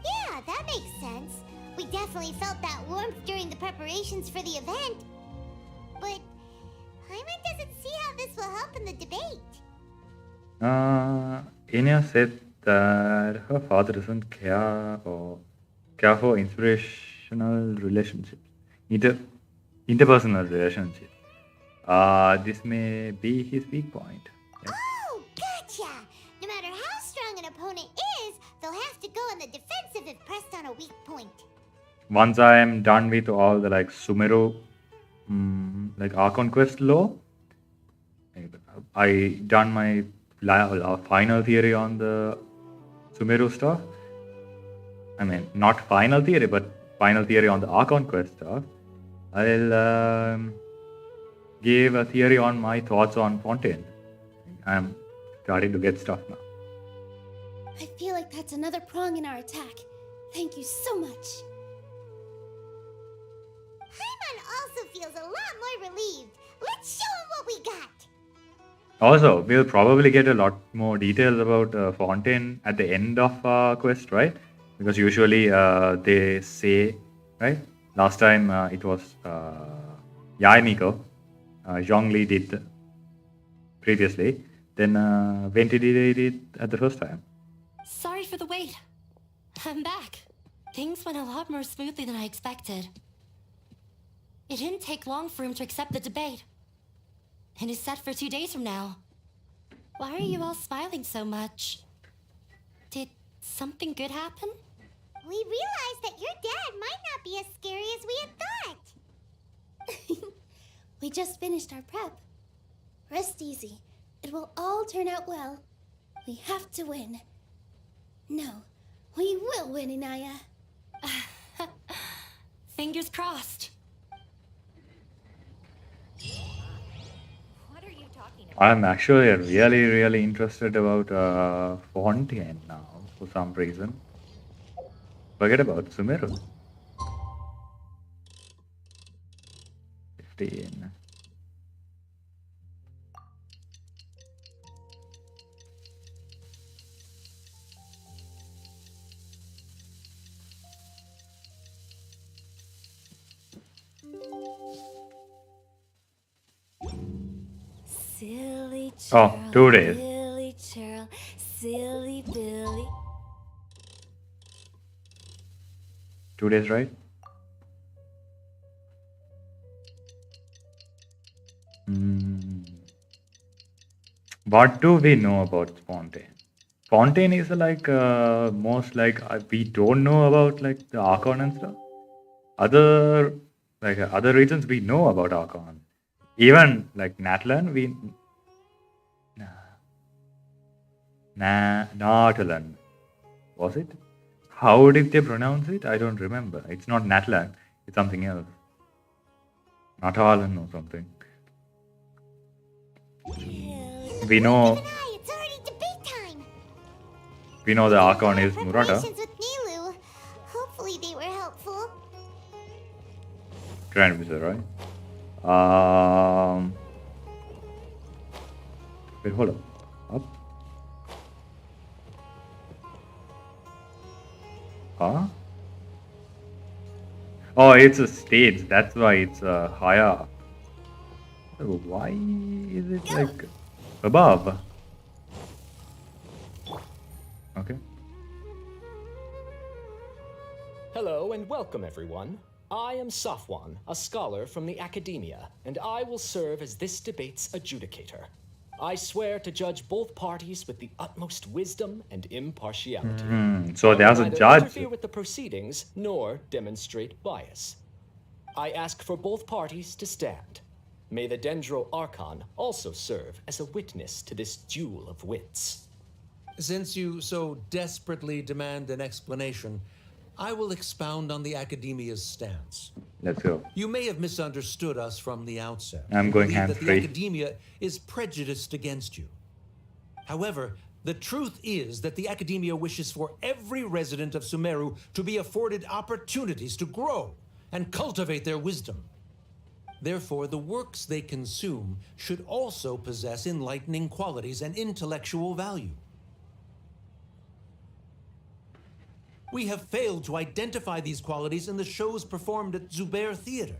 Yeah, that makes sense. We definitely felt that warmth during the preparations for the event. But Paimon doesn't see how this will help in the debate. Enya said that her father doesn't care for inspirational relationships, interpersonal relationships. This may be his weak point. Yeah. Oh, gotcha! No matter how strong an opponent is, they'll have to go on the defensive if pressed on a weak point. Once I am done with all the Sumeru, Archon Quest lore, I done my final theory on the Sumeru stuff. I mean, not final theory, but final theory on the Archon Quest stuff. I'll give a theory on my thoughts on Fontaine. I'm starting to get stuff now. I feel like that's another prong in our attack. Thank you so much. Paimon also feels a lot more relieved. Let's show him what we got. Also, we'll probably get a lot more details about Fontaine at the end of quest, right? Because usually they say, right? Last time it was Yaimiko. Zhongli did previously. Then Venti did it at the first time. Sorry for the wait. I'm back. Things went a lot more smoothly than I expected. It didn't take long for him to accept the debate. And it's set for 2 days from now. Why are you all smiling so much? Did something good happen? We realized that your dad might not be as scary as we had thought. We just finished our prep. Rest easy. It will all turn out well. We have to win. No, we will win, Inaya. Fingers crossed. What are you talking about? I'm actually really interested about Fontaine now for some reason. Forget about Sumeru. 15. Silly Oh, churl, 2 days. Billy churl, silly Billy. 2 days, right? What do we know about Fontaine? Fontaine is like most like we don't know about like the Archon and stuff. Other other regions we know about Archon. Even like Natlan, Natalan. Was it? How did they pronounce it? I don't remember. It's not Natlan. It's something else. Natalan or something. We know. It's already debate time. We know the Archon is Murata. Preparations with Nilou. Hopefully they were helpful. Grand Wizard, right? Wait, hold up. Up. Huh? Oh, it's a stage. That's why it's higher. So why is it like above? Okay. Hello and welcome, everyone. I am Safwan, a scholar from the academia, and I will serve as this debate's adjudicator. I swear to judge both parties with the utmost wisdom and impartiality. So there's a Neither judge. interfere with the proceedings nor demonstrate bias. I ask for both parties to stand. May the Dendro Archon also serve as a witness to this duel of wits. Since you so desperately demand an explanation, I will expound on the Academia's stance. Let's go. You may have misunderstood us from the outset. I'm You going believe that hands-free. the Academia is prejudiced against you. However, the truth is that the Academia wishes for every resident of Sumeru to be afforded opportunities to grow and cultivate their wisdom. Therefore, the works they consume should also possess enlightening qualities and intellectual value. We have failed to identify these qualities in the shows performed at Zubair Theater.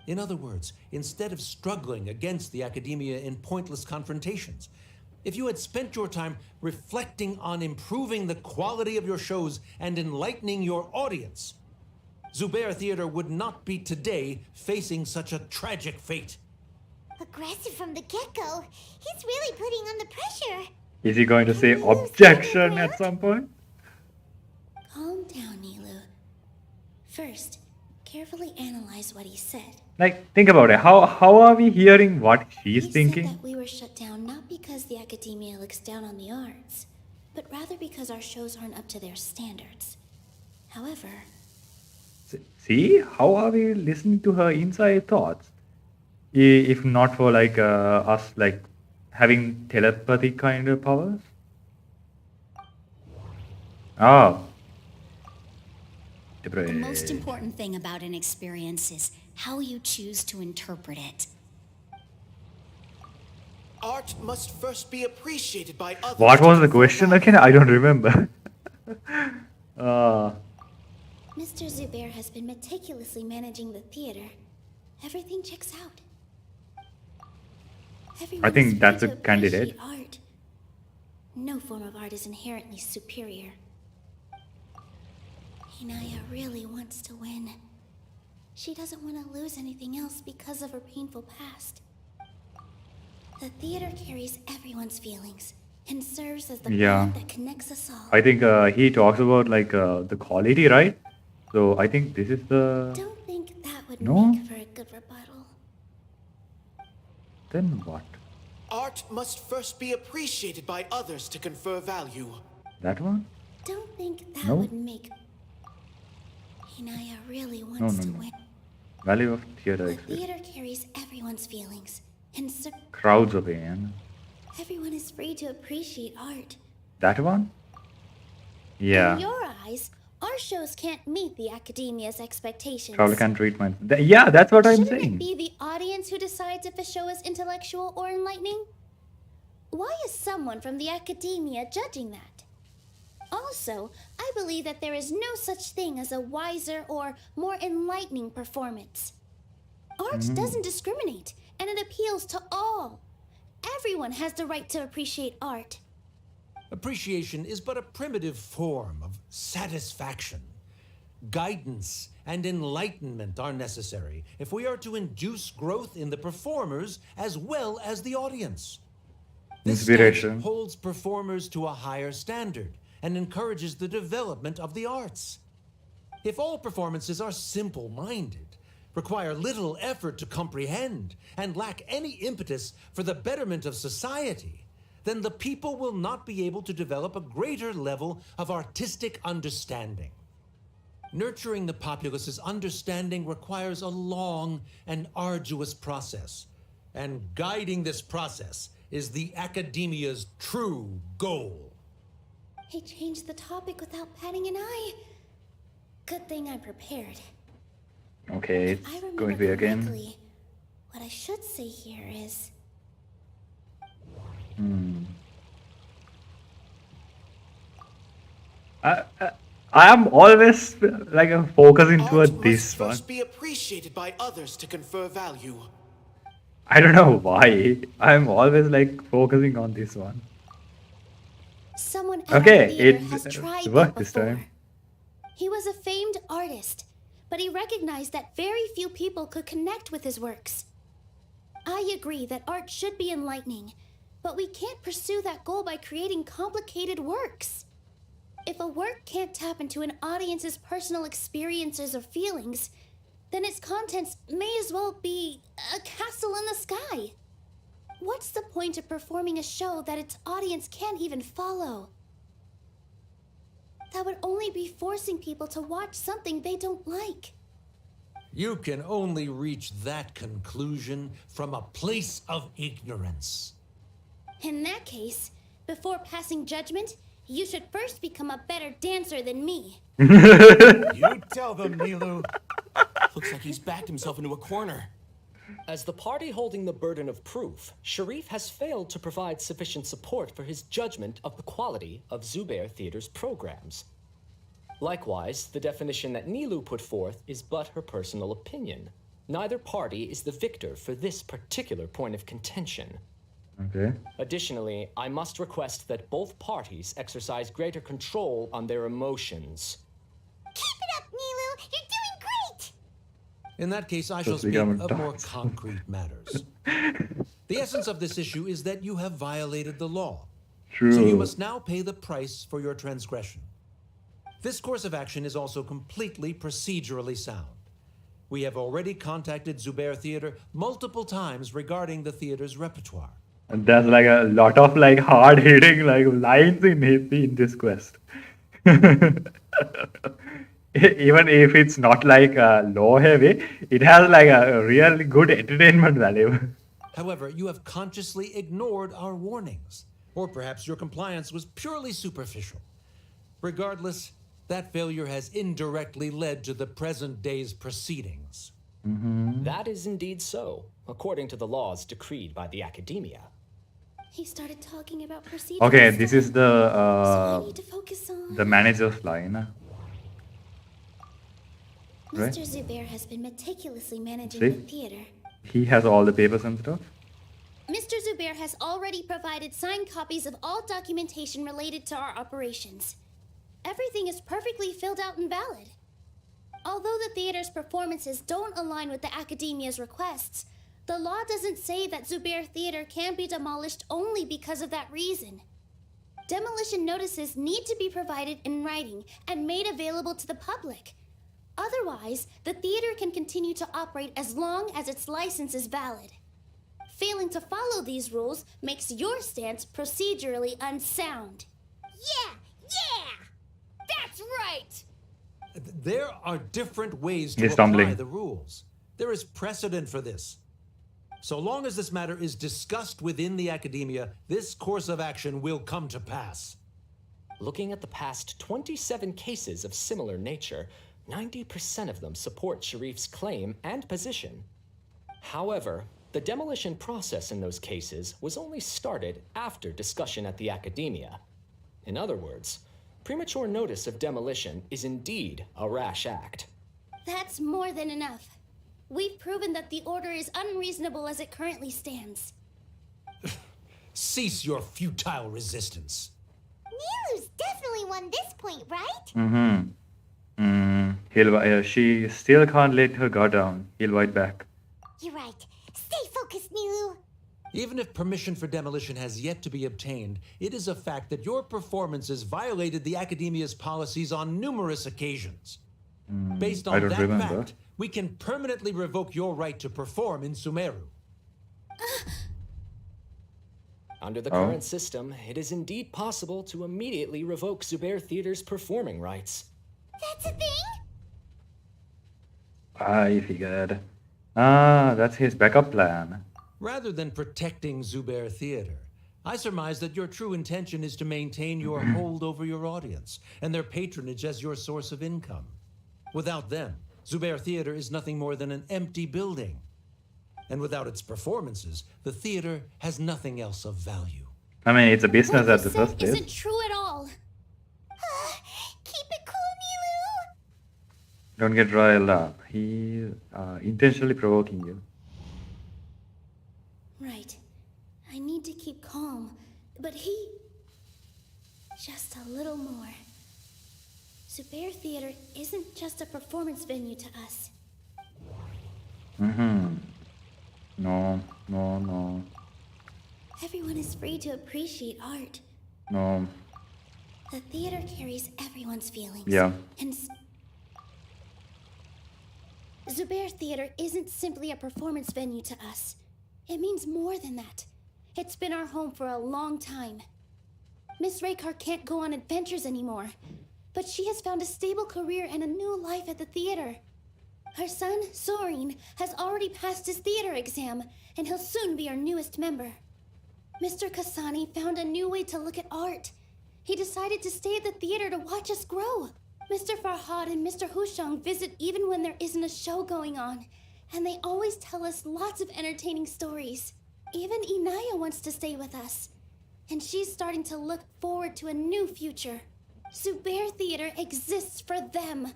In other words, instead of struggling against the Academia in pointless confrontations, if you had spent your time reflecting on improving the quality of your shows and enlightening your audience, Zubair Theater would not be today facing such a tragic fate. Aggressive from the get-go. He's really putting on the pressure. Is he going to say objection at some point? Calm down, Nilou. First, carefully analyze what he said. Like, think about it. How are we hearing what she's He thinking? said that we were shut down not because the academia looks down on the arts, but rather because our shows aren't up to their standards. However, See, how are we listening to her inside thoughts? If not for like us like having telepathy kind of powers? Oh, the The most bridge. important thing about an experience is how you choose to interpret it. Art must first be appreciated by others. What to was the confer question value. again? I don't remember. uh, Mr. Zubair has been meticulously managing the theater. Everything checks out. Everyone I is think free that's to a candidate. appreciate art. No form of art is inherently superior. Inaya really wants to win. She doesn't want to lose anything else because of her painful past. The theater carries everyone's feelings and serves as the Yeah. bond that connects us all. I think he talks about like the quality, right? So I think this is the. Don't think that would No? make for a good rebuttal. Then what? Art must first be appreciated by others to confer value. That one? Don't think that No? would make. Inaya really No, wants no, to no. win. Value of theater The experience. theater carries everyone's feelings and Crowd's opinion. everyone is free to appreciate art. That one? In Yeah. your eyes, our shows can't meet the academia's expectations. Travel can treatment. Yeah, that's what I'm Shouldn't it saying. be the audience who decides if a show is intellectual or enlightening? Why is someone from the academia judging that? Also, I believe that there is no such thing as a wiser or more enlightening performance. Art doesn't discriminate, and it appeals to all. Everyone has the right to appreciate art. Appreciation is but a primitive form of satisfaction. Guidance and enlightenment are necessary if we are to induce growth in the performers as well as the audience. This Inspiration. stance holds performers to a higher standard and encourages the development of the arts. If all performances are simple-minded, require little effort to comprehend, and lack any impetus for the betterment of society, then the people will not be able to develop a greater level of artistic understanding. Nurturing the populace's understanding requires a long and arduous process, and guiding this process is the academia's true goal. He changed the topic without batting an eye. Good thing I'm prepared. Okay, If it's I remember going to be again. correctly, what I should say here is I am always like focusing Art toward must this one. first be appreciated by others to confer value. I don't know why. I'm always like focusing on this one. someone at Okay, our theater it has tried that worked this before. time. He was a famed artist, but he recognized that very few people could connect with his works. I agree that art should be enlightening, but we can't pursue that goal by creating complicated works. If a work can't tap into an audience's personal experiences or feelings, then its contents may as well be a castle in the sky. What's the point of performing a show that its audience can't even follow? That would only be forcing people to watch something they don't like. You can only reach that conclusion from a place of ignorance. In that case, before passing judgment, you should first become a better dancer than me. You tell them, Nilou. Looks like he's backed himself into a corner. As the party holding the burden of proof, Sharif has failed to provide sufficient support for his judgment of the quality of Zubair Theater's programs. Likewise, the definition that Nilou put forth is but her personal opinion. Neither party is the victor for this particular point of contention. Okay. Additionally, I must request that both parties exercise greater control on their emotions. Keep it up, Nilou! You're doing great! In that case, I shall Just speak become a of more dance. concrete matters. The essence of this issue is that you have violated the law. True. So you must now pay the price for your transgression. This course of action is also completely procedurally sound. We have already contacted Zubair Theater multiple times regarding the theater's repertoire. And there's like a lot of like hard hitting like lines in this quest. Even if it's not like low heavy, it has like a really good entertainment value. However, you have consciously ignored our warnings. Or perhaps your compliance was purely superficial. Regardless, that failure has indirectly led to the present day's proceedings. That is indeed so, according to the laws decreed by the Academia. He started talking about procedural Okay, stuff, this is so I the need to focus on... the manager's line. Right? Mr. Zubair has been meticulously managing See? the theater. He has all the papers and stuff. Mr. Zubair has already provided signed copies of all documentation related to our operations. Everything is perfectly filled out and valid. Although the theater's performances don't align with the Academia's requests, the law doesn't say that Zubair Theater can be demolished only because of that reason. Demolition notices need to be provided in writing and made available to the public. Otherwise, the theater can continue to operate as long as its license is valid. Failing to follow these rules makes your stance procedurally unsound. Yeah! That's right! There are different ways to He's apply stumbling. the rules. There is precedent for this. So long as this matter is discussed within the Academia, this course of action will come to pass. Looking at the past 27 cases of similar nature, 90% of them support Sharif's claim and position. However, the demolition process in those cases was only started after discussion at the Academia. In other words, premature notice of demolition is indeed a rash act. That's more than enough. We've proven that the order is unreasonable as it currently stands. Cease your futile resistance. Nilou's definitely won this point, right? She still can't let her guard down. He'll fight back. You're right. Stay focused, Nilou. Even if permission for demolition has yet to be obtained, it is a fact that your performances violated the Academia's policies on numerous occasions. Based I on don't that remember. fact, we can permanently revoke your right to perform in Sumeru. Under the Oh. current system, it is indeed possible to immediately revoke Zubair Theater's performing rights. That's a thing? I figured. That's his backup plan. Rather than protecting Zubair Theater, I surmise that your true intention is to maintain your hold over your audience and their patronage as your source of income. Without them, Zubair Theater is nothing more than an empty building. And without its performances, the theater has nothing else of value. I mean, it's a business What at the you said first place. isn't true at all. Keep it cool, Nilou. Don't get riled up. He intentionally provoking you. Right. I need to keep calm, but he... Just a little more. Zubair Theater isn't just a performance venue to us. No. Everyone is free to appreciate art. No. The theater carries everyone's feelings. Yeah. And Zubair Theater isn't simply a performance venue to us. It means more than that. It's been our home for a long time. Miss Raykar can't go on adventures anymore, but she has found a stable career and a new life at the theater. Her son, Sorin, has already passed his theater exam, and he'll soon be our newest member. Mr. Kasani found a new way to look at art. He decided to stay at the theater to watch us grow. Mr. Farhad and Mr. Hushang visit even when there isn't a show going on, and they always tell us lots of entertaining stories. Even Inaya wants to stay with us, and she's starting to look forward to a new future. Zubair Theater exists for them,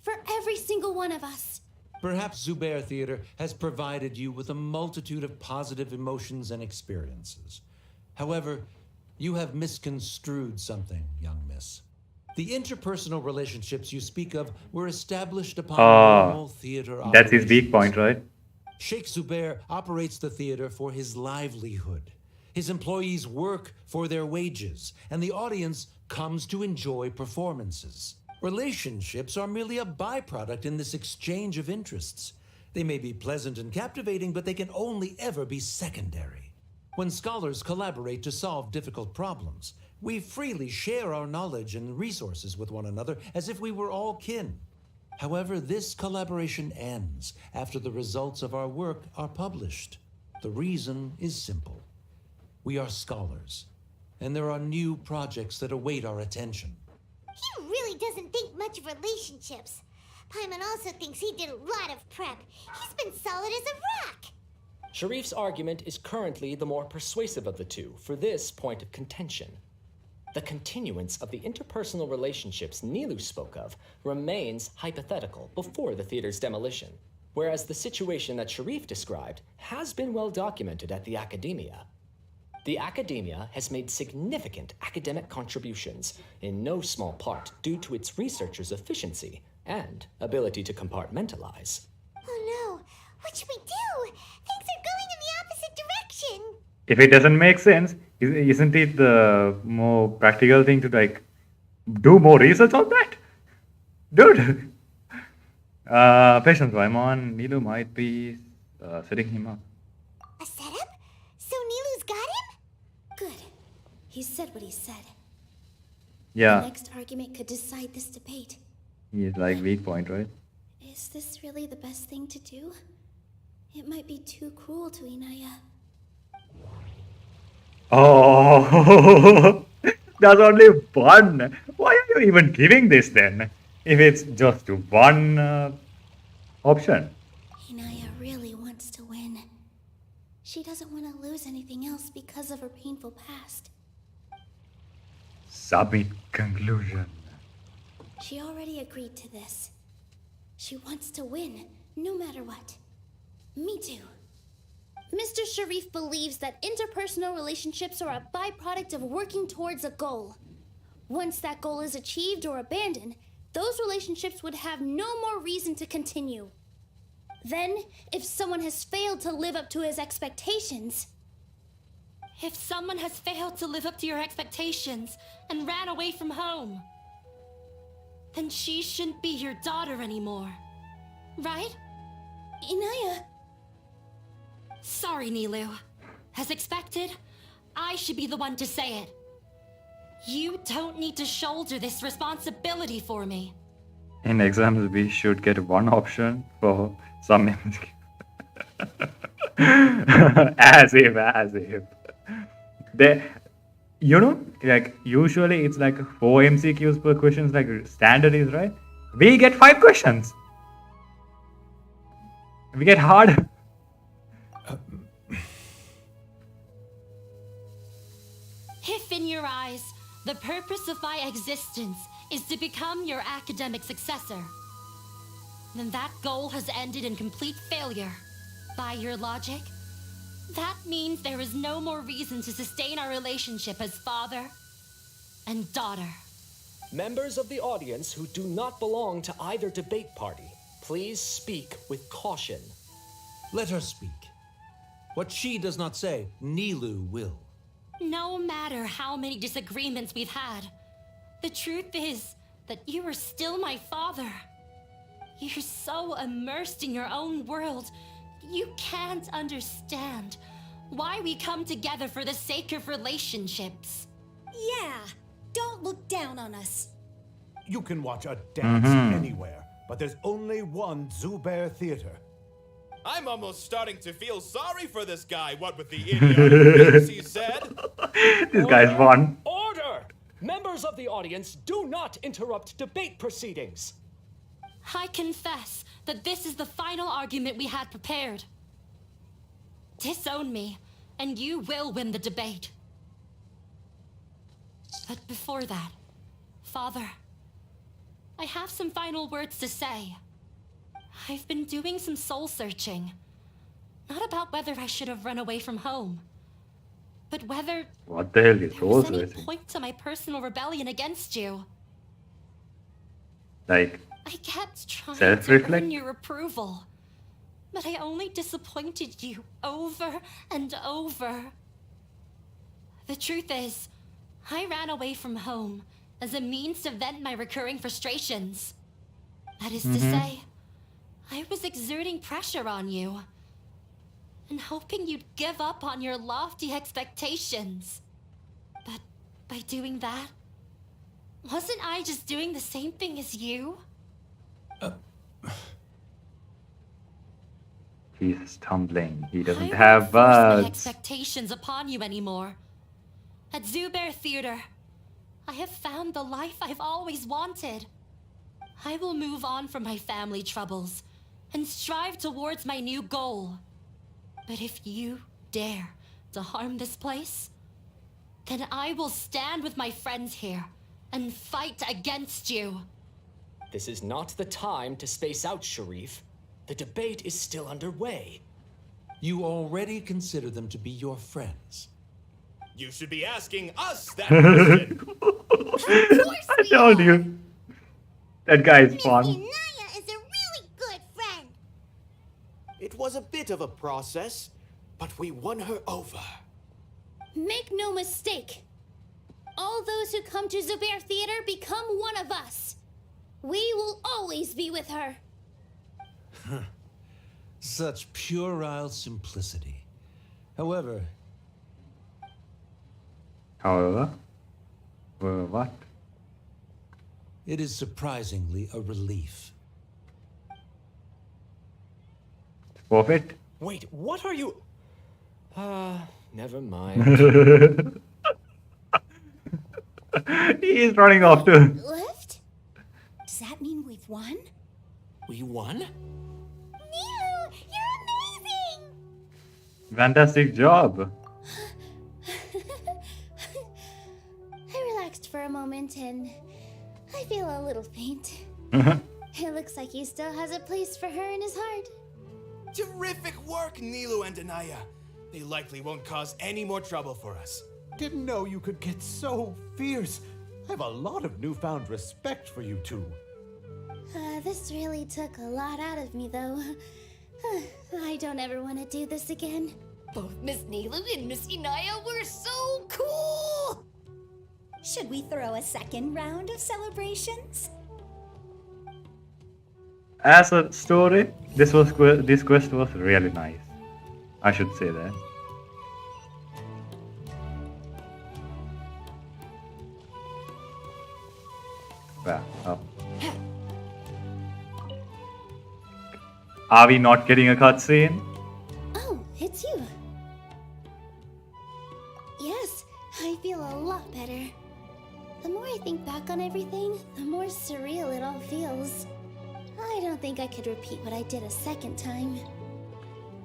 for every single one of us. Perhaps Zubair Theater has provided you with a multitude of positive emotions and experiences. However, you have misconstrued something, young miss. The interpersonal relationships you speak of were established upon normal theater operations. That's his weak point, right? Sheikh Zubair operates the theater for his livelihood. His employees work for their wages, and the audience comes to enjoy performances. Relationships are merely a byproduct in this exchange of interests. They may be pleasant and captivating, but they can only ever be secondary. When scholars collaborate to solve difficult problems, we freely share our knowledge and resources with one another as if we were all kin. However, this collaboration ends after the results of our work are published. The reason is simple. We are scholars, and there are new projects that await our attention. He really doesn't think much of relationships. Paimon also thinks he did a lot of prep. He's been solid as a rock. Sharif's argument is currently the more persuasive of the two for this point of contention. The continuance of the interpersonal relationships Nilou spoke of remains hypothetical before the theater's demolition, whereas the situation that Sharif described has been well documented at the Academia. The Academia has made significant academic contributions, in no small part due to its researchers' efficiency and ability to compartmentalize. Oh no, what should we do? Things are going in the opposite direction. If it doesn't make sense, isn't it the more practical thing to like do more research on that? Dude! Patience, Paimon. Nilou might be setting him up. A setup? So Nilou's got him? Good. He said what he said. Yeah. The next argument could decide this debate. He's like weak point, right? Is this really the best thing to do? It might be too cruel to Inaya. Oh, that's only one. Why are you even giving this then? If it's just one option. Inaya really wants to win. She doesn't want to lose anything else because of her painful past. Submit conclusion. She already agreed to this. She wants to win, no matter what. Me too. Mr. Sharif believes that interpersonal relationships are a byproduct of working towards a goal. Once that goal is achieved or abandoned, those relationships would have no more reason to continue. Then, if someone has failed to live up to his expectations... If someone has failed to live up to your expectations and ran away from home, then she shouldn't be your daughter anymore. Right? Inaya... Sorry, Nilou. As expected, I should be the one to say it. You don't need to shoulder this responsibility for me. In exams, we should get one option for some as if. They, like usually it's like 4 MCQs per questions, like standard is, right? We get 5 questions. We get hard. If in your eyes, the purpose of my existence is to become your academic successor, then that goal has ended in complete failure. By your logic, that means there is no more reason to sustain our relationship as father and daughter. Members of the audience who do not belong to either debate party, please speak with caution. Let her speak. What she does not say, Nilou will. No matter how many disagreements we've had, the truth is that you are still my father. You're so immersed in your own world, you can't understand why we come together for the sake of relationships. Yeah, don't look down on us. You can watch a dance anywhere, but there's only one Zubair Theater. I'm almost starting to feel sorry for this guy, what with the idiotic things he said. This guy's won. Order! Members of the audience, do not interrupt debate proceedings. I confess that this is the final argument we had prepared. Disown me, and you will win the debate. But before that, Father, I have some final words to say. I've been doing some soul searching. Not about whether I should have run away from home, but whether What the hell is there soul was any searching? point to my personal rebellion against you. Like, I kept trying to self-reflect? earn your approval, but I only disappointed you over and over. The truth is, I ran away from home as a means to vent my recurring frustrations. That is to say, I was exerting pressure on you and hoping you'd give up on your lofty expectations. But by doing that, wasn't I just doing the same thing as you? He's stumbling. He doesn't I have won't force my words. expectations upon you anymore. At Zubair Theater, I have found the life I've always wanted. I will move on from my family troubles and strive towards my new goal. But if you dare to harm this place, then I will stand with my friends here and fight against you. This is not the time to space out, Sharif. The debate is still underway. You already consider them to be your friends. You should be asking us that question. I told you. That guy is fun. Inaya is a really good friend. It was a bit of a process, but we won her over. Make no mistake. All those who come to Zubair Theater become one of us. We will always be with her. Such puerile simplicity. However, What? it is surprisingly a relief. Forfeit? Wait, what are you... never mind. He is running off too. Left? Does that mean we've won? We won? Nilou, you're amazing! Fantastic job. I relaxed for a moment and I feel a little faint. It looks like he still has a place for her in his heart. Terrific work, Nilou and Anaya. They likely won't cause any more trouble for us. Didn't know you could get so fierce. I have a lot of newfound respect for you two. This really took a lot out of me, though. I don't ever want to do this again. Both Miss Nilou and Miss Inaya were so cool! Should we throw a second round of celebrations? As a story, this quest was really nice. I should say that. Well, are we not getting a cutscene? Oh, it's you. Yes, I feel a lot better. The more I think back on everything, the more surreal it all feels. I don't think I could repeat what I did a second time.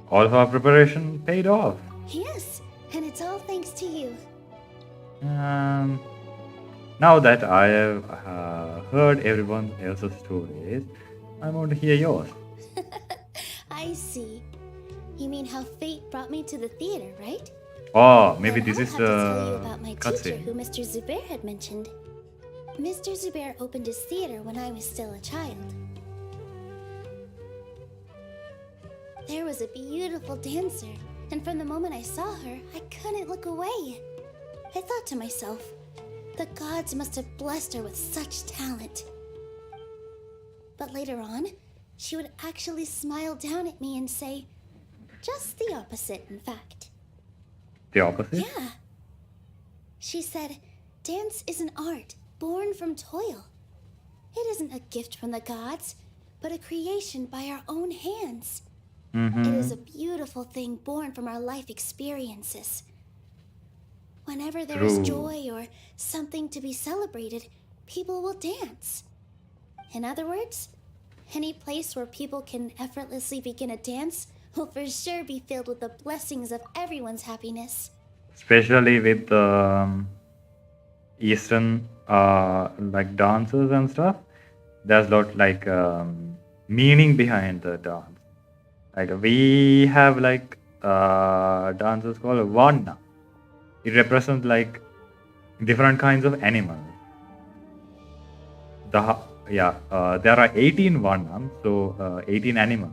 All of our preparation paid off. Yes, and it's all thanks to you. Now that I have heard everyone else's stories, I want to hear yours. I see. You mean how fate brought me to the theater, right? Oh, maybe Well, this I'll is have to tell you the about my teacher cutscene. who Mr. Zubair had mentioned. Mr. Zubair opened his theater when I was still a child. There was a beautiful dancer, and from the moment I saw her, I couldn't look away. I thought to myself, the gods must have blessed her with such talent. But later on, she would actually smile down at me and say, just the opposite, in fact. The opposite? Yeah. She said, dance is an art born from toil. It isn't a gift from the gods, but a creation by our own hands. It is a beautiful thing born from our life experiences. Whenever there is True. joy or something to be celebrated, people will dance. In other words, any place where people can effortlessly begin a dance will for sure be filled with the blessings of everyone's happiness. Especially with Eastern like dances and stuff. There's a lot like meaning behind the dance. Like we have like dances called Varna. It represents like different kinds of animals. There are 18 Varnam, so 18 animals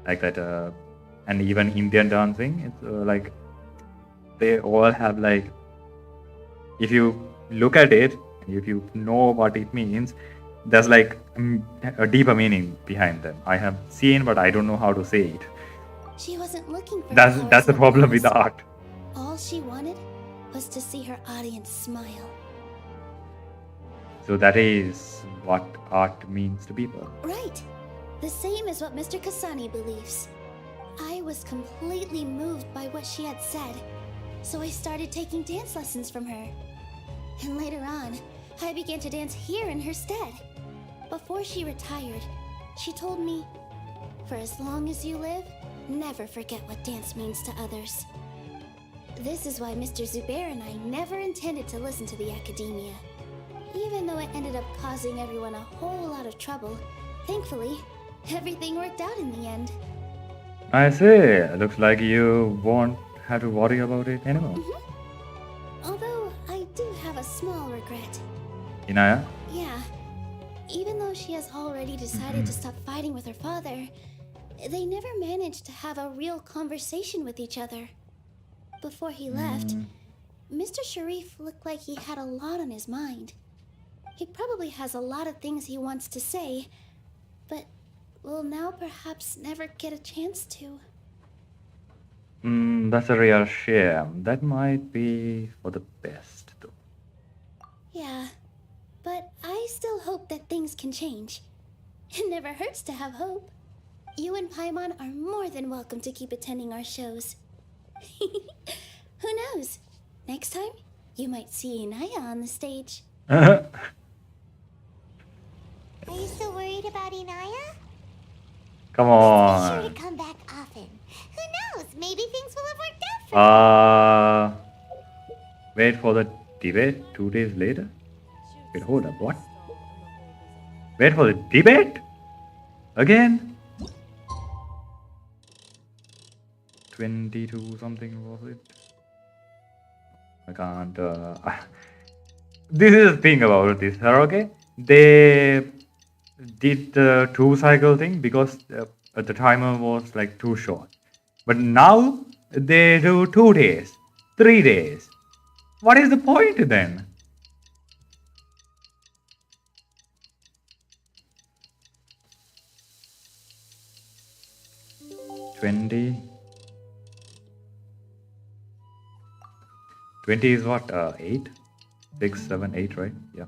like that. And even Indian dancing, it's like they all have like, if you look at it, if you know what it means, there's like a deeper meaning behind them. I have seen, but I don't know how to say it. She wasn't looking for That's the problem with the art. All she wanted was to see her audience smile. So that is what art means to people. Right. The same as what Mr. Kasani believes. I was completely moved by what she had said, so I started taking dance lessons from her. And later on, I began to dance here in her stead. Before she retired, she told me, "For as long as you live, never forget what dance means to others." This is why Mr. Zubair and I never intended to listen to the academia. Even though it ended up causing everyone a whole lot of trouble, thankfully, everything worked out in the end. I see. Looks like you won't have to worry about it anymore. Although, I do have a small regret. Inaya? Yeah. Even though she has already decided to stop fighting with her father, they never managed to have a real conversation with each other. Before he left, Mr. Sharif looked like he had a lot on his mind. He probably has a lot of things he wants to say, but will now perhaps never get a chance to. That's a real shame. That might be for the best, though. Yeah, but I still hope that things can change. It never hurts to have hope. You and Paimon are more than welcome to keep attending our shows. Who knows? Next time, you might see Inaya on the stage. Are you still worried about Inaya? Come Be sure on. to come back often. Who knows? Maybe things will have worked out for you. Wait for the debate 2 days later? Wait, hold up, what? Wait for the debate? Again? 22 something was it? I can't. This is the thing about this, okay? They did the 2 cycle thing because the timer was like too short. But now they do 2 days, 3 days. What is the point then? $20 is what? 8? 6, 7, 8, right? Yeah.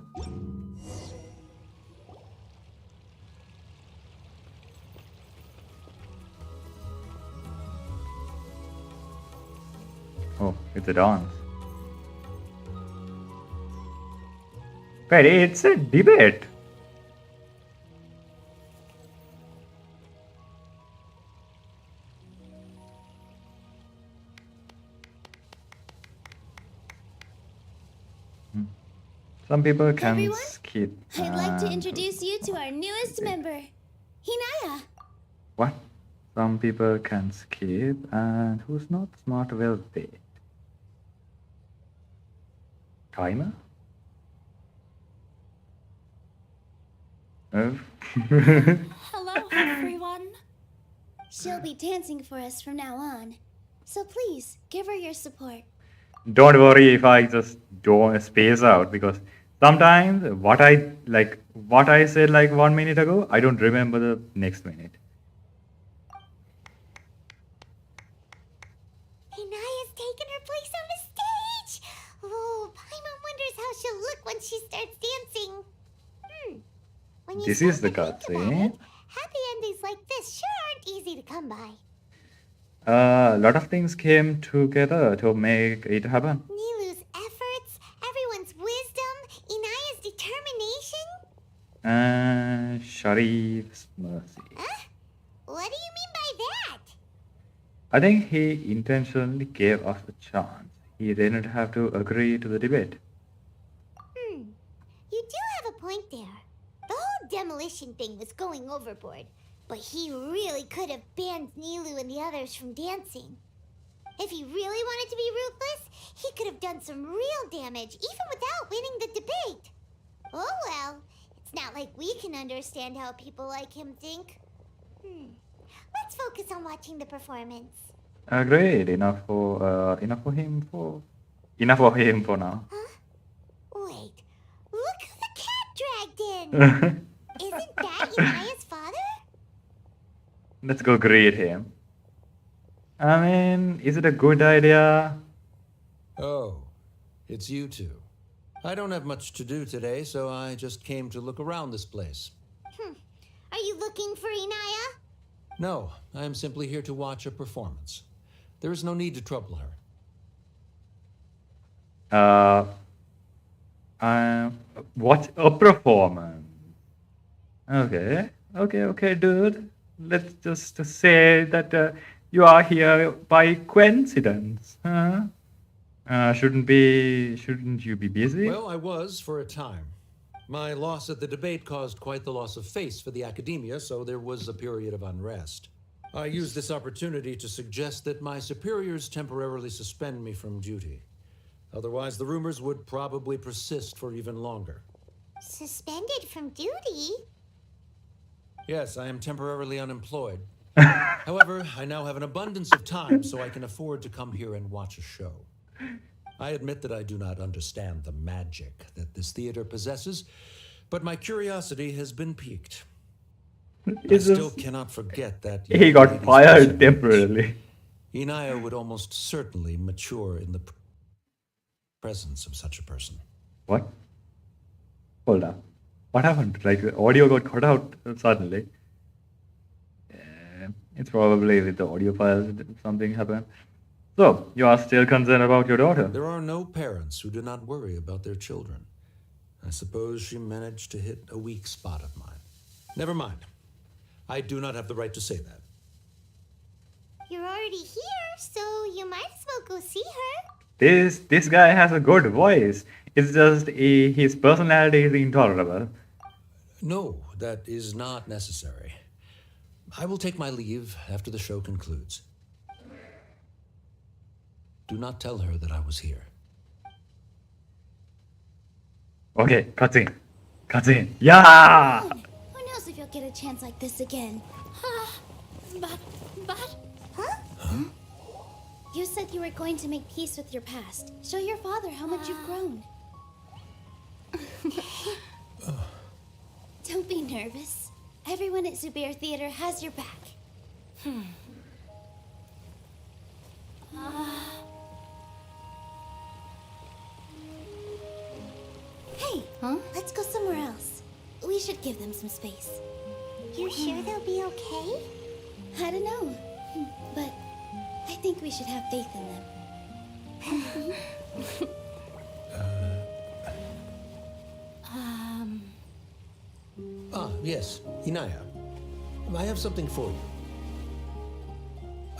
Oh, it's a dance. Wait, it's a debate. Some people can Everyone, skip. I'd like to introduce you to our newest member, Hinaya. What? Some people can skip, and who's not smart will wait. Timer? Hello, everyone. She'll be dancing for us from now on. So please, give her your support. Don't worry if I just don't space out, because sometimes what I said like 1 minute ago, I don't remember the next minute. Inaya's taken her place on the stage. Oh, Paimon wonders how she'll look when she starts dancing. When you This start is the to think about cutscene. it, happy endings like this sure aren't easy to come by. A lot of things came together to make it happen. Nilou's efforts, everyone's wisdom, Inaya's determination. And Sharif's mercy. What do you mean by that? I think he intentionally gave us a chance. He didn't have to agree to the debate. You do have a point there. The whole demolition thing was going overboard, but he really could have banned Nilou and the others from dancing. If he really wanted to be ruthless, he could have done some real damage even without winning the debate. Oh well, it's not like we can understand how people like him think. Let's focus on watching the performance. Great, enough for him for now. Wait, look who the cat dragged in! Isn't that Inaya's father? Let's go greet him. I mean, is it a good idea? Oh, it's you two. I don't have much to do today, so I just came to look around this place. Are you looking for Inaya? No, I am simply here to watch a performance. There is no need to trouble her. Watch a performance. Okay, dude. Let's just say that you are here by coincidence, huh? Shouldn't you be busy? Well, I was for a time. My loss at the debate caused quite the loss of face for the academia, so there was a period of unrest. I used this opportunity to suggest that my superiors temporarily suspend me from duty. Otherwise, the rumors would probably persist for even longer. Suspended from duty? Yes, I am temporarily unemployed. However, I now have an abundance of time, so I can afford to come here and watch a show. I admit that I do not understand the magic that this theater possesses, but my curiosity has been piqued. I still cannot forget that he got fired temporarily. Inaya would almost certainly mature in the presence of such a person. What? Hold up. What happened? Like, the audio got cut out suddenly. It's probably with the audio files something happened. So, you are still concerned about your daughter? There are no parents who do not worry about their children. I suppose she managed to hit a weak spot of mine. Never mind. I do not have the right to say that. You're already here, so you might as well go see her. This guy has a good voice. It's just his personality is intolerable. No, that is not necessary. I will take my leave after the show concludes. Do not tell her that I was here. Okay, cutscene. Yeah! Who knows if you'll get a chance like this again? But... Huh? You said you were going to make peace with your past. Show your father how much you've grown. Don't be nervous. Everyone at Zubair Theater has your back. Hey, let's go somewhere else. We should give them some space. You sure they'll be okay? I don't know, but I think we should have faith in them. Yes, Inaya. I have something for you.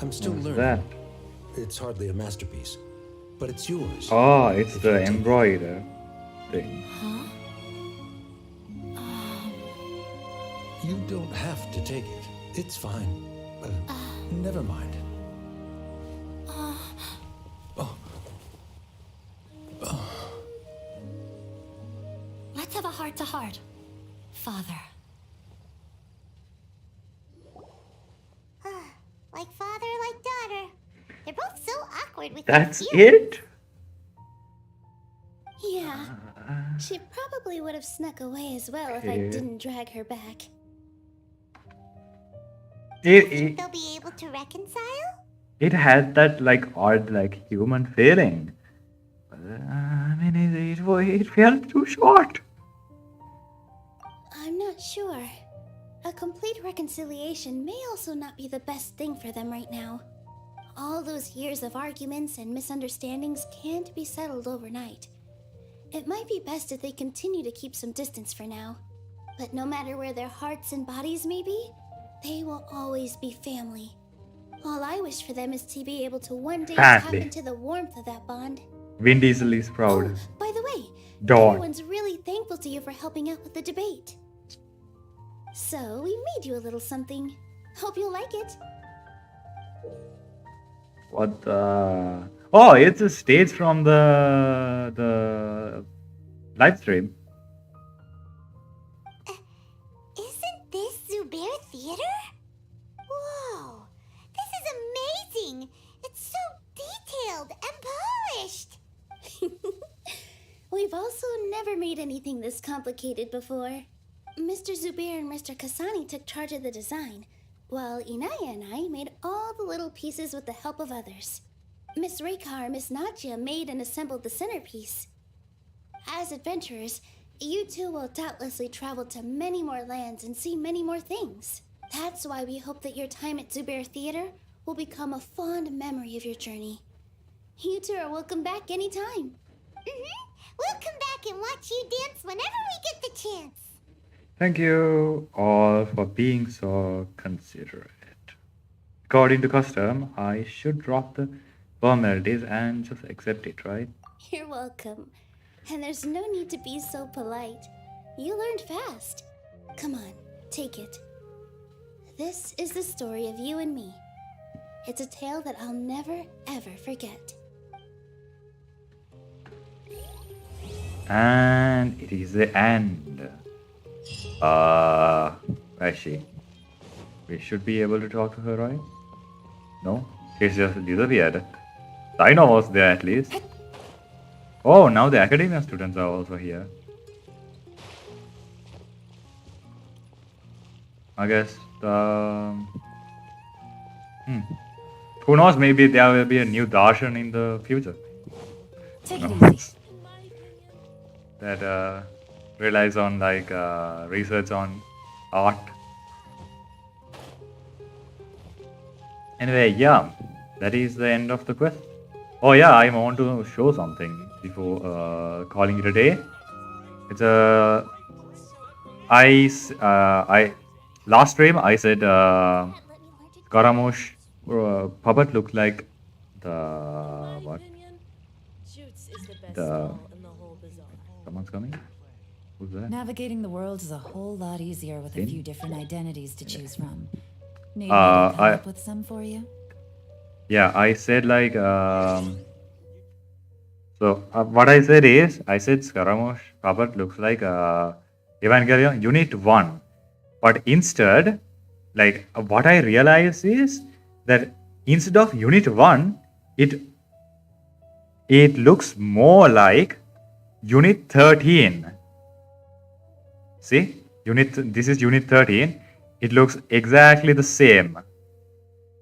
I'm still What's learning. that? It's hardly a masterpiece, but it's yours. Oh, it's the embroider thing. You don't have to take it. It's fine. Never mind. Let's have a heart-to-heart. Father. Like father, like daughter. They're both so awkward with That's their feelings. it? Yeah. She probably would have snuck away as well if I Okay. didn't drag her back. It They'll be able to reconcile? it had that like odd like human feeling. I mean, it felt too short. I'm not sure. A complete reconciliation may also not be the best thing for them right now. All those years of arguments and misunderstandings can't be settled overnight. It might be best if they continue to keep some distance for now. But no matter where their hearts and bodies may be, they will always be family. All I wish for them is to be able to one day tap Family. into the warmth of that bond. Vin Diesel is proud. By the way, Dawn. everyone's really thankful to you for helping out with the debate. So, we made you a little something. Hope you'll like it. What the? Oh, it's a stage from the live stream. Isn't this Zubair Theater? Whoa, this is amazing. It's so detailed and polished. We've also never made anything this complicated before. Mr. Zubair and Mr. Kasani took charge of the design, while Inaya and I made all the little pieces with the help of others. Miss Reikar and Miss Nadia made and assembled the centerpiece. As adventurers, you two will doubtlessly travel to many more lands and see many more things. That's why we hope that your time at Zubair Theater will become a fond memory of your journey. You two are welcome back anytime. We'll come back and watch you dance whenever we get the chance. Thank you all for being so considerate. According to custom, I should drop the formalities and just accept it, right? You're welcome. And there's no need to be so polite. You learned fast. Come on, take it. This is the story of you and me. It's a tale that I'll never, ever forget. And it is the end. Where is she? We should be able to talk to her, right? No? She's just disappeared. Dino was there at least. Oh, now the academia students are also here. I guess who knows, maybe there will be a new darshan in the future. Take it easy. That relies on like research on art. Anyway, yeah, that is the end of the quest. Oh yeah, I want to show something before calling it a day. It's a last stream I said Scaramouche puppet looked like the what? Someone's coming? Who's that? Navigating the world is a whole lot easier with a Finn? few different identities to choose from. Need me to come up with some for you? Yeah, I said like what I said is I said Scaramouche puppet looks like Evangelion Unit 1. But instead, like what I realized is that instead of Unit 1, it looks more like Unit 13. See? This is Unit 13. It looks exactly the same.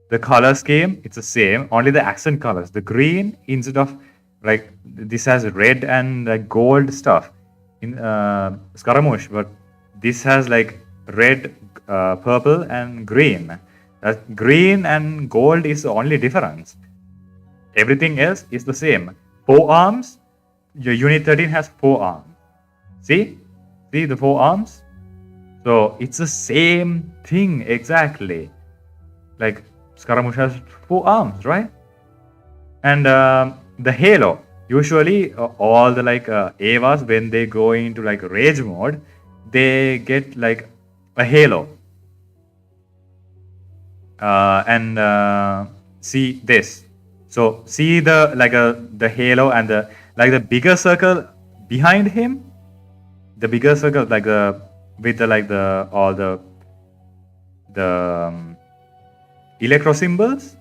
The color scheme, it's the same. Only the accent colors. The green, instead of like this has red and like gold stuff in Scaramouche, but this has like red, purple, and green. That green and gold is the only difference. Everything else is the same. 4 arms. Your Unit 13 has 4 arms. See? See the 4 arms? So it's the same thing exactly. Like Scaramouche has 4 arms, right? And the halo. Usually all the like Evas, when they go into like rage mode, they get like a halo. See this. So see the like the halo and the bigger circle behind him. The bigger circle like with the all the electro symbols.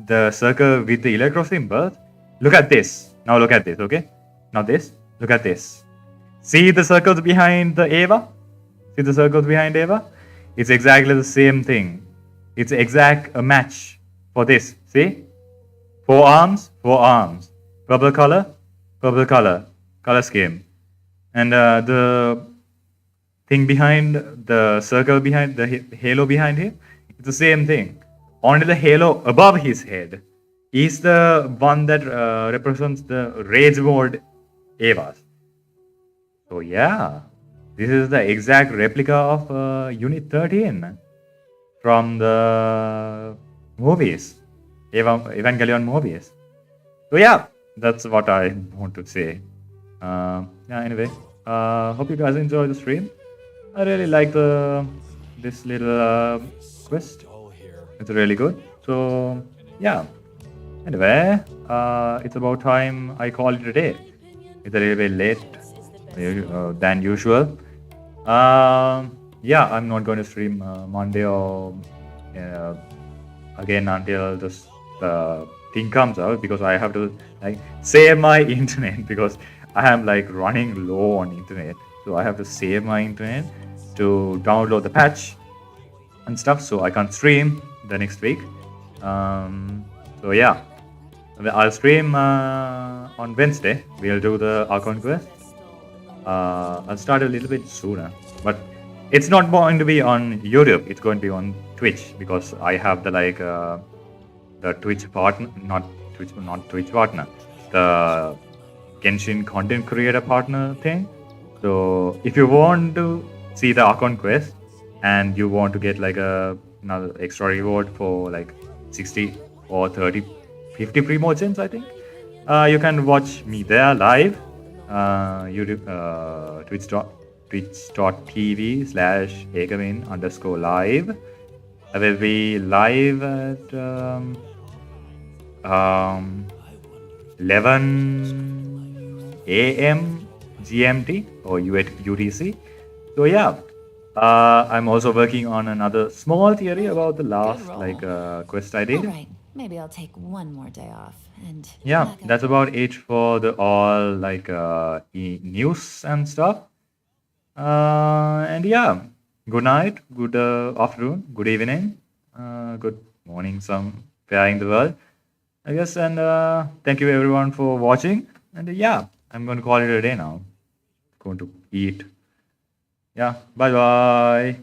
The circle with the electro symbols. Look at this. Now look at this. Okay. Now this. Look at this. See the circles behind the Eva. See the circles behind Eva. It's exactly the same thing. It's exact a match for this. See? 4 arms, 4 arms. Purple color, color scheme. And the thing behind, the circle behind, the halo behind him, it's the same thing. Only the halo above his head is the one that represents the rage mode Evas. So yeah, this is the exact replica of Unit 13 from the movies, Evangelion movies. So yeah, that's what I want to say. Anyway, hope you guys enjoy the stream. I really like this little quest. It's really good. So yeah. Anyway, it's about time I call it a day. It's a little bit late than usual. Yeah, I'm not going to stream Monday or again until this thing comes out, because I have to like save my internet, because I am like running low on internet. So I have to save my internet to download the patch and stuff, so I can't stream the next week. So yeah, I'll stream on Wednesday. We'll do the Archon quest. I'll start a little bit sooner, but it's not going to be on YouTube. It's going to be on Twitch, because I have the Twitch partner, not Twitch partner, the Genshin content creator partner thing. So if you want to see the Archon quest and you want to get another extra reward for 60 or 30, 50 pre-motions, I think, you can watch me there live. YouTube, twitch.tv/Ekamin_live. I will be live at 11 a.m. GMT or UTC. So yeah, I'm also working on another small theory about the last quest I did. All right, maybe I'll take one more day off and Yeah, that's about it for the all news and stuff. And yeah, good night, good afternoon, good evening, good morning, somewhere in the world, I guess. And thank you everyone for watching. And yeah, I'm going to call it a day now. Going to eat. Yeah, bye bye.